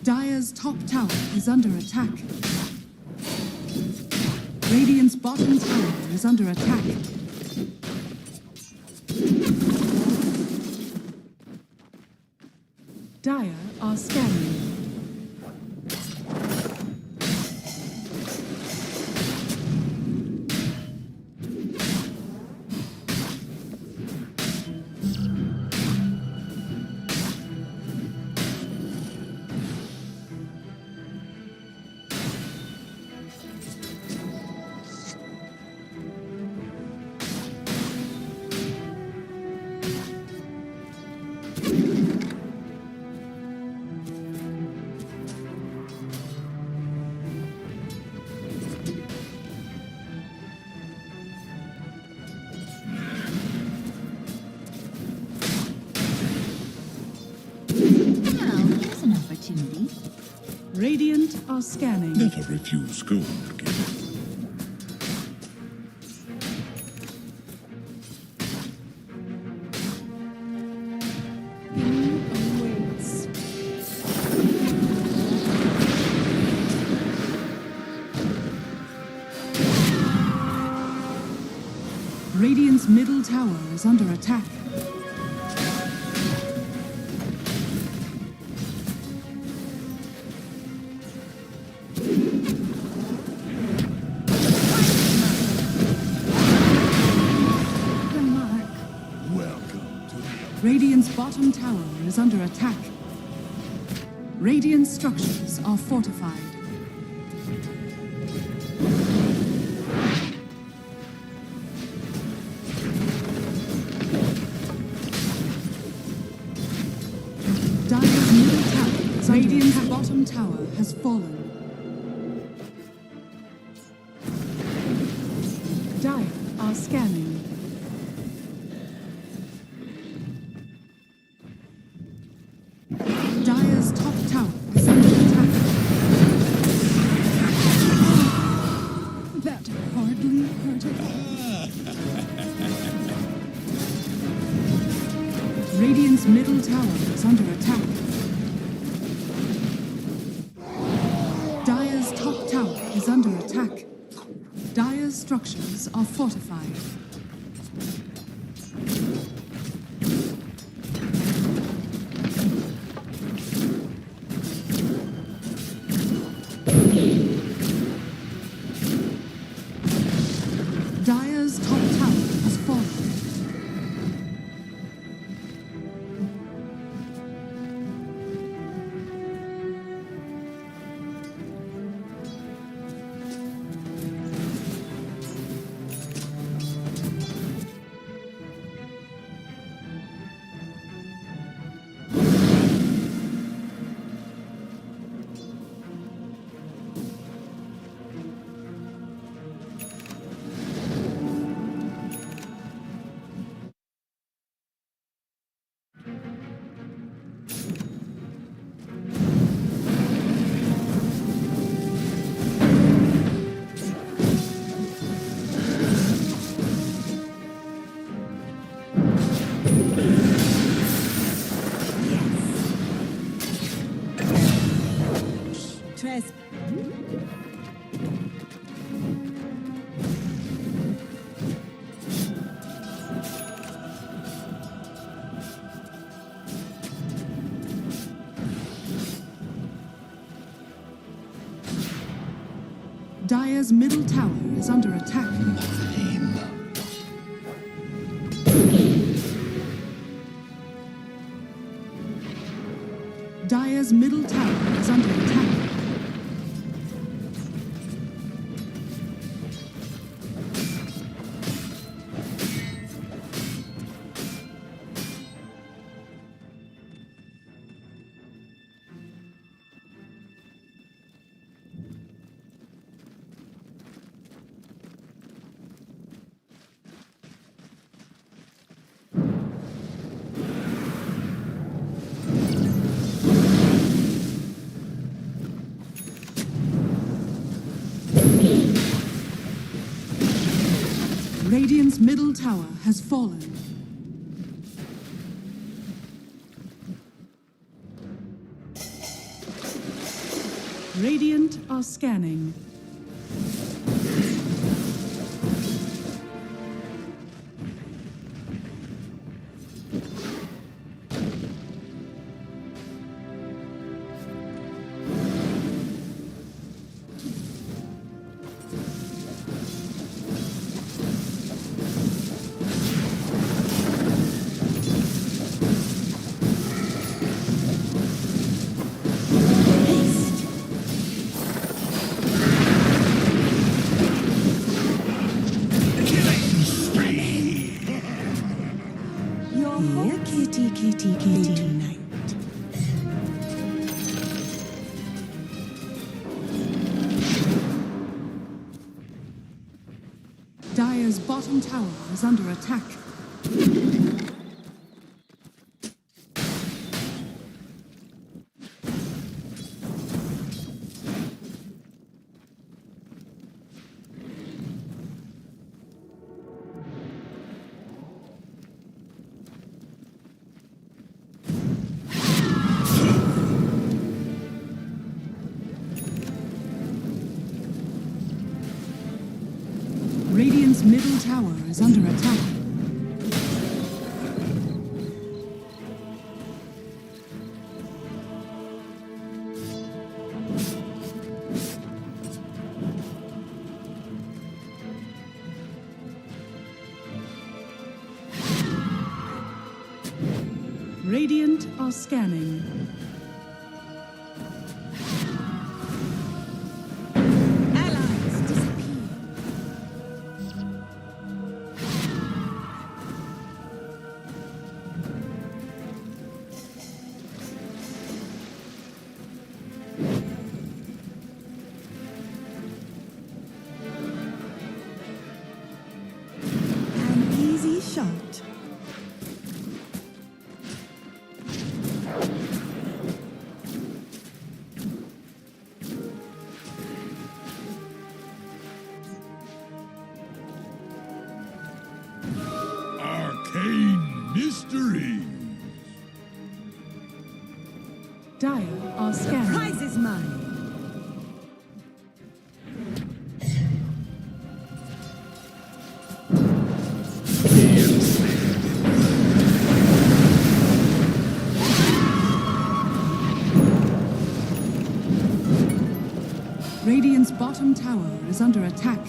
Speaker 2: Dire's top tower is under attack. Radiant's bottom tower is under attack. Dire are scanning. Radiant are scanning.
Speaker 5: Never refuse gold, given.
Speaker 2: Awaits. Radiant's middle tower is under attack. Radiant's bottom tower is under attack. Radiant structures are fortified. Dire's middle tower is Radiant's bottom tower has fallen. Dire are scanning. Dire's top tower is under attack. That hardly hurt at all. Radiant's middle tower is under attack. Dire's top tower is under attack. Dire's structures are fortified. Dire's top tower has fallen.
Speaker 6: Tres.
Speaker 2: Dire's middle tower is under attack. Dire's middle tower is under attack. Radiant's middle tower has fallen. Radiant are scanning. Kitty night. Dire's bottom tower is under attack. Radiant's middle tower is under attack. Radiant are scanning.
Speaker 6: Shot.
Speaker 2: bottom tower is under attack.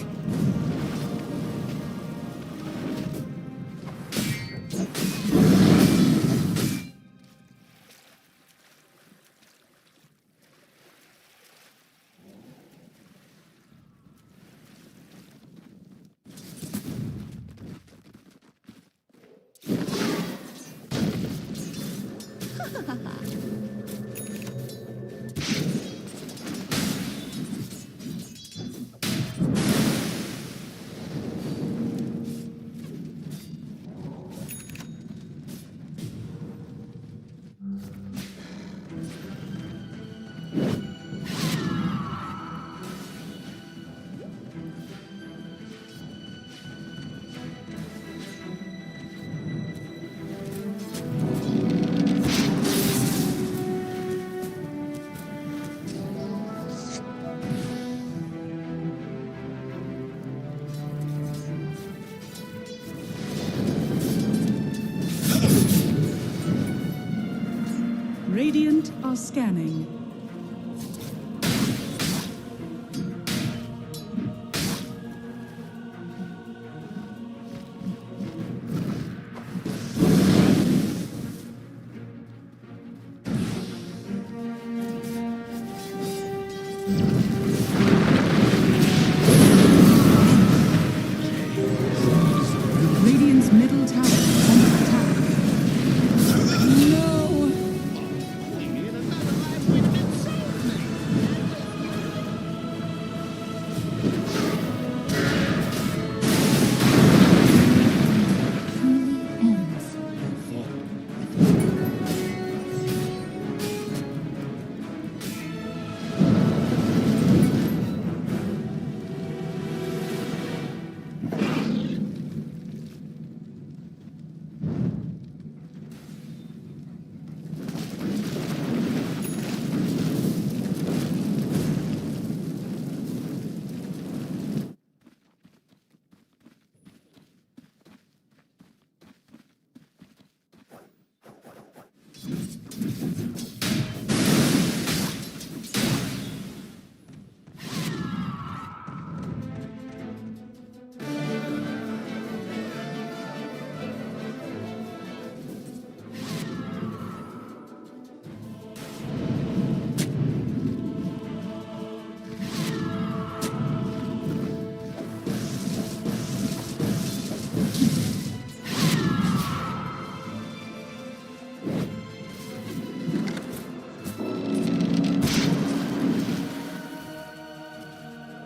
Speaker 2: Radiant are scanning. Radiant's middle tower is under attack. No!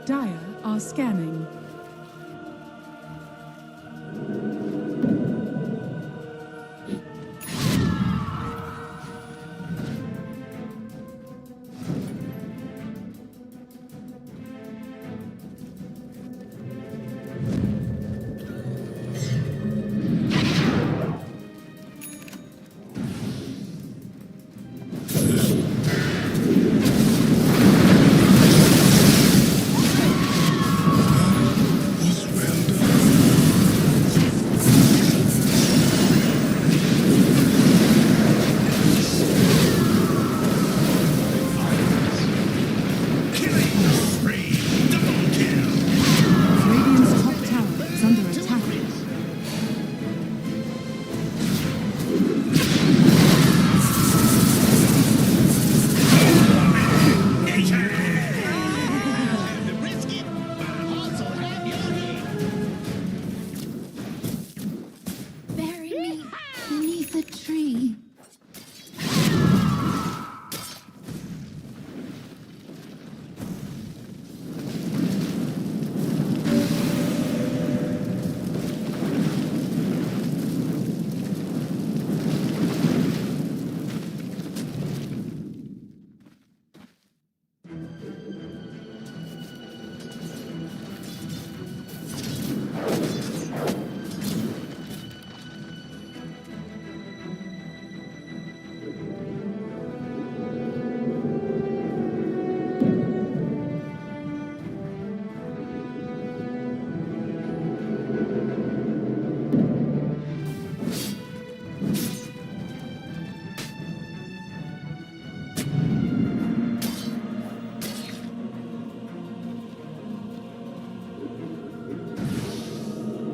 Speaker 2: Dire are scanning.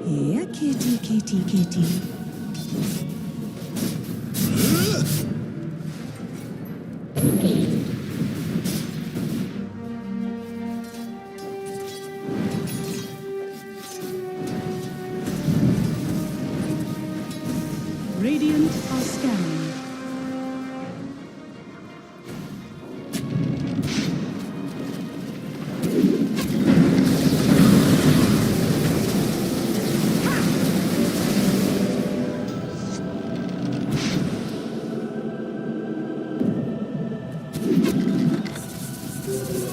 Speaker 6: Here, kitty, kitty, kitty.
Speaker 2: Radiant are scanning.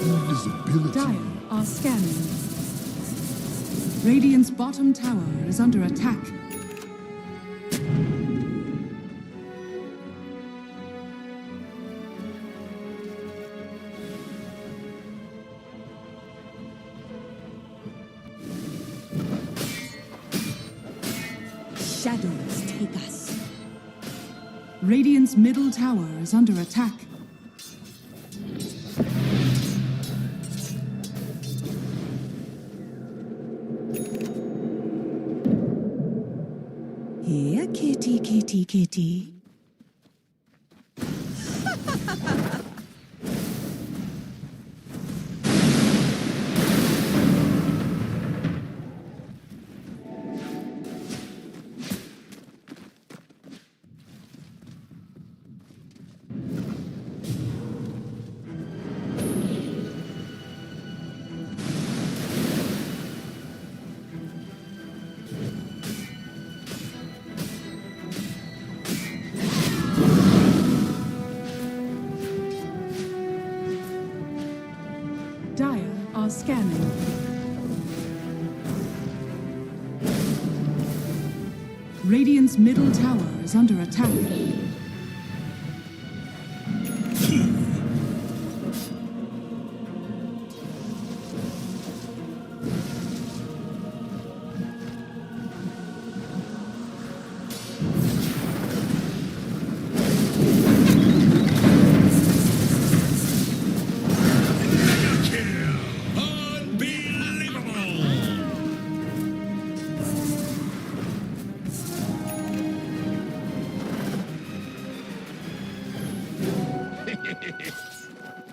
Speaker 5: Invisibility.
Speaker 2: Dire are scanning. Radiant's bottom tower is under attack.
Speaker 6: Shadows take us.
Speaker 2: Radiant's middle tower is under attack.
Speaker 6: Here, kitty, kitty, kitty.
Speaker 2: Dire are scanning. Radiant's middle tower is under attack.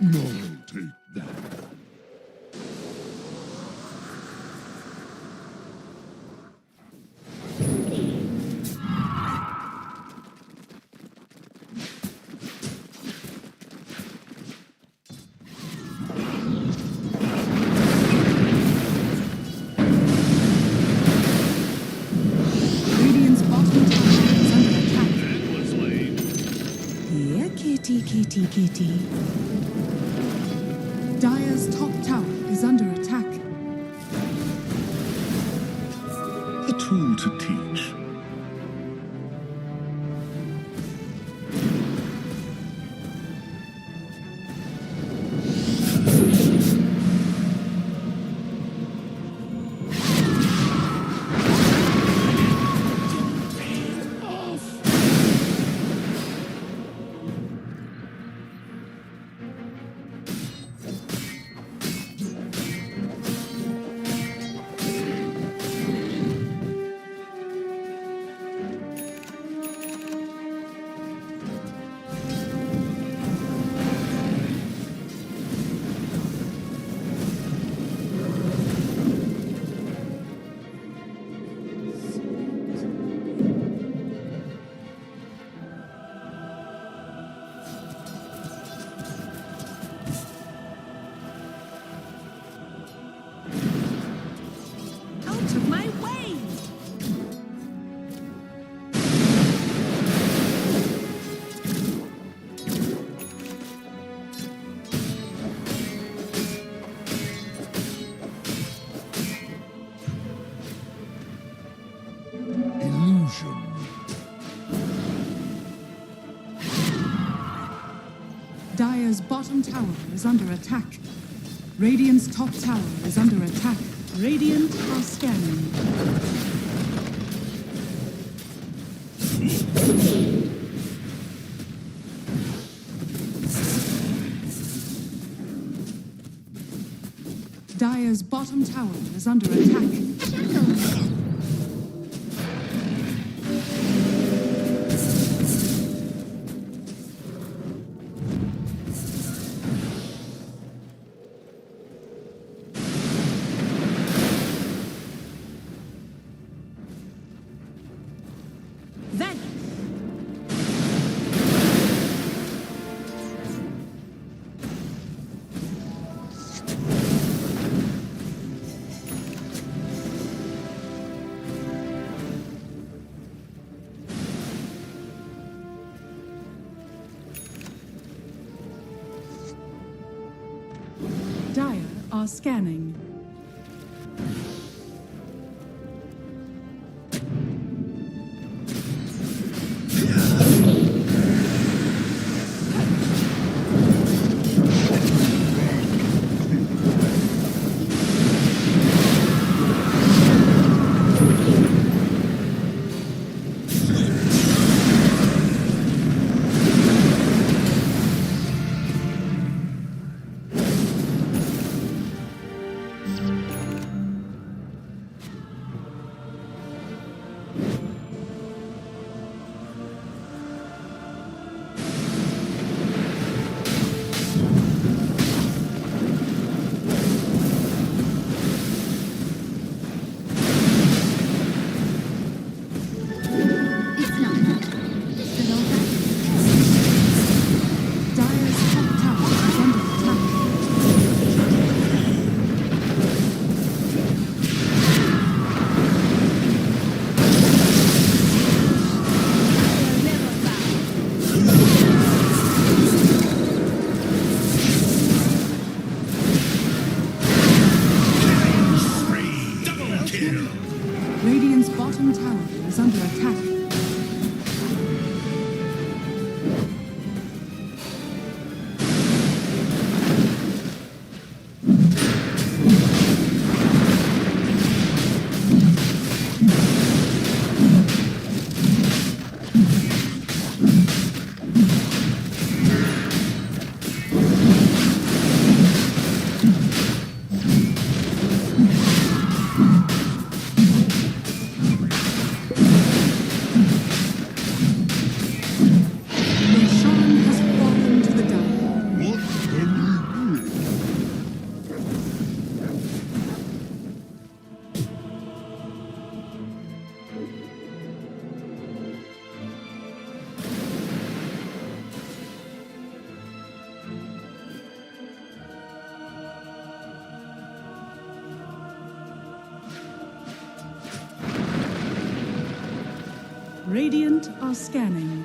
Speaker 5: No, take that.
Speaker 2: Radiant's bottom tower is under attack.
Speaker 7: That was lame.
Speaker 6: Here, kitty, kitty, kitty.
Speaker 2: Dire's top tower is under attack.
Speaker 5: A tool to teach.
Speaker 6: Out of my way!
Speaker 5: Illusion.
Speaker 2: Dire's bottom tower is under attack. Radiant's top tower is under attack. Radiant are scanning. Dire's bottom tower is under attack. scanning. Radiant's bottom tower is under attack. Radiant are scanning.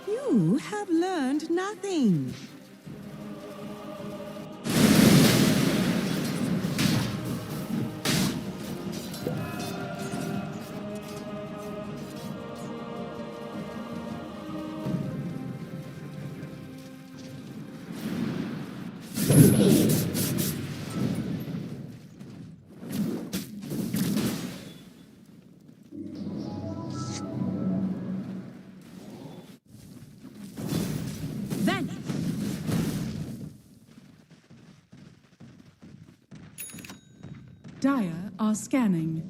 Speaker 6: You have learned nothing. Dire are scanning.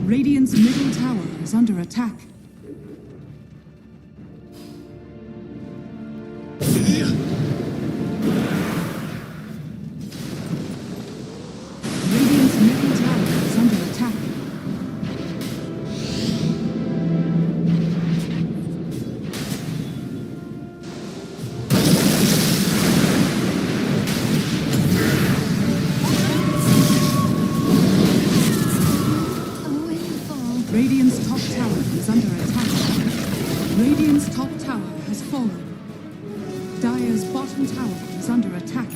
Speaker 6: Radiant's middle tower is under attack. Radiant's middle tower is under attack. Radiant's top tower is under attack. Radiant's top tower has fallen. Dire's bottom tower is under attack.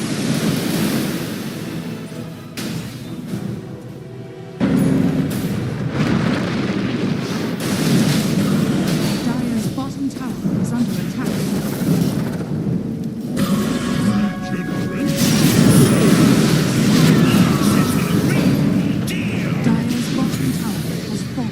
Speaker 6: Dire's bottom tower is under attack. Dire's bottom tower has fallen.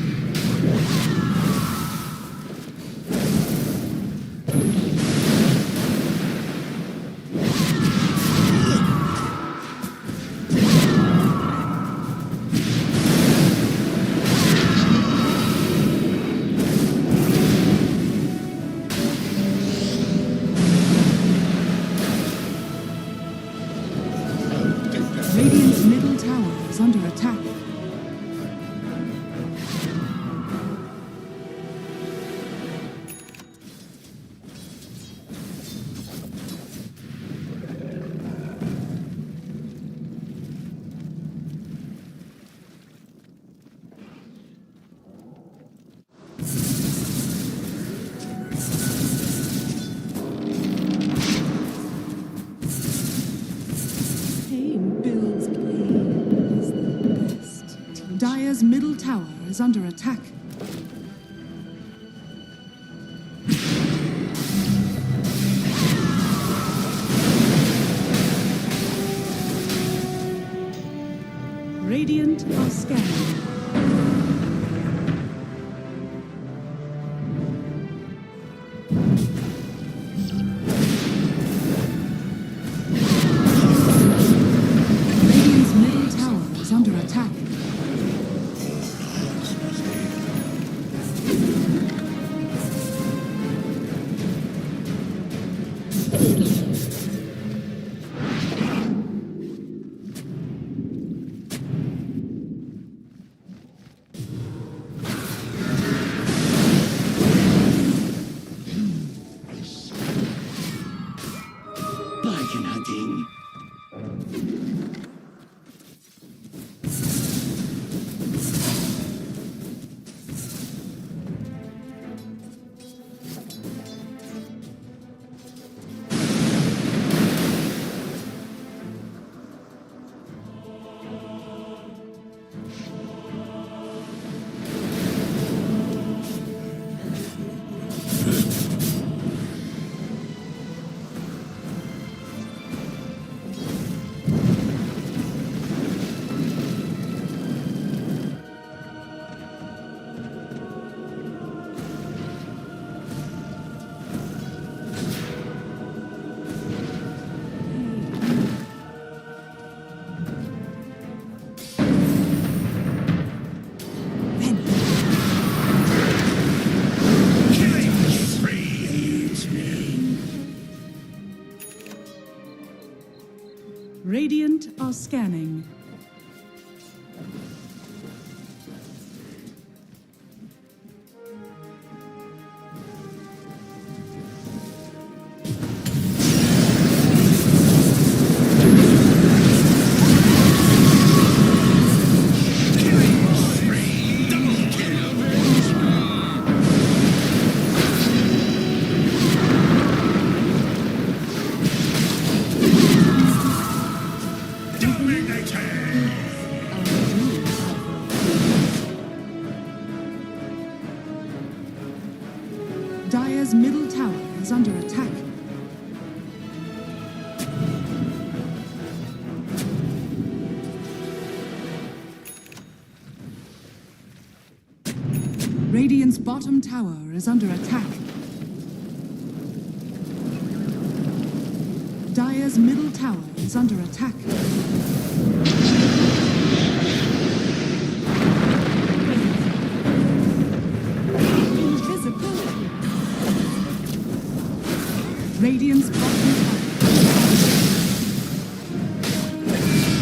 Speaker 2: tower is under attack. Radiant are scanning. Radiant's middle tower is under attack.
Speaker 4: Bargain hunting. Radiant are scanning. Dire's middle tower is under attack. Radiant's bottom tower is under attack. Dire's middle tower is under attack. Radiant's bottom tower.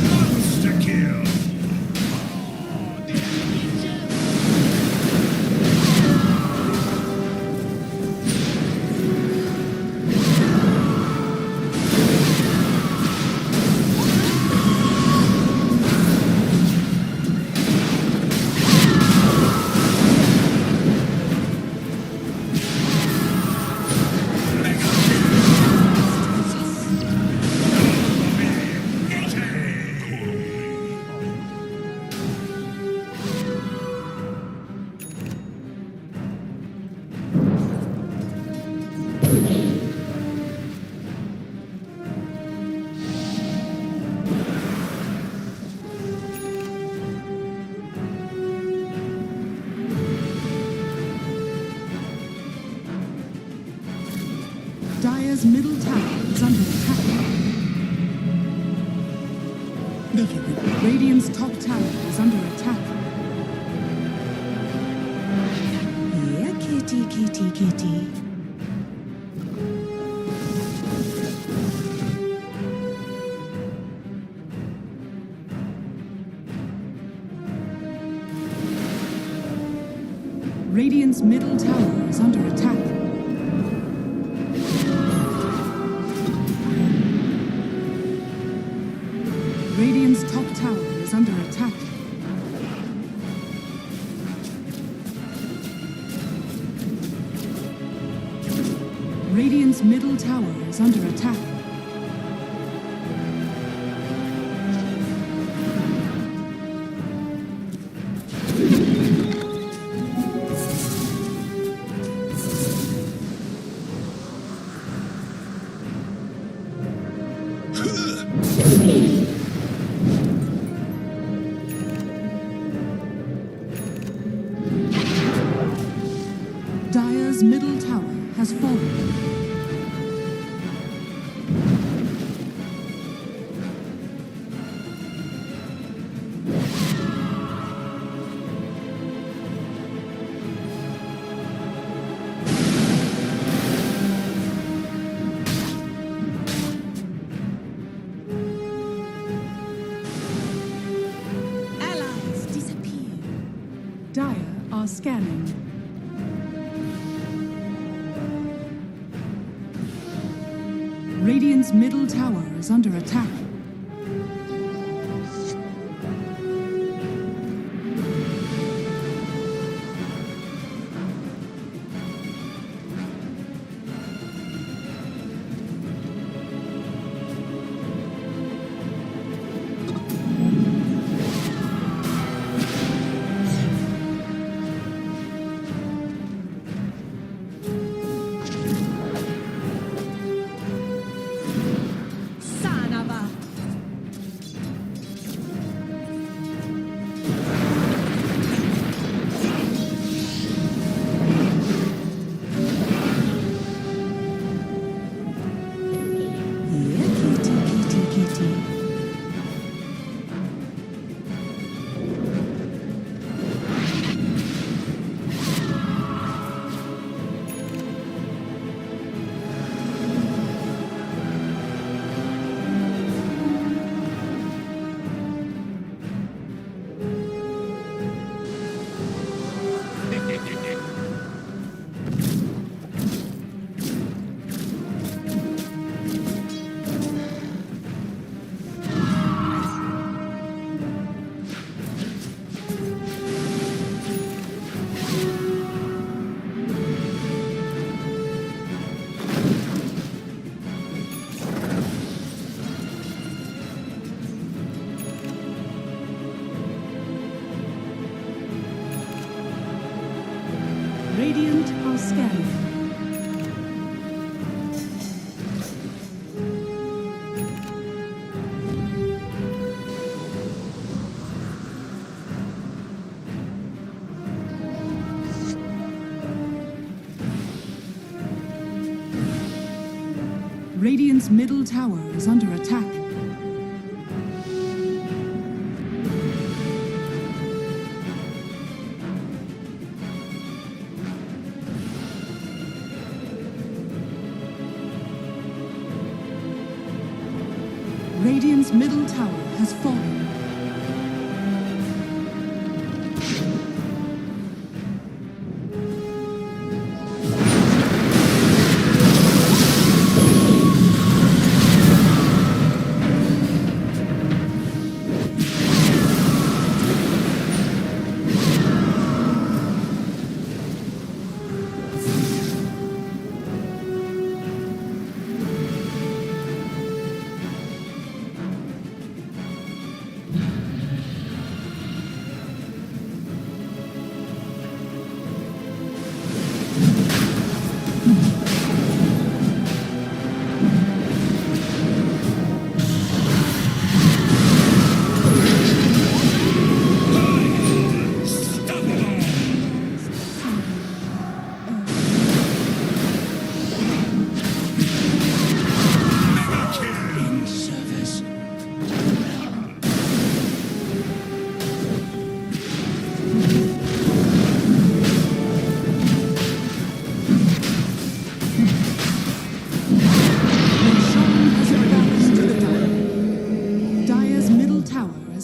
Speaker 3: Monster kill!
Speaker 2: Dire's middle tower is under attack. Radiant's top tower is under attack.
Speaker 6: Yeah, kitty, kitty, kitty.
Speaker 2: Radiant's middle tower is under attack. Radiant's top tower is under attack. Radiant's middle tower is under attack. has fallen.
Speaker 6: Allies disappear.
Speaker 2: Dire are scanning. Radiant's middle tower is under attack.
Speaker 6: Sanava.
Speaker 2: Yeah, kitty. Radiant are scanning. Radiant's middle tower is under attack. Radiant's middle tower has fallen.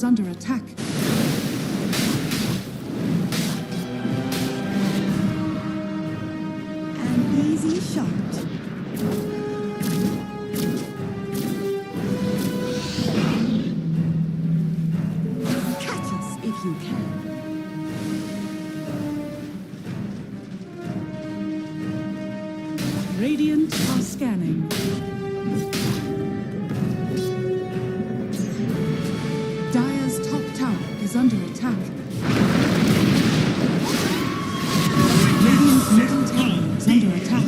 Speaker 2: Under attack.
Speaker 6: An easy shot. Catch us if you can.
Speaker 2: Radiant are scanning. Dire's top tower is under attack. Radiant's middle tower is under attack.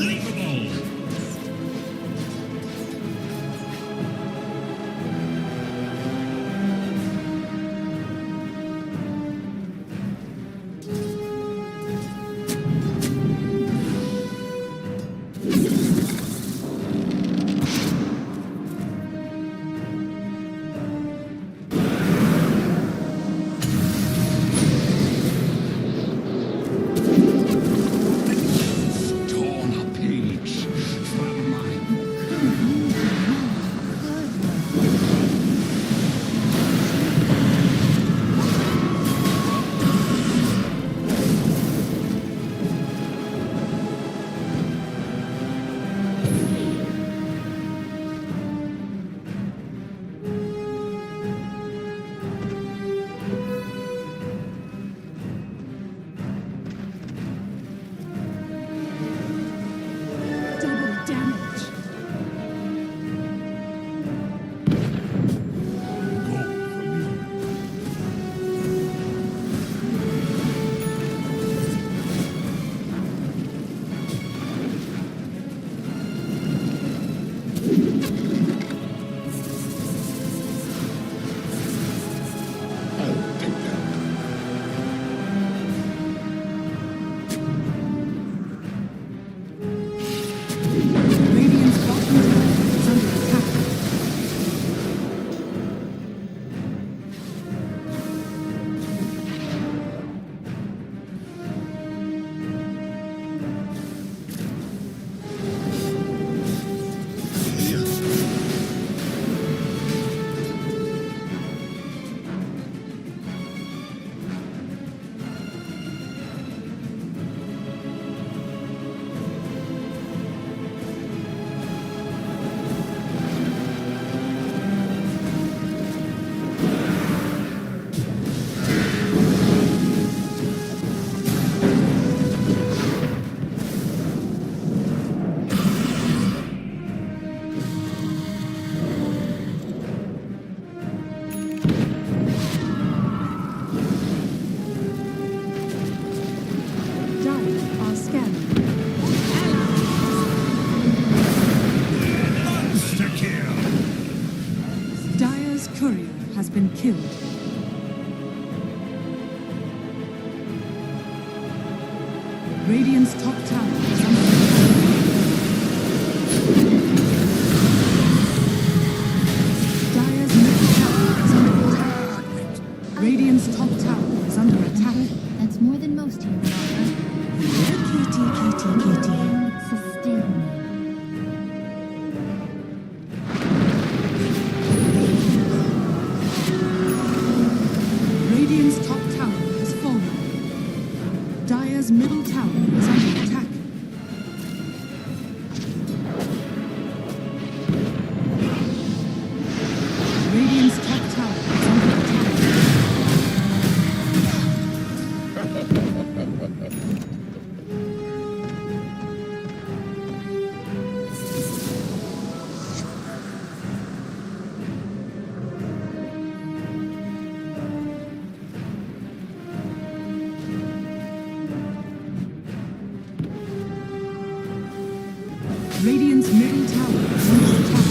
Speaker 2: been killed. Radiant's top tower is under attack. Dire's middle tower is under attack. Radiant's top tower is under attack.
Speaker 10: That's more than most here, Aurora.
Speaker 2: Kitty.
Speaker 10: Sustain me.
Speaker 2: Radiant's top tower has fallen. Dire's middle tower is under attack. Radiant's top tower is under attack. Radiant's middle tower is under attack.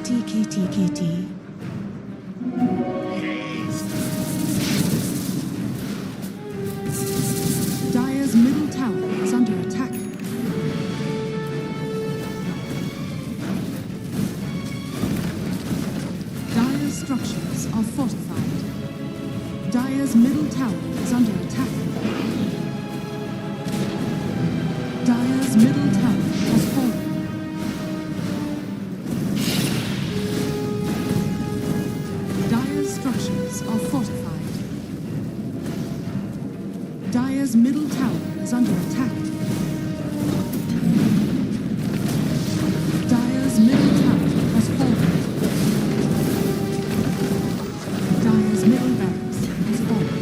Speaker 2: Here, kitty. Dire's middle tower is under attack. Dire's structures are fortified. Dire's middle tower is under attack. Dire's middle tower has fallen. Dire's structures are fortified. Dire's middle tower is under attack. Dire's middle tower has fallen. Dire's middle barracks has fallen.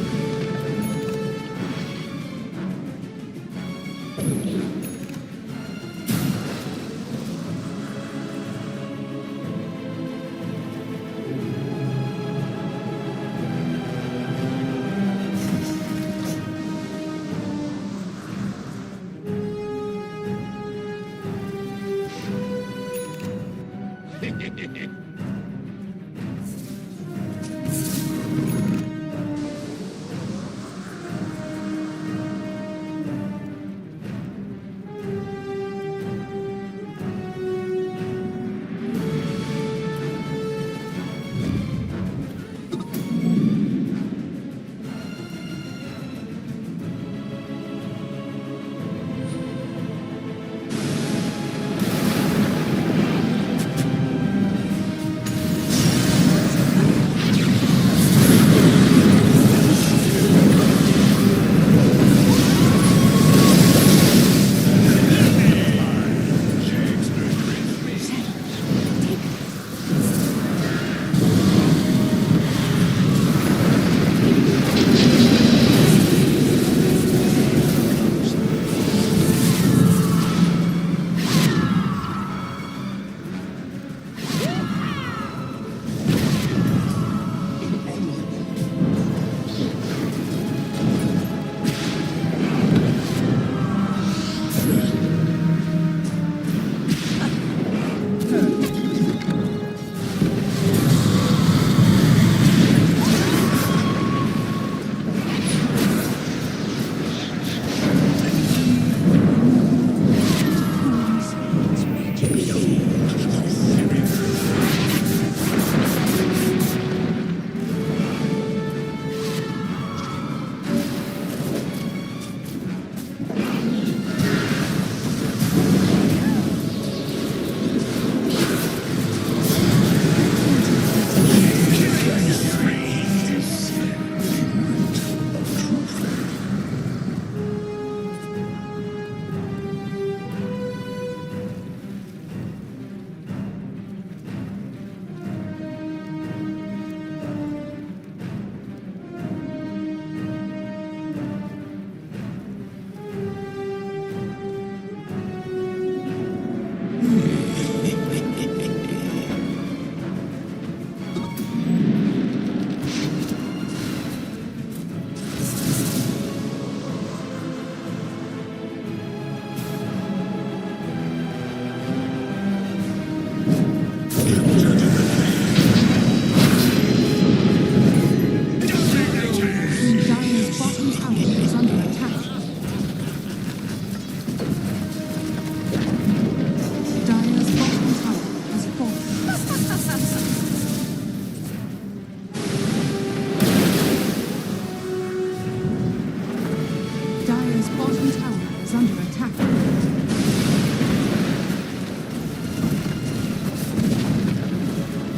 Speaker 2: is under attack.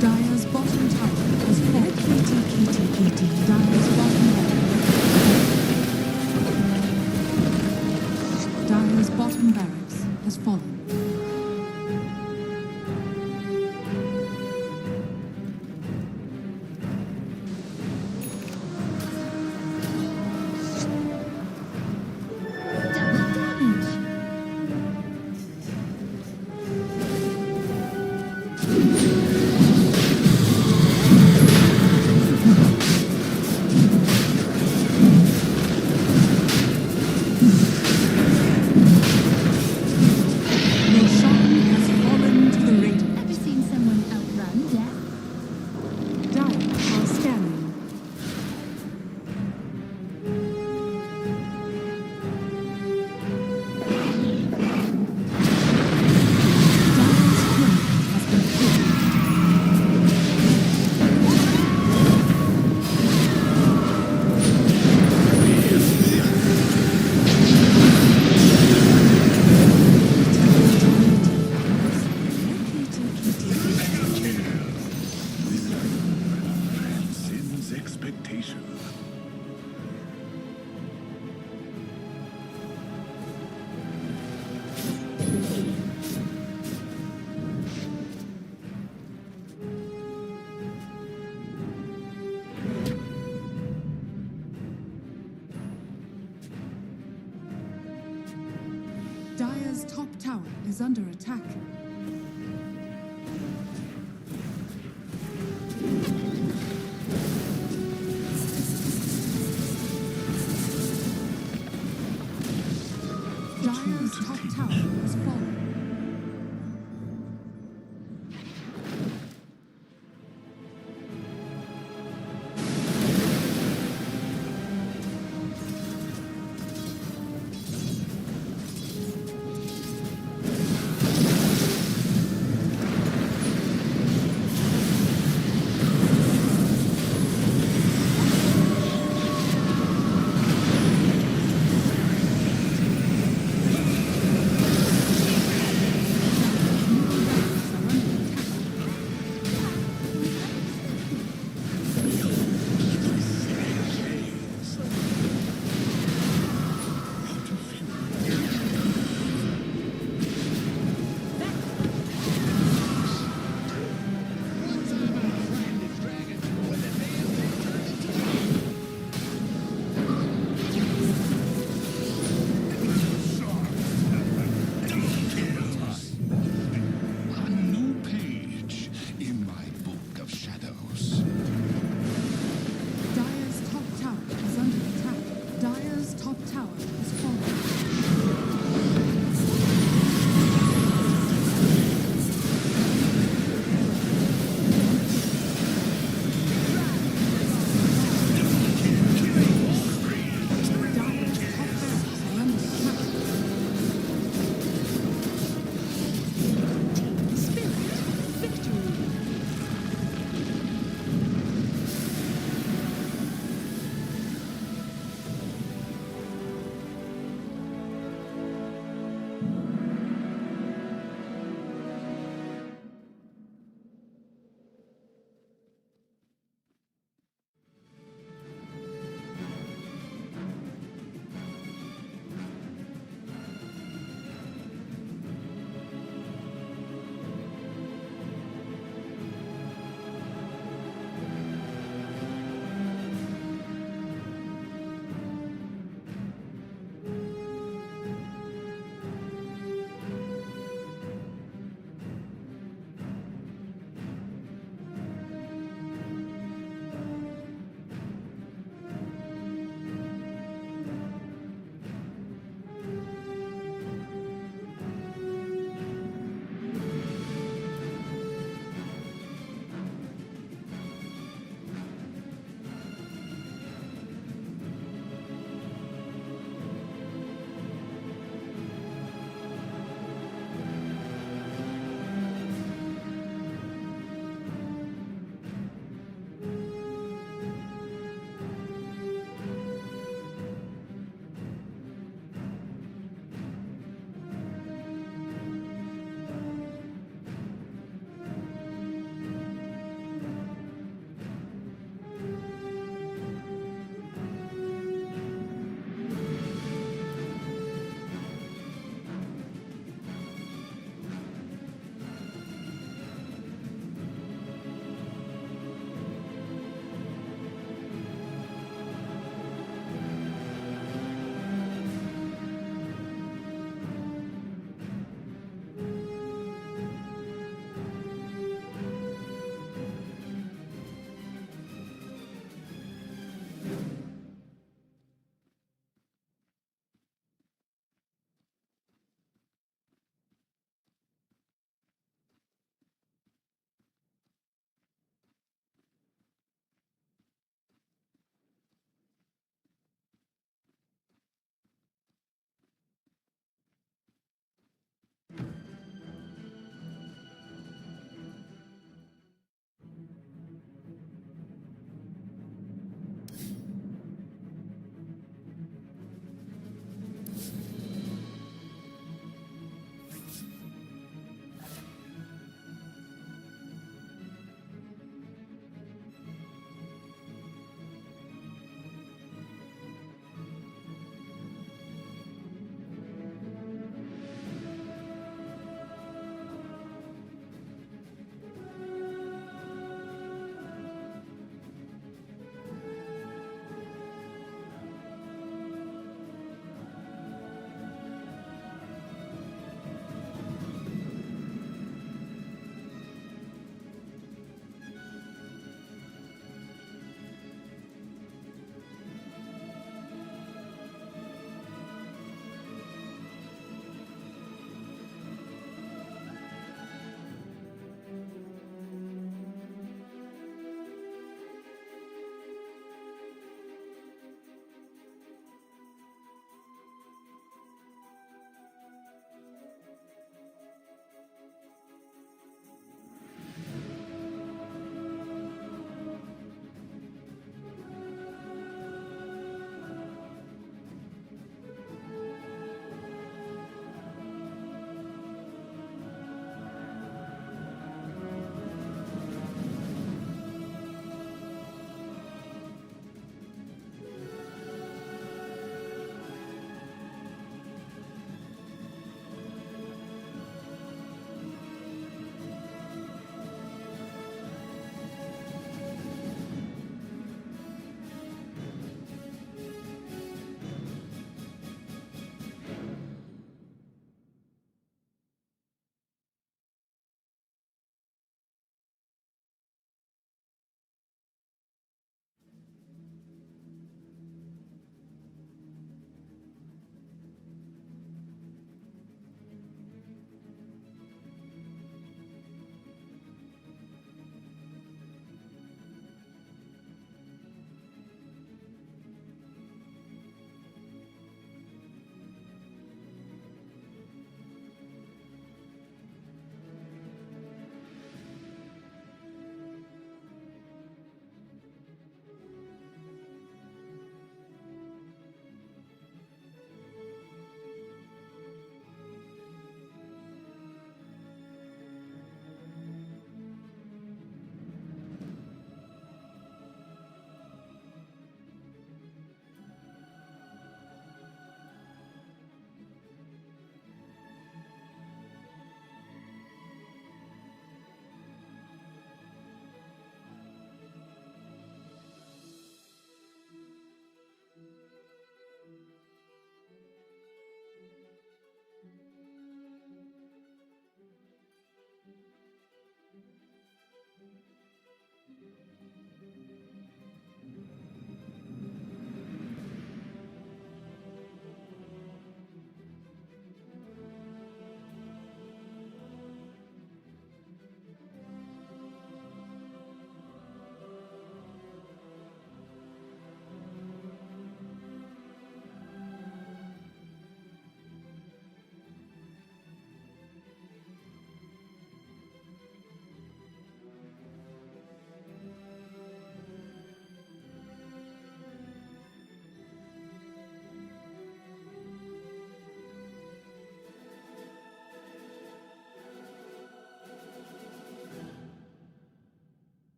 Speaker 2: Dire's bottom tower has fallen. Dire's bottom barracks. Dire's bottom barracks has fallen. Dire's top tower is under attack. Dire's top tower has fallen.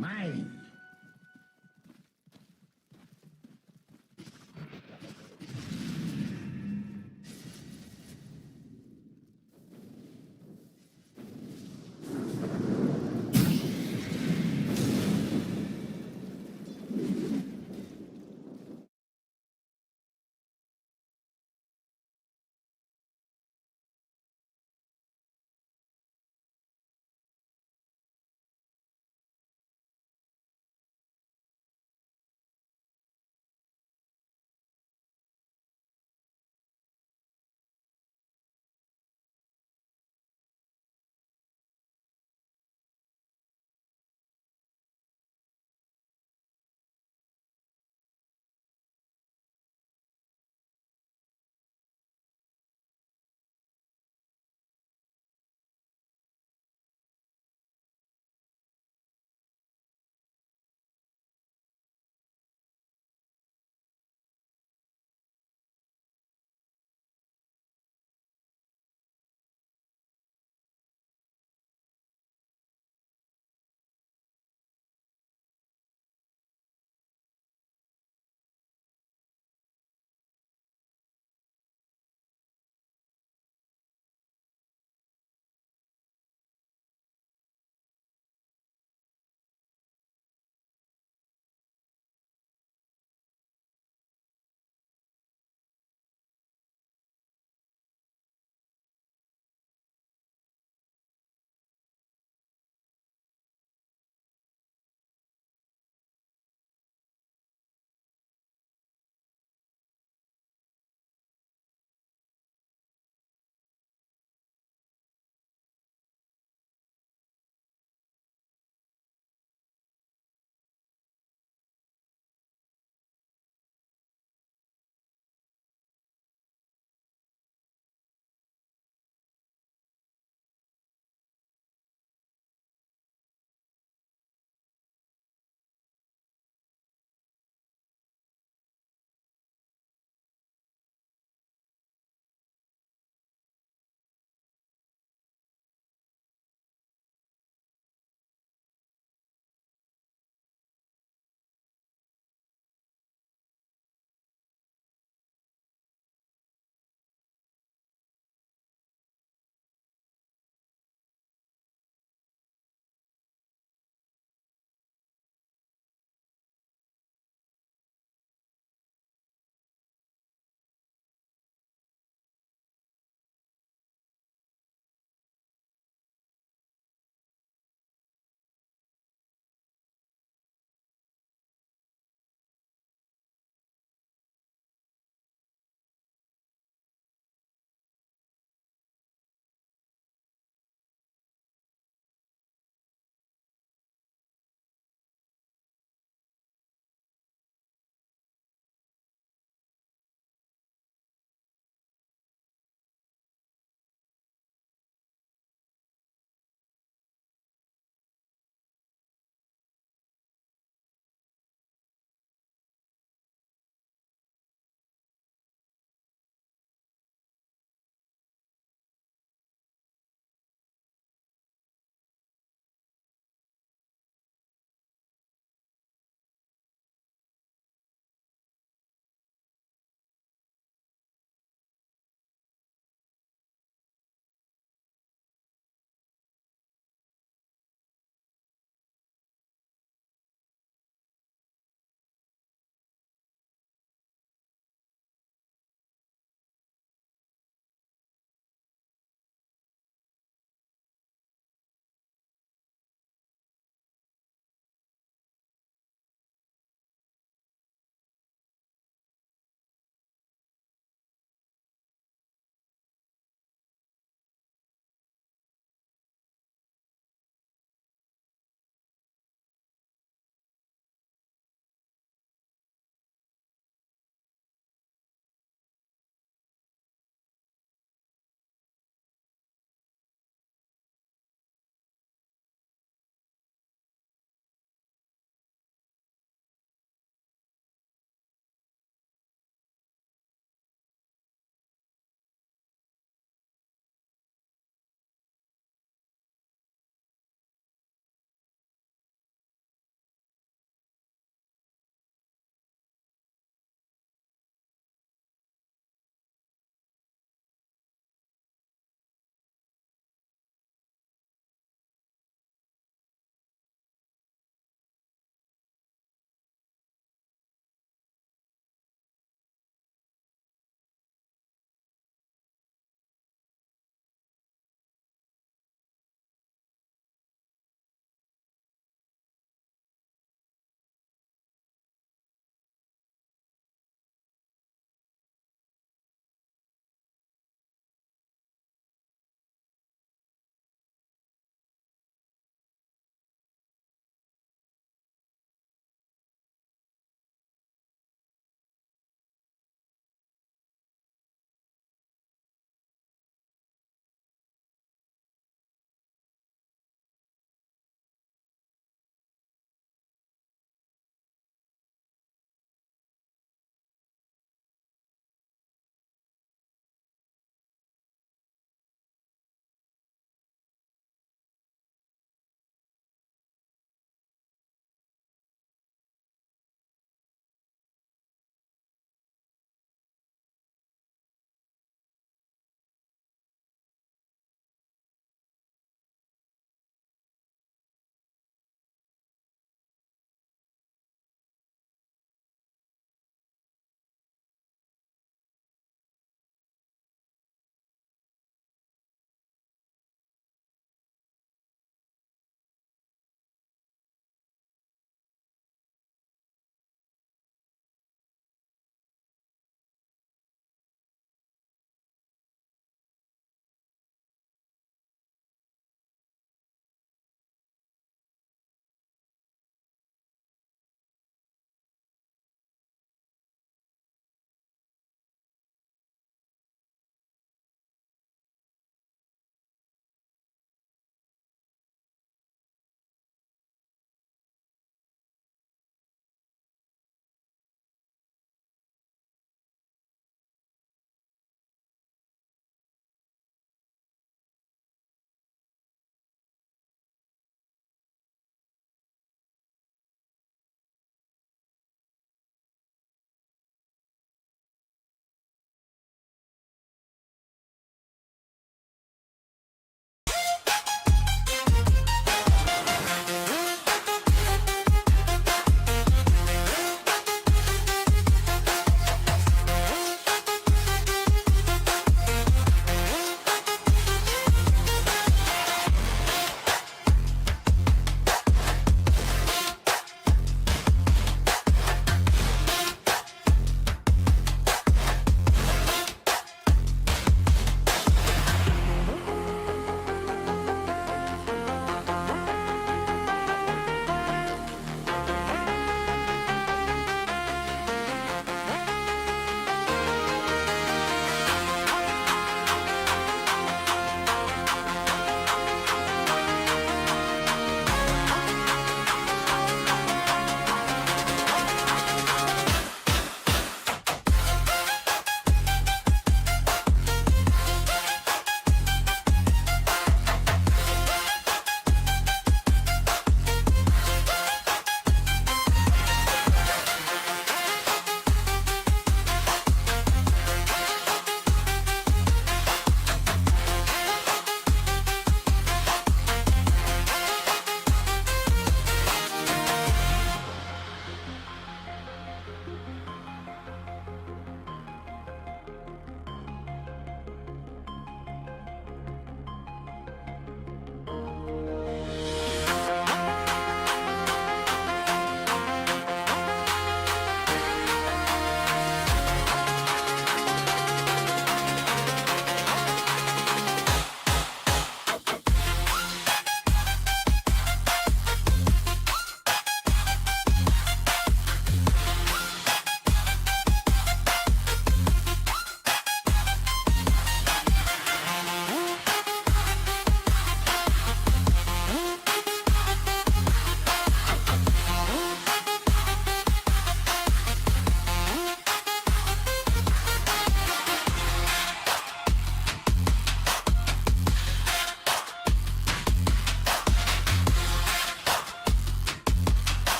Speaker 5: Mine.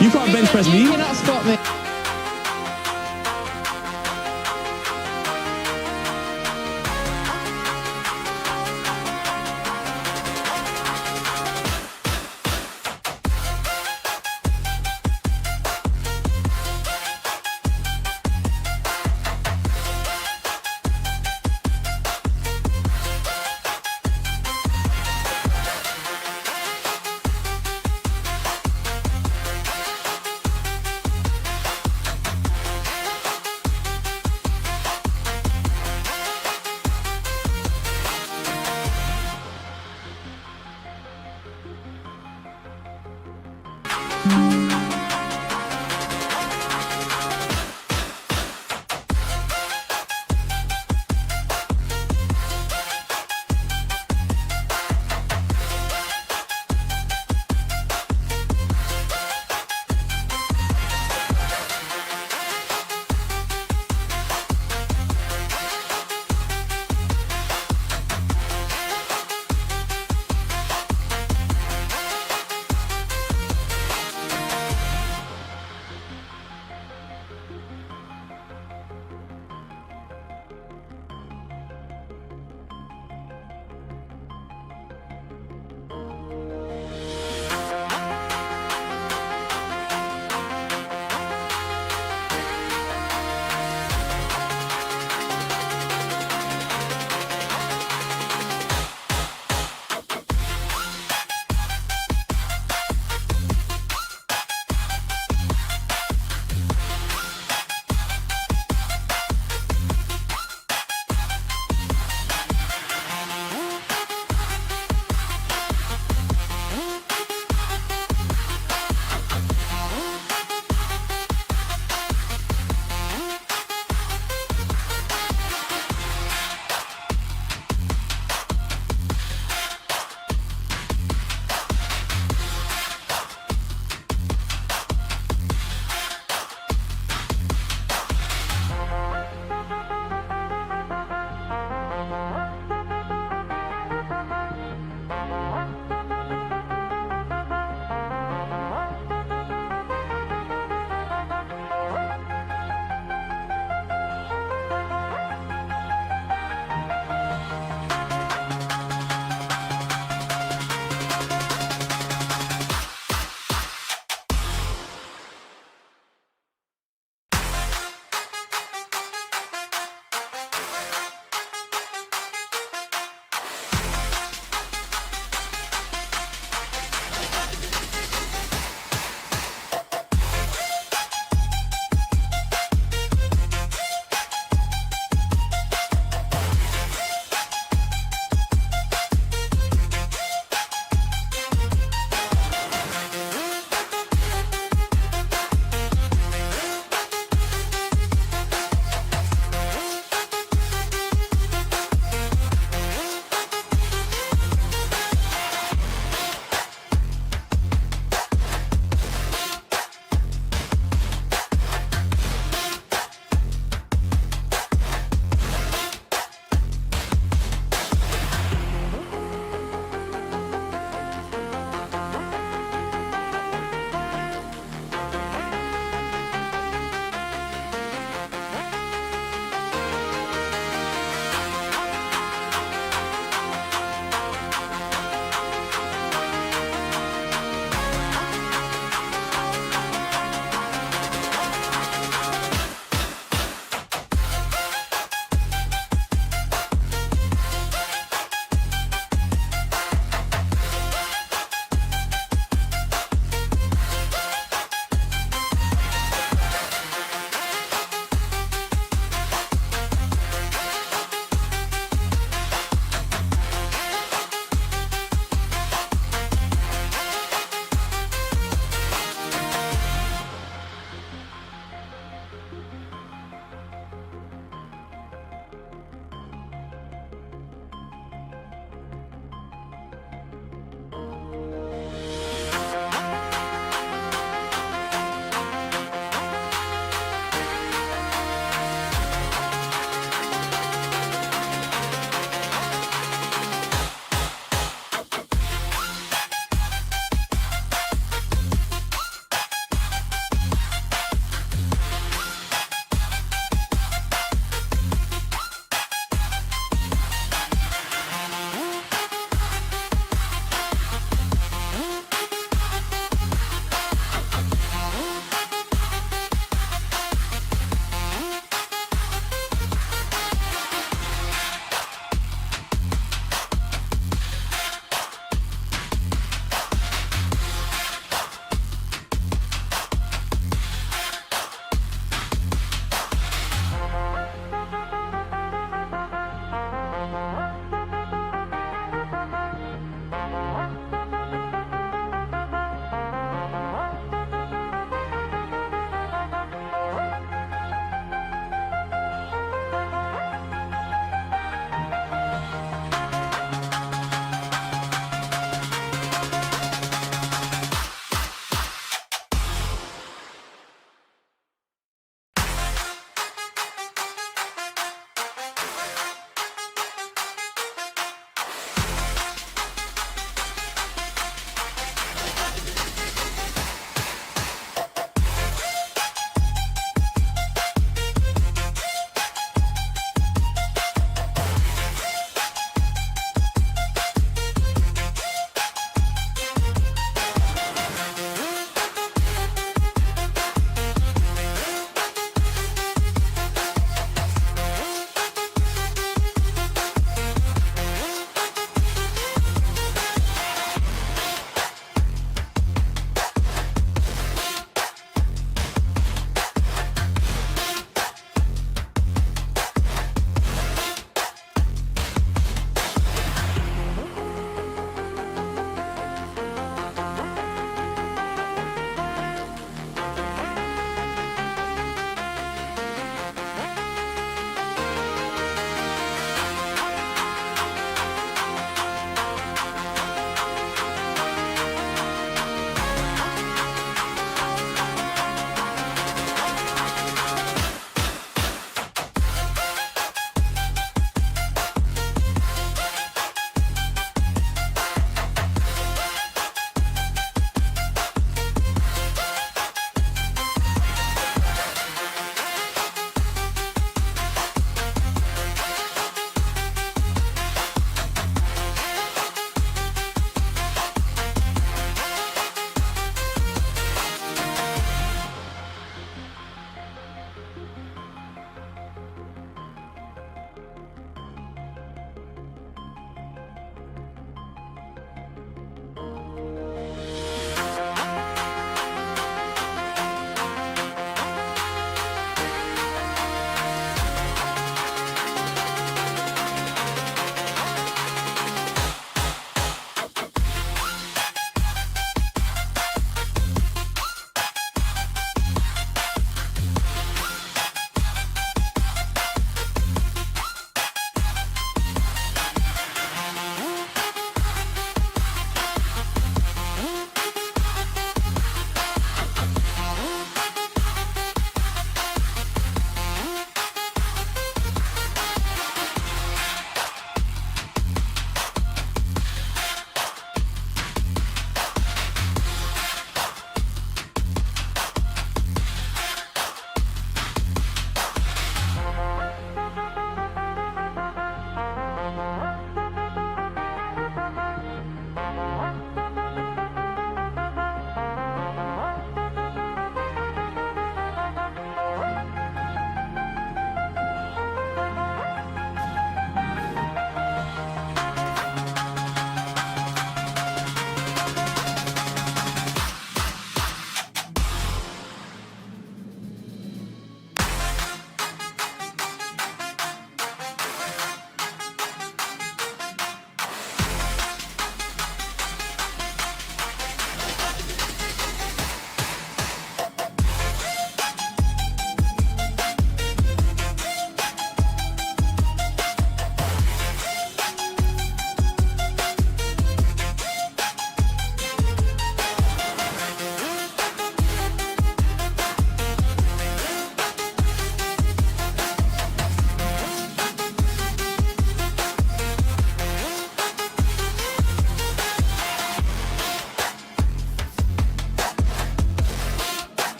Speaker 11: You can't bench press me.
Speaker 6: You cannot stop me.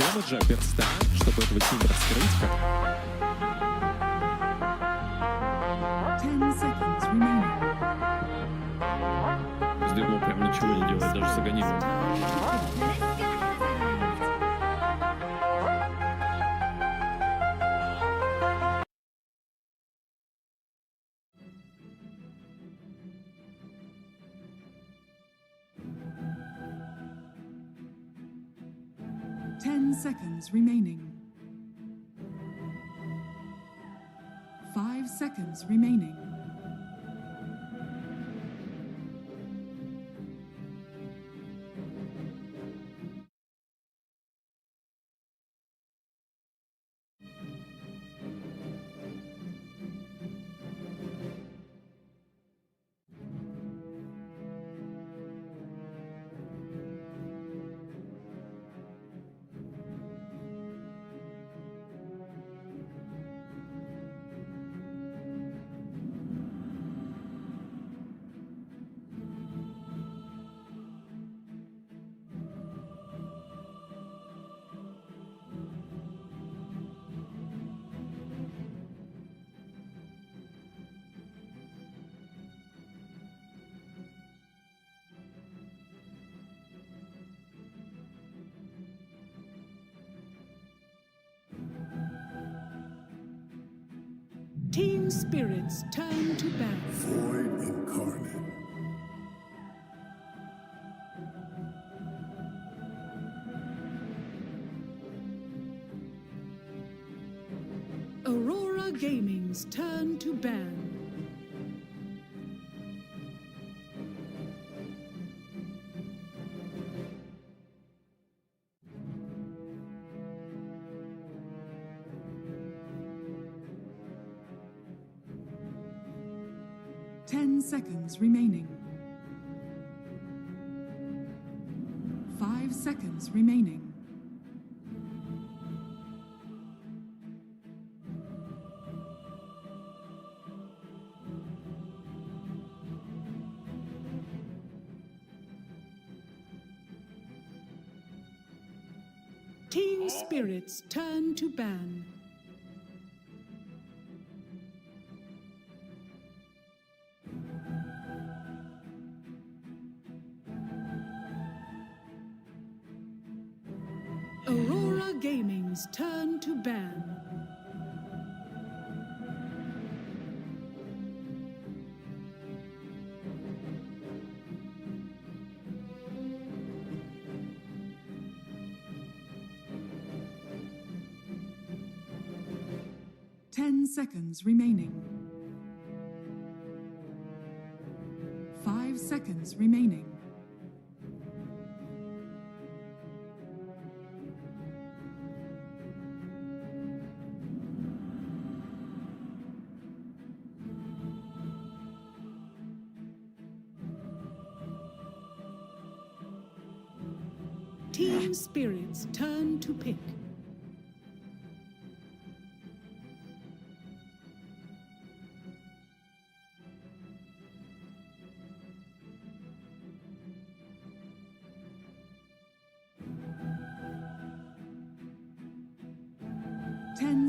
Speaker 11: демеджа, перста, чтобы этого тима раскрыть как.
Speaker 2: 10 seconds remaining.
Speaker 9: Сдвинул прям ничего не делает, даже загонил.
Speaker 2: Seconds remaining. 5 seconds remaining.
Speaker 6: Team spirits turn to battle.
Speaker 5: Void incarnate.
Speaker 6: Aurora Gaming's turn to ban.
Speaker 2: Seconds remaining. 5 seconds remaining.
Speaker 6: Team spirits turn to ban. Aurora Gaming's turn to ban.
Speaker 2: Seconds remaining. 5 seconds remaining.
Speaker 6: Team spirits turn to pick.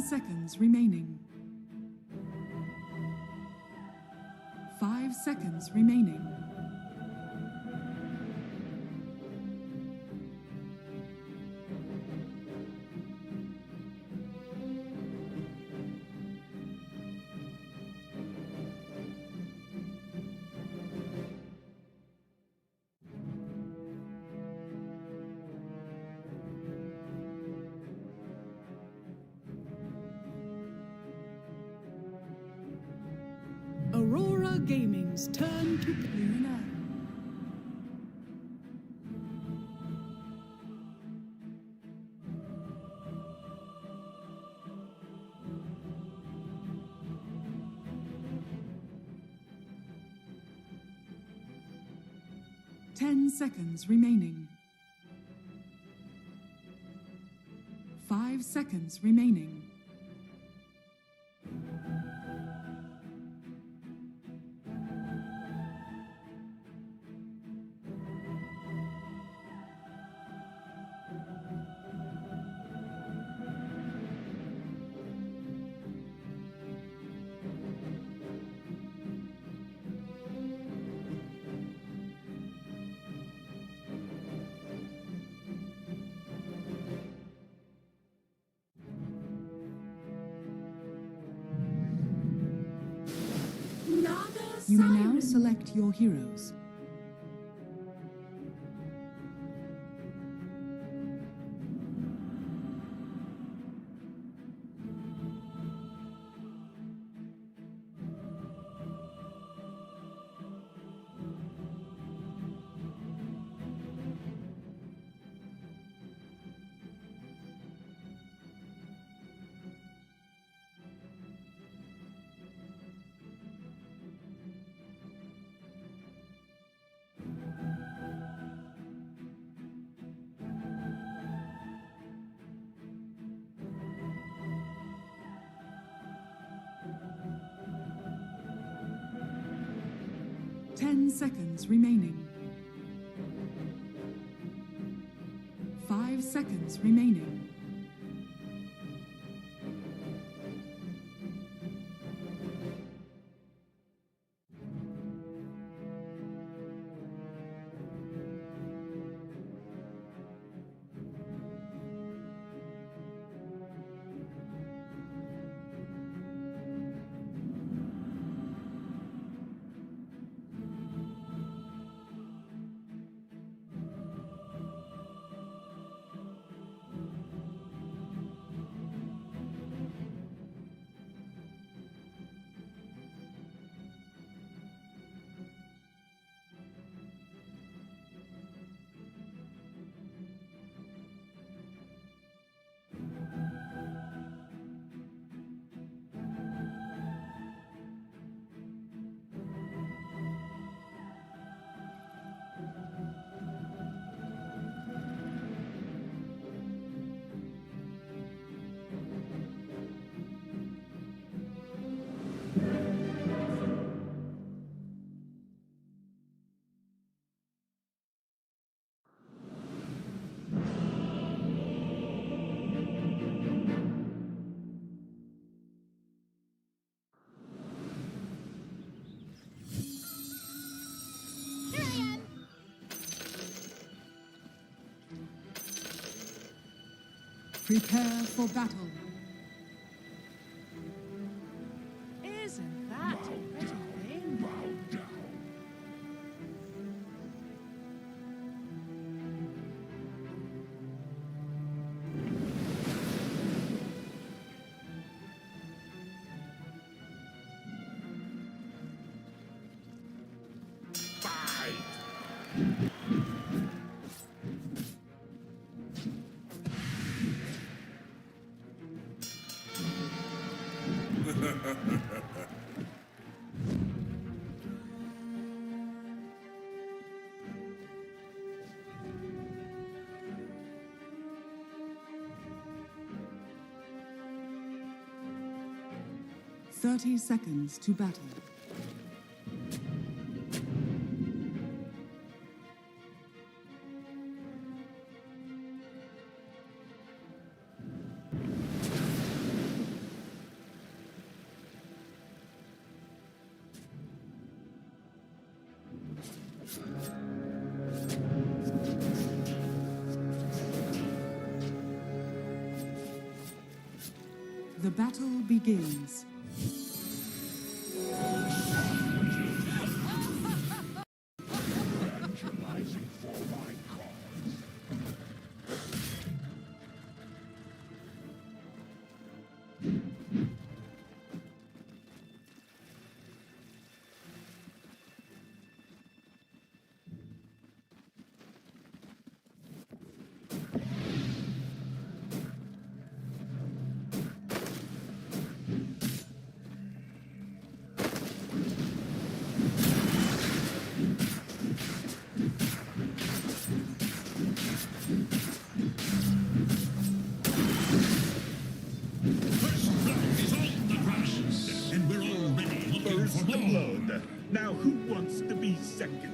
Speaker 2: Seconds remaining. 5 seconds remaining.
Speaker 6: Aurora Gaming's turn to Luna.
Speaker 2: Seconds remaining. 5 seconds remaining. You may now select your heroes. Ten seconds remaining. 5 seconds remaining. Prepare for battle.
Speaker 6: Isn't that a pretty thing?
Speaker 5: Bow down. Fight!
Speaker 2: 30 seconds to battle. The battle begins.
Speaker 5: Evangelizing for my cause.
Speaker 3: 'Explode. Now who wants to be second?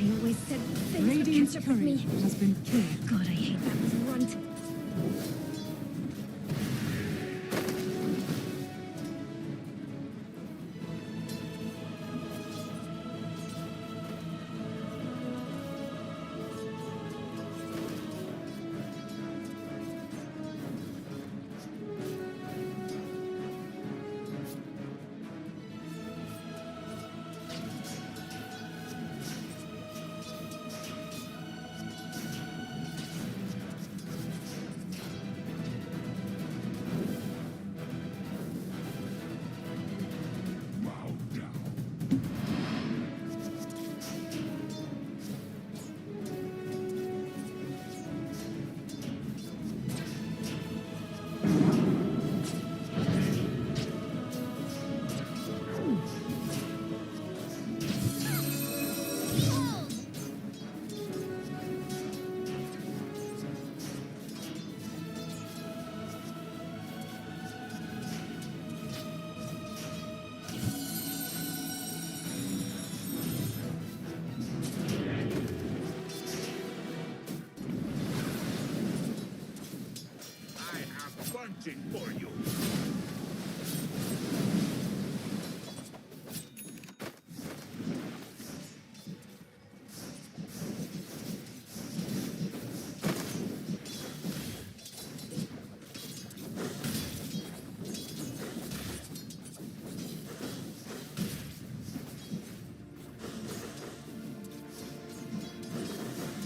Speaker 6: They always said things would
Speaker 2: Radiant's
Speaker 6: catch up with
Speaker 2: courier
Speaker 6: me.
Speaker 2: has been killed.
Speaker 6: God, I hate that little runt.
Speaker 5: Bow down.
Speaker 3: I have bunting for you.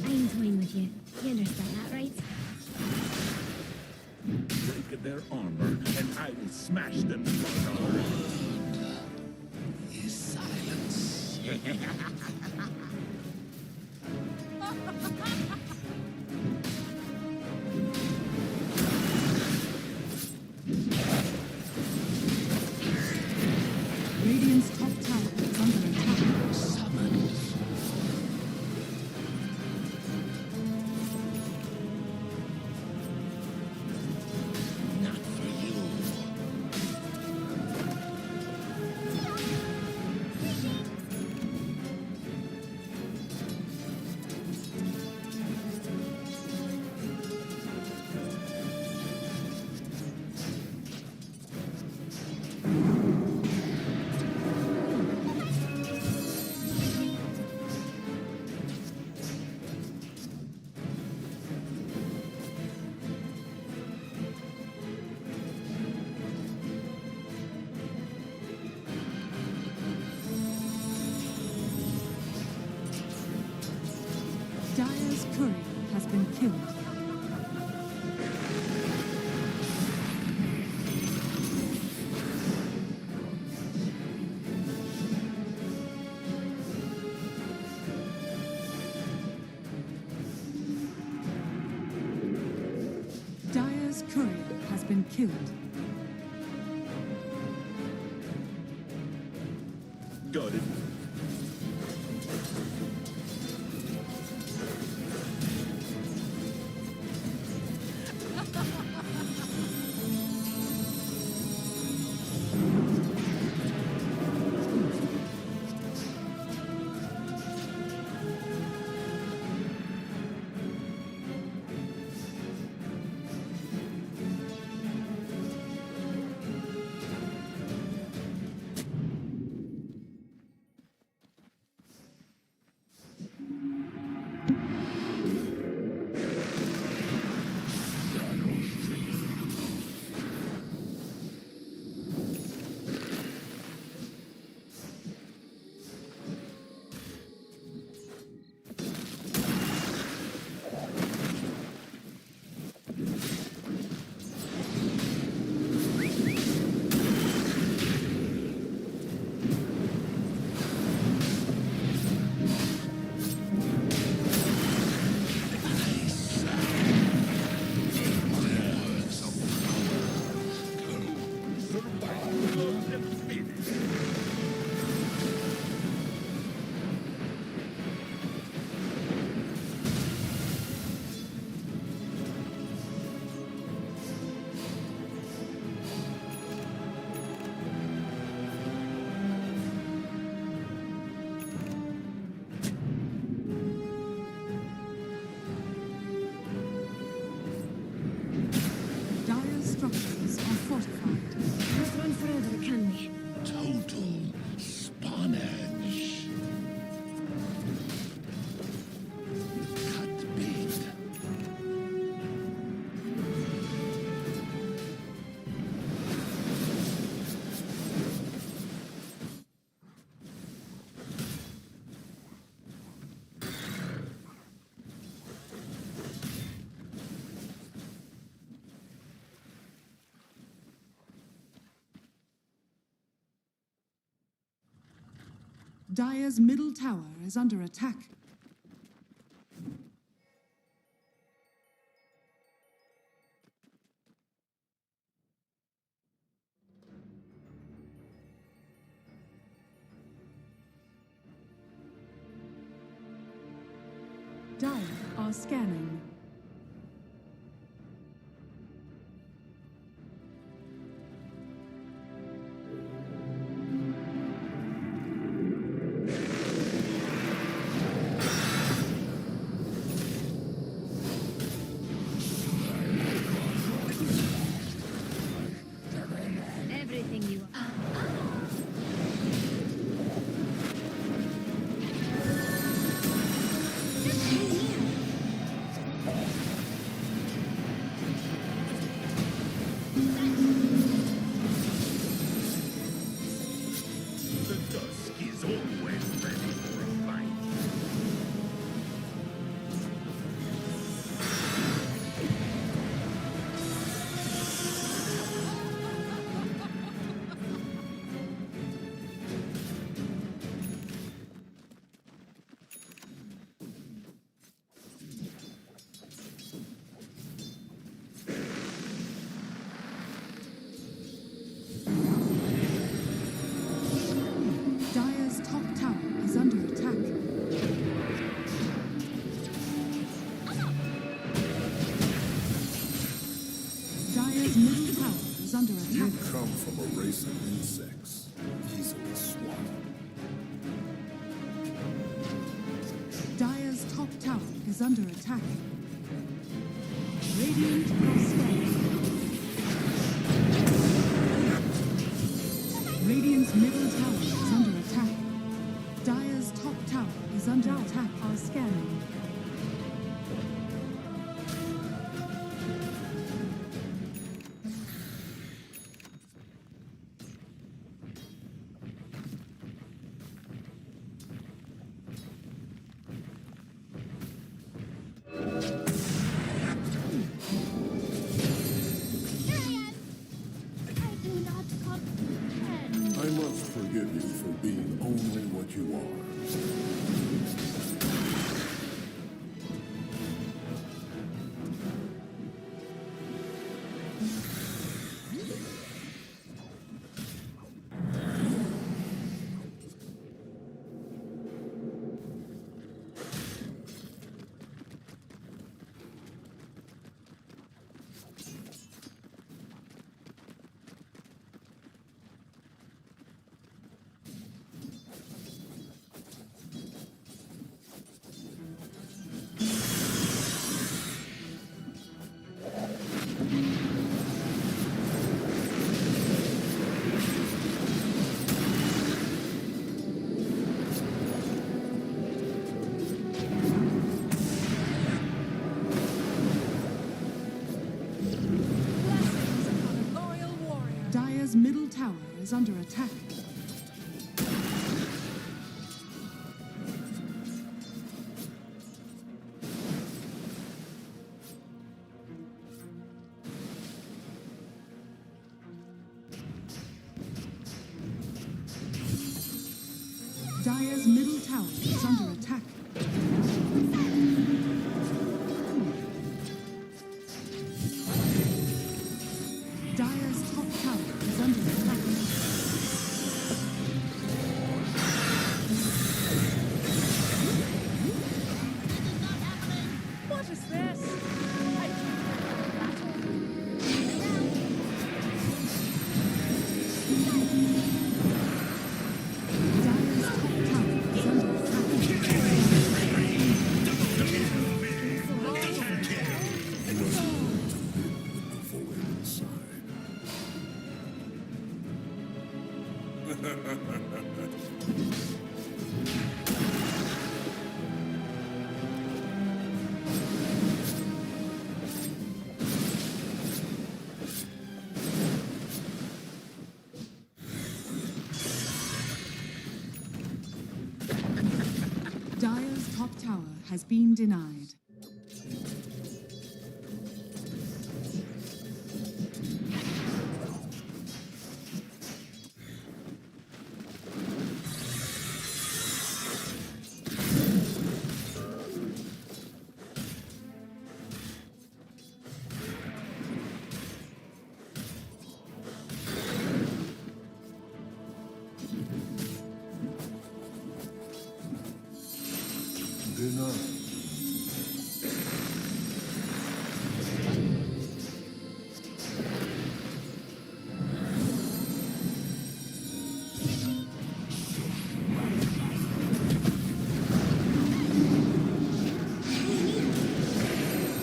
Speaker 6: I'm toying with you. You understand that, right?
Speaker 3: Break their armor, and I will smash them to the earth.
Speaker 5: Is silence.
Speaker 2: Radiant's top tower is under attack.
Speaker 5: Summons. Not for you.
Speaker 2: Dire's courier has been killed. Dire's courier has been killed.
Speaker 3: Got it.
Speaker 2: fortified.
Speaker 10: Must run further, can we?
Speaker 3: Total spawnage. Cut bait.
Speaker 2: Dire's middle tower is under attack. Dire are scanning.
Speaker 10: Everything you are.
Speaker 3: The dusk is always ready for a fight.
Speaker 2: Dire's top tower is under attack. Dire's middle tower is under
Speaker 5: You
Speaker 2: attack.
Speaker 5: come from a race of insects, easily swatted.
Speaker 2: Dire's top tower is under attack. Radiant are scanning. Radiant's middle tower is under attack. Dire's top tower is under attack. Are scanning.
Speaker 10: I do not comprehend.
Speaker 5: I must forgive you for being only what you are. Dire's middle tower is under attack. Dire's middle tower is under attack. Dire's top tower is under attack.
Speaker 6: What is this?
Speaker 2: Dire's top tower is under attack. Dire's top tower has been denied.
Speaker 5: Denied.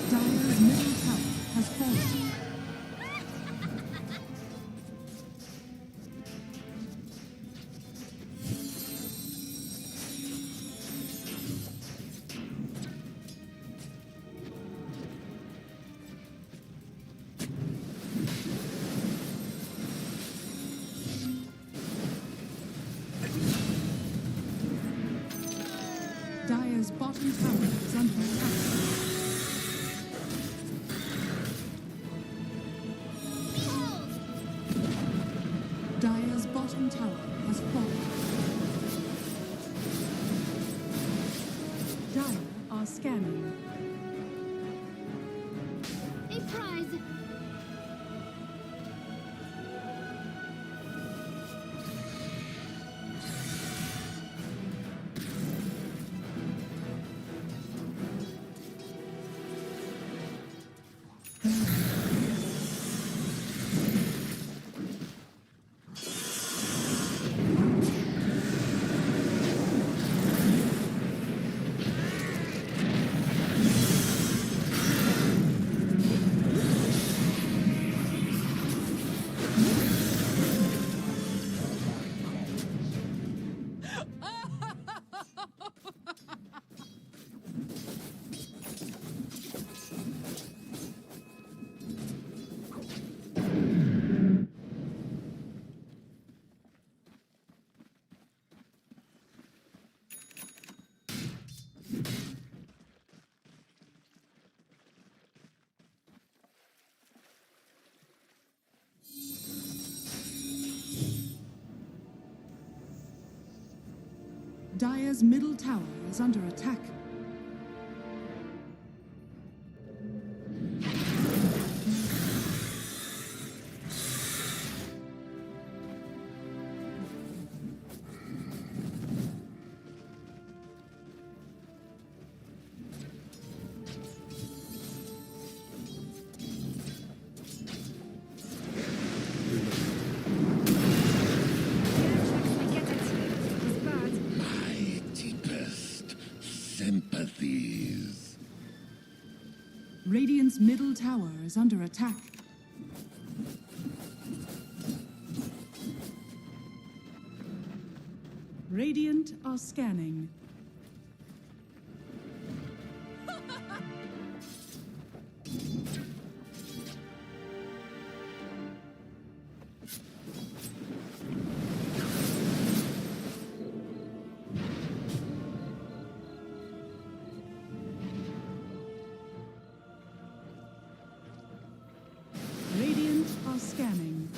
Speaker 2: Dire's middle tower has fallen. Dire's bottom tower is under attack. Dire's bottom tower has fallen. Dire are scanning.
Speaker 10: A prize. Dire's middle tower is under attack.
Speaker 3: My deepest sympathies.
Speaker 2: Radiant's middle tower is under attack. Radiant are scanning. Radiant are scanning.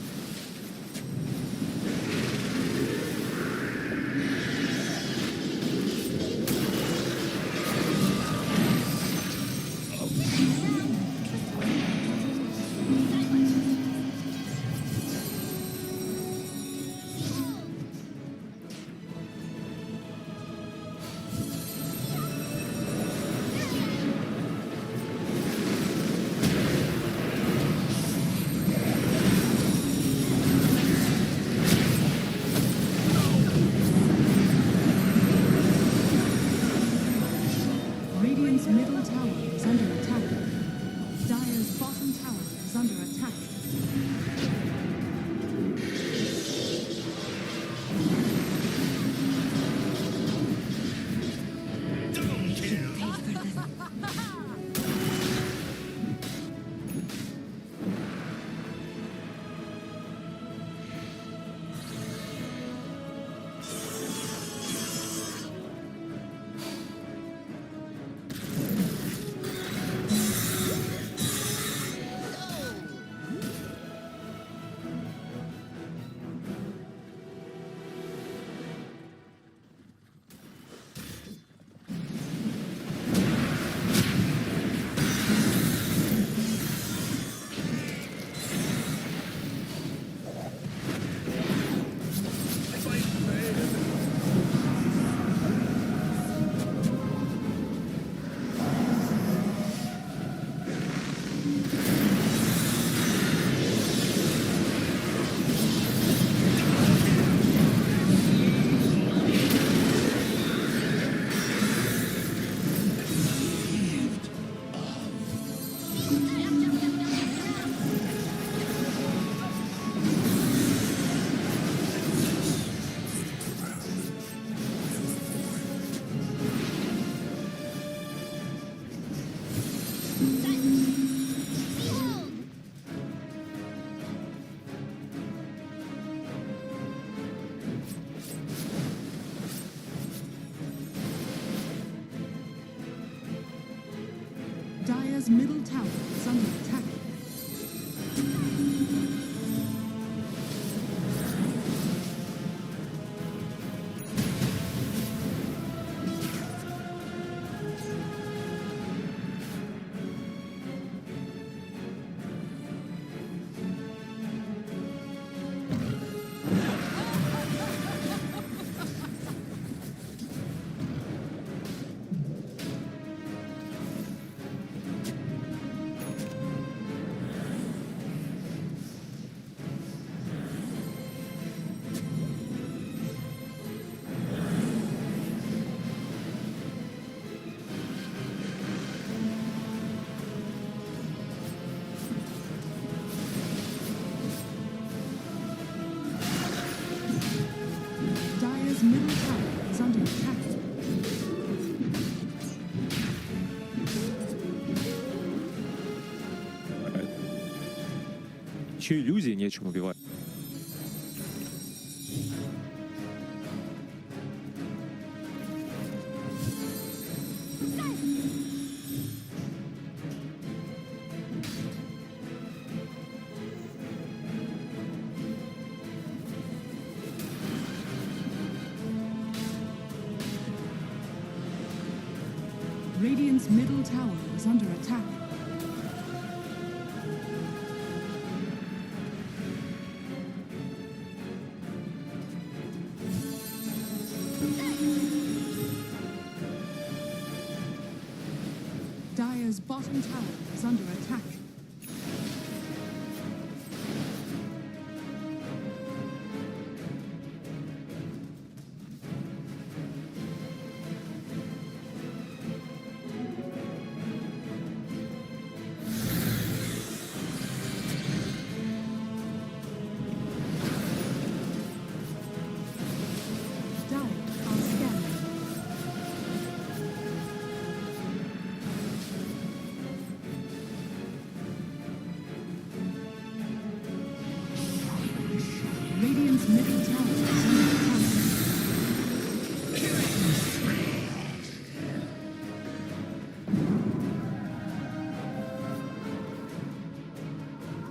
Speaker 2: Dire's middle tower is under attack. Dire's middle tower is under attack.
Speaker 11: Еще иллюзии нечем убивать.
Speaker 2: Radiant's middle tower is under attack. Dire's bottom tower is under attack. Dire are scanning. Radiant's middle tower is under attack.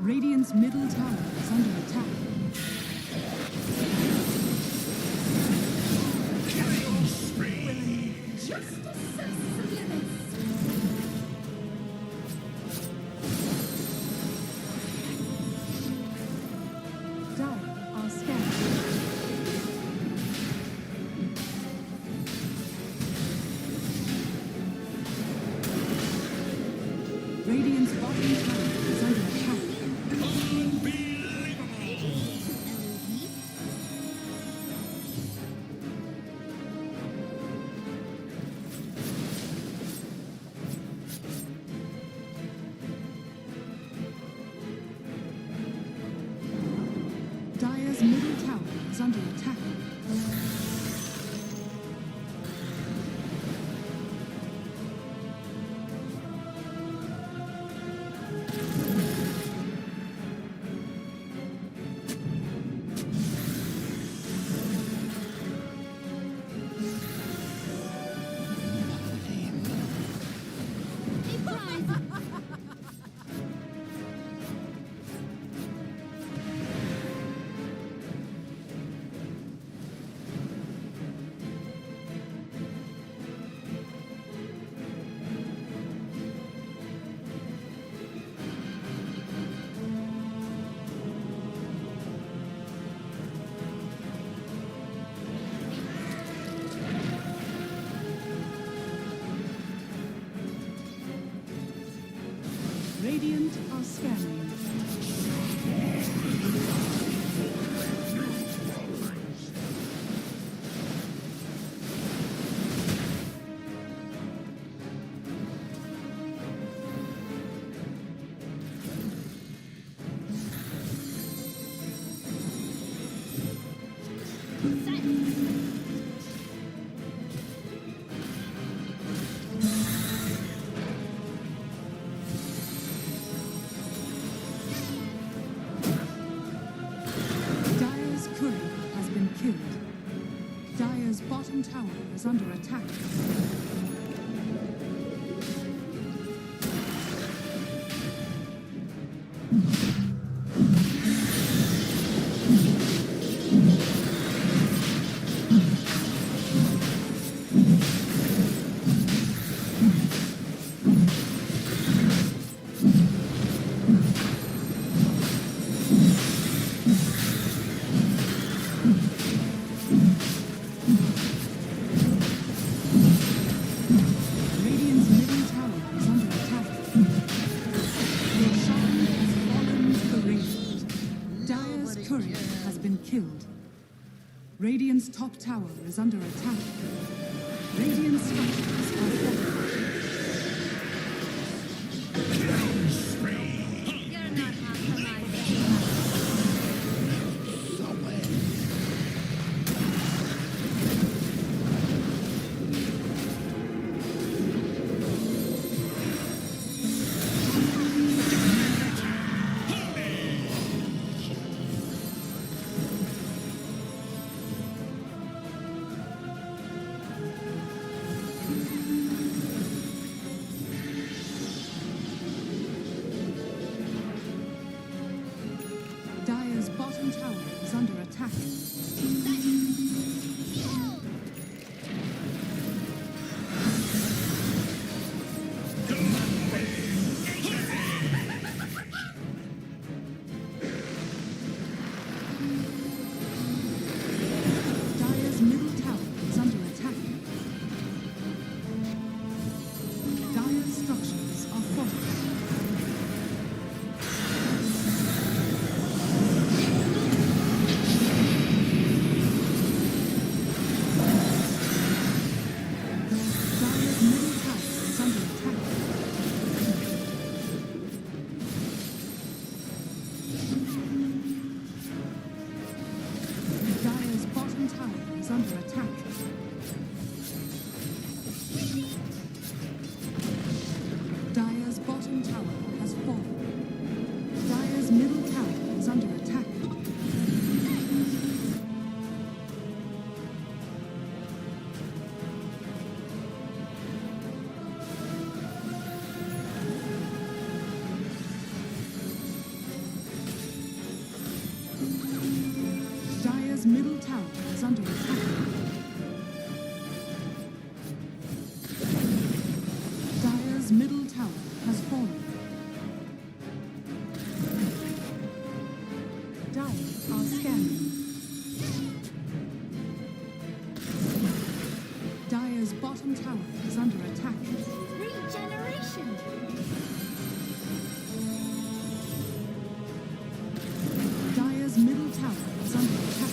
Speaker 2: Radiant's middle tower is under attack. Dire are scanning. Radiant's bottom tower is under attack. Dire's middle tower is under attack. Radiant are scanning. Dire's courier has been killed. Dire's bottom tower is under attack. Radiant's middle tower is under attack. Your shrine has fallen to the radiant. Dire's courier has been killed. Radiant's top tower is under attack. Radiant structures are fortified.
Speaker 10: You're not half the life.
Speaker 2: Dire's bottom tower is under attack. Dire's middle tower is under attack. Dire's structures are fortified. Dire's middle tower is under attack. Dire's bottom tower is under attack. Dire's bottom tower has fallen. Dire's middle tower is under attack. Dire's middle tower is under attack. Dire's middle tower has fallen. Dire are scanning. Dire's bottom tower is under attack.
Speaker 10: Regeneration.
Speaker 2: Dire's middle tower is under attack.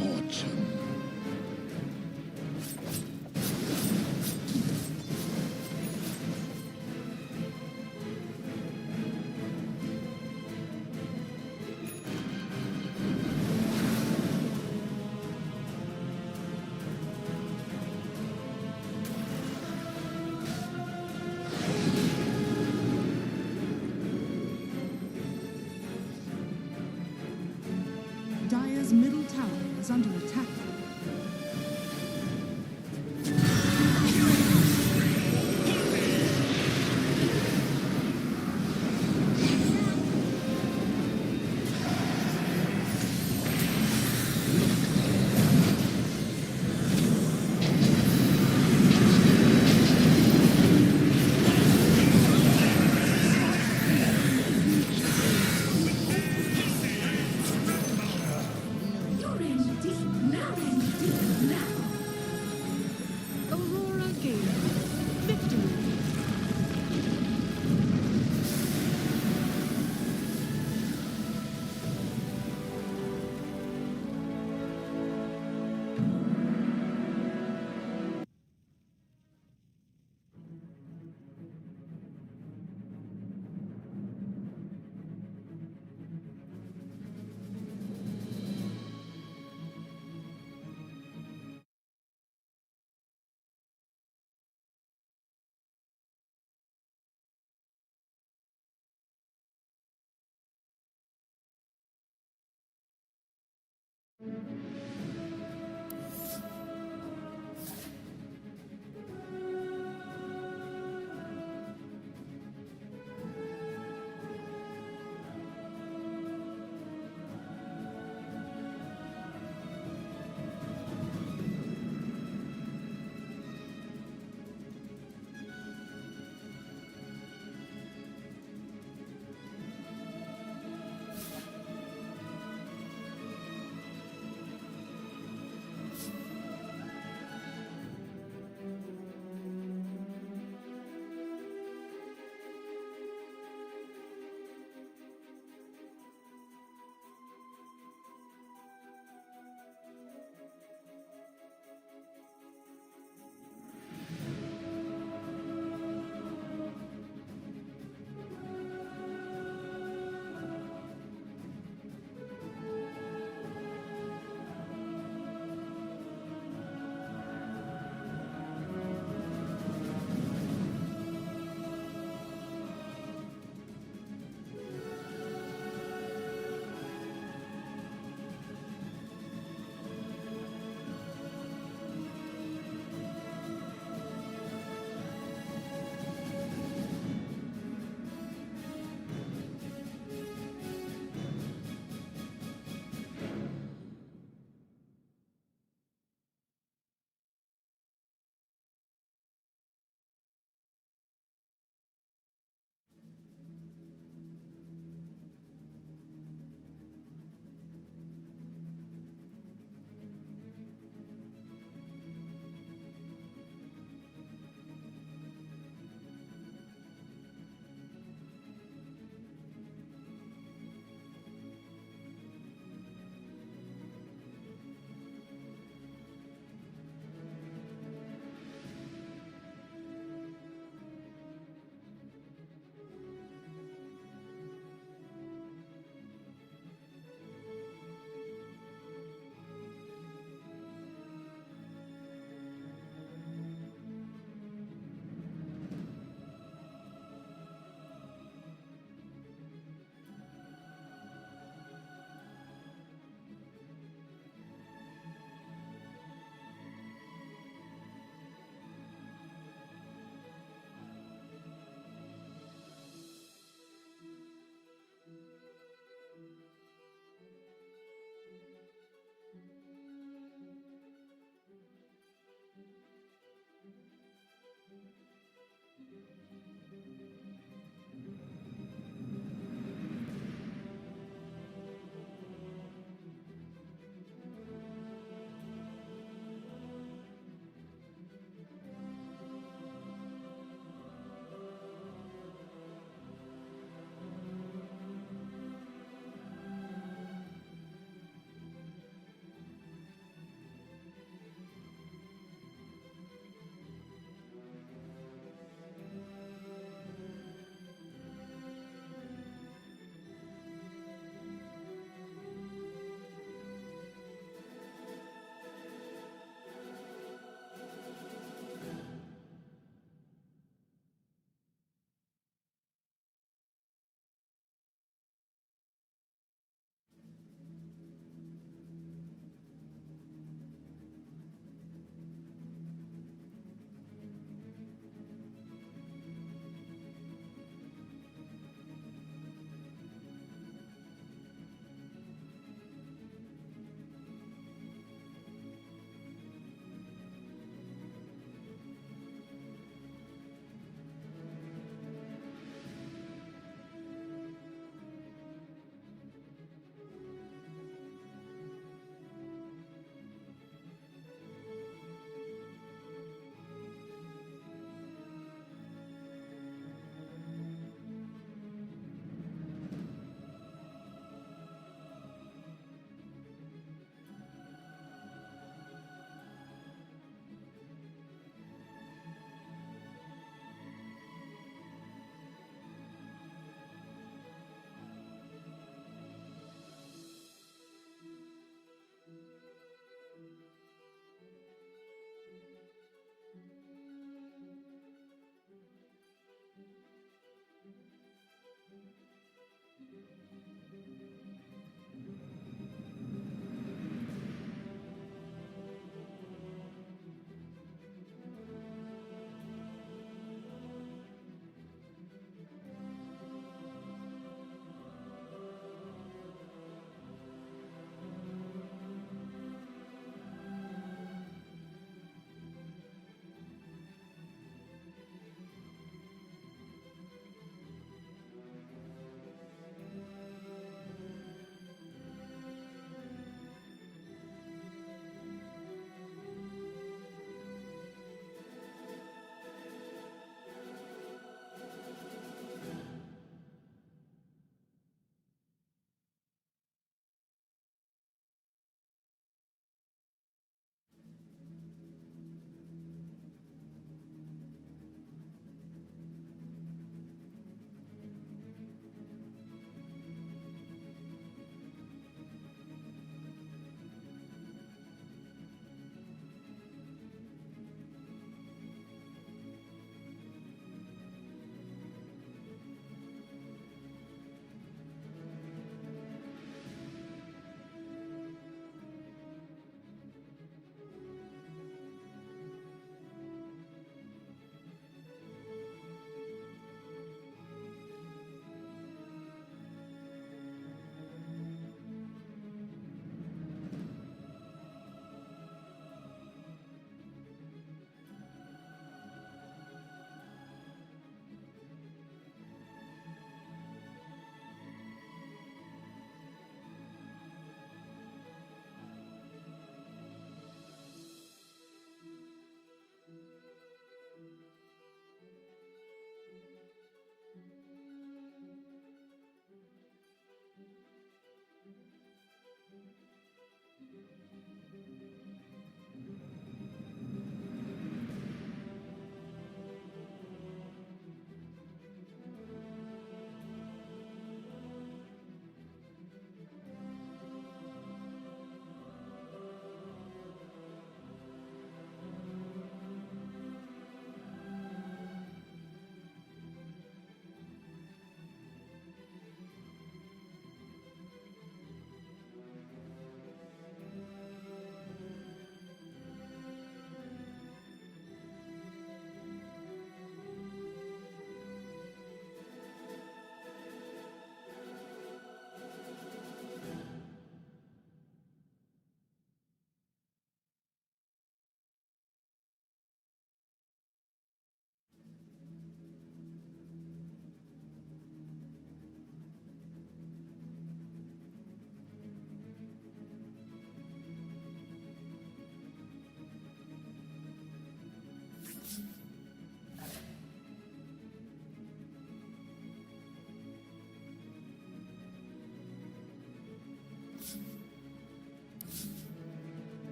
Speaker 5: fortune.
Speaker 6: Dire's middle tower is under attack. Aurora gained victory.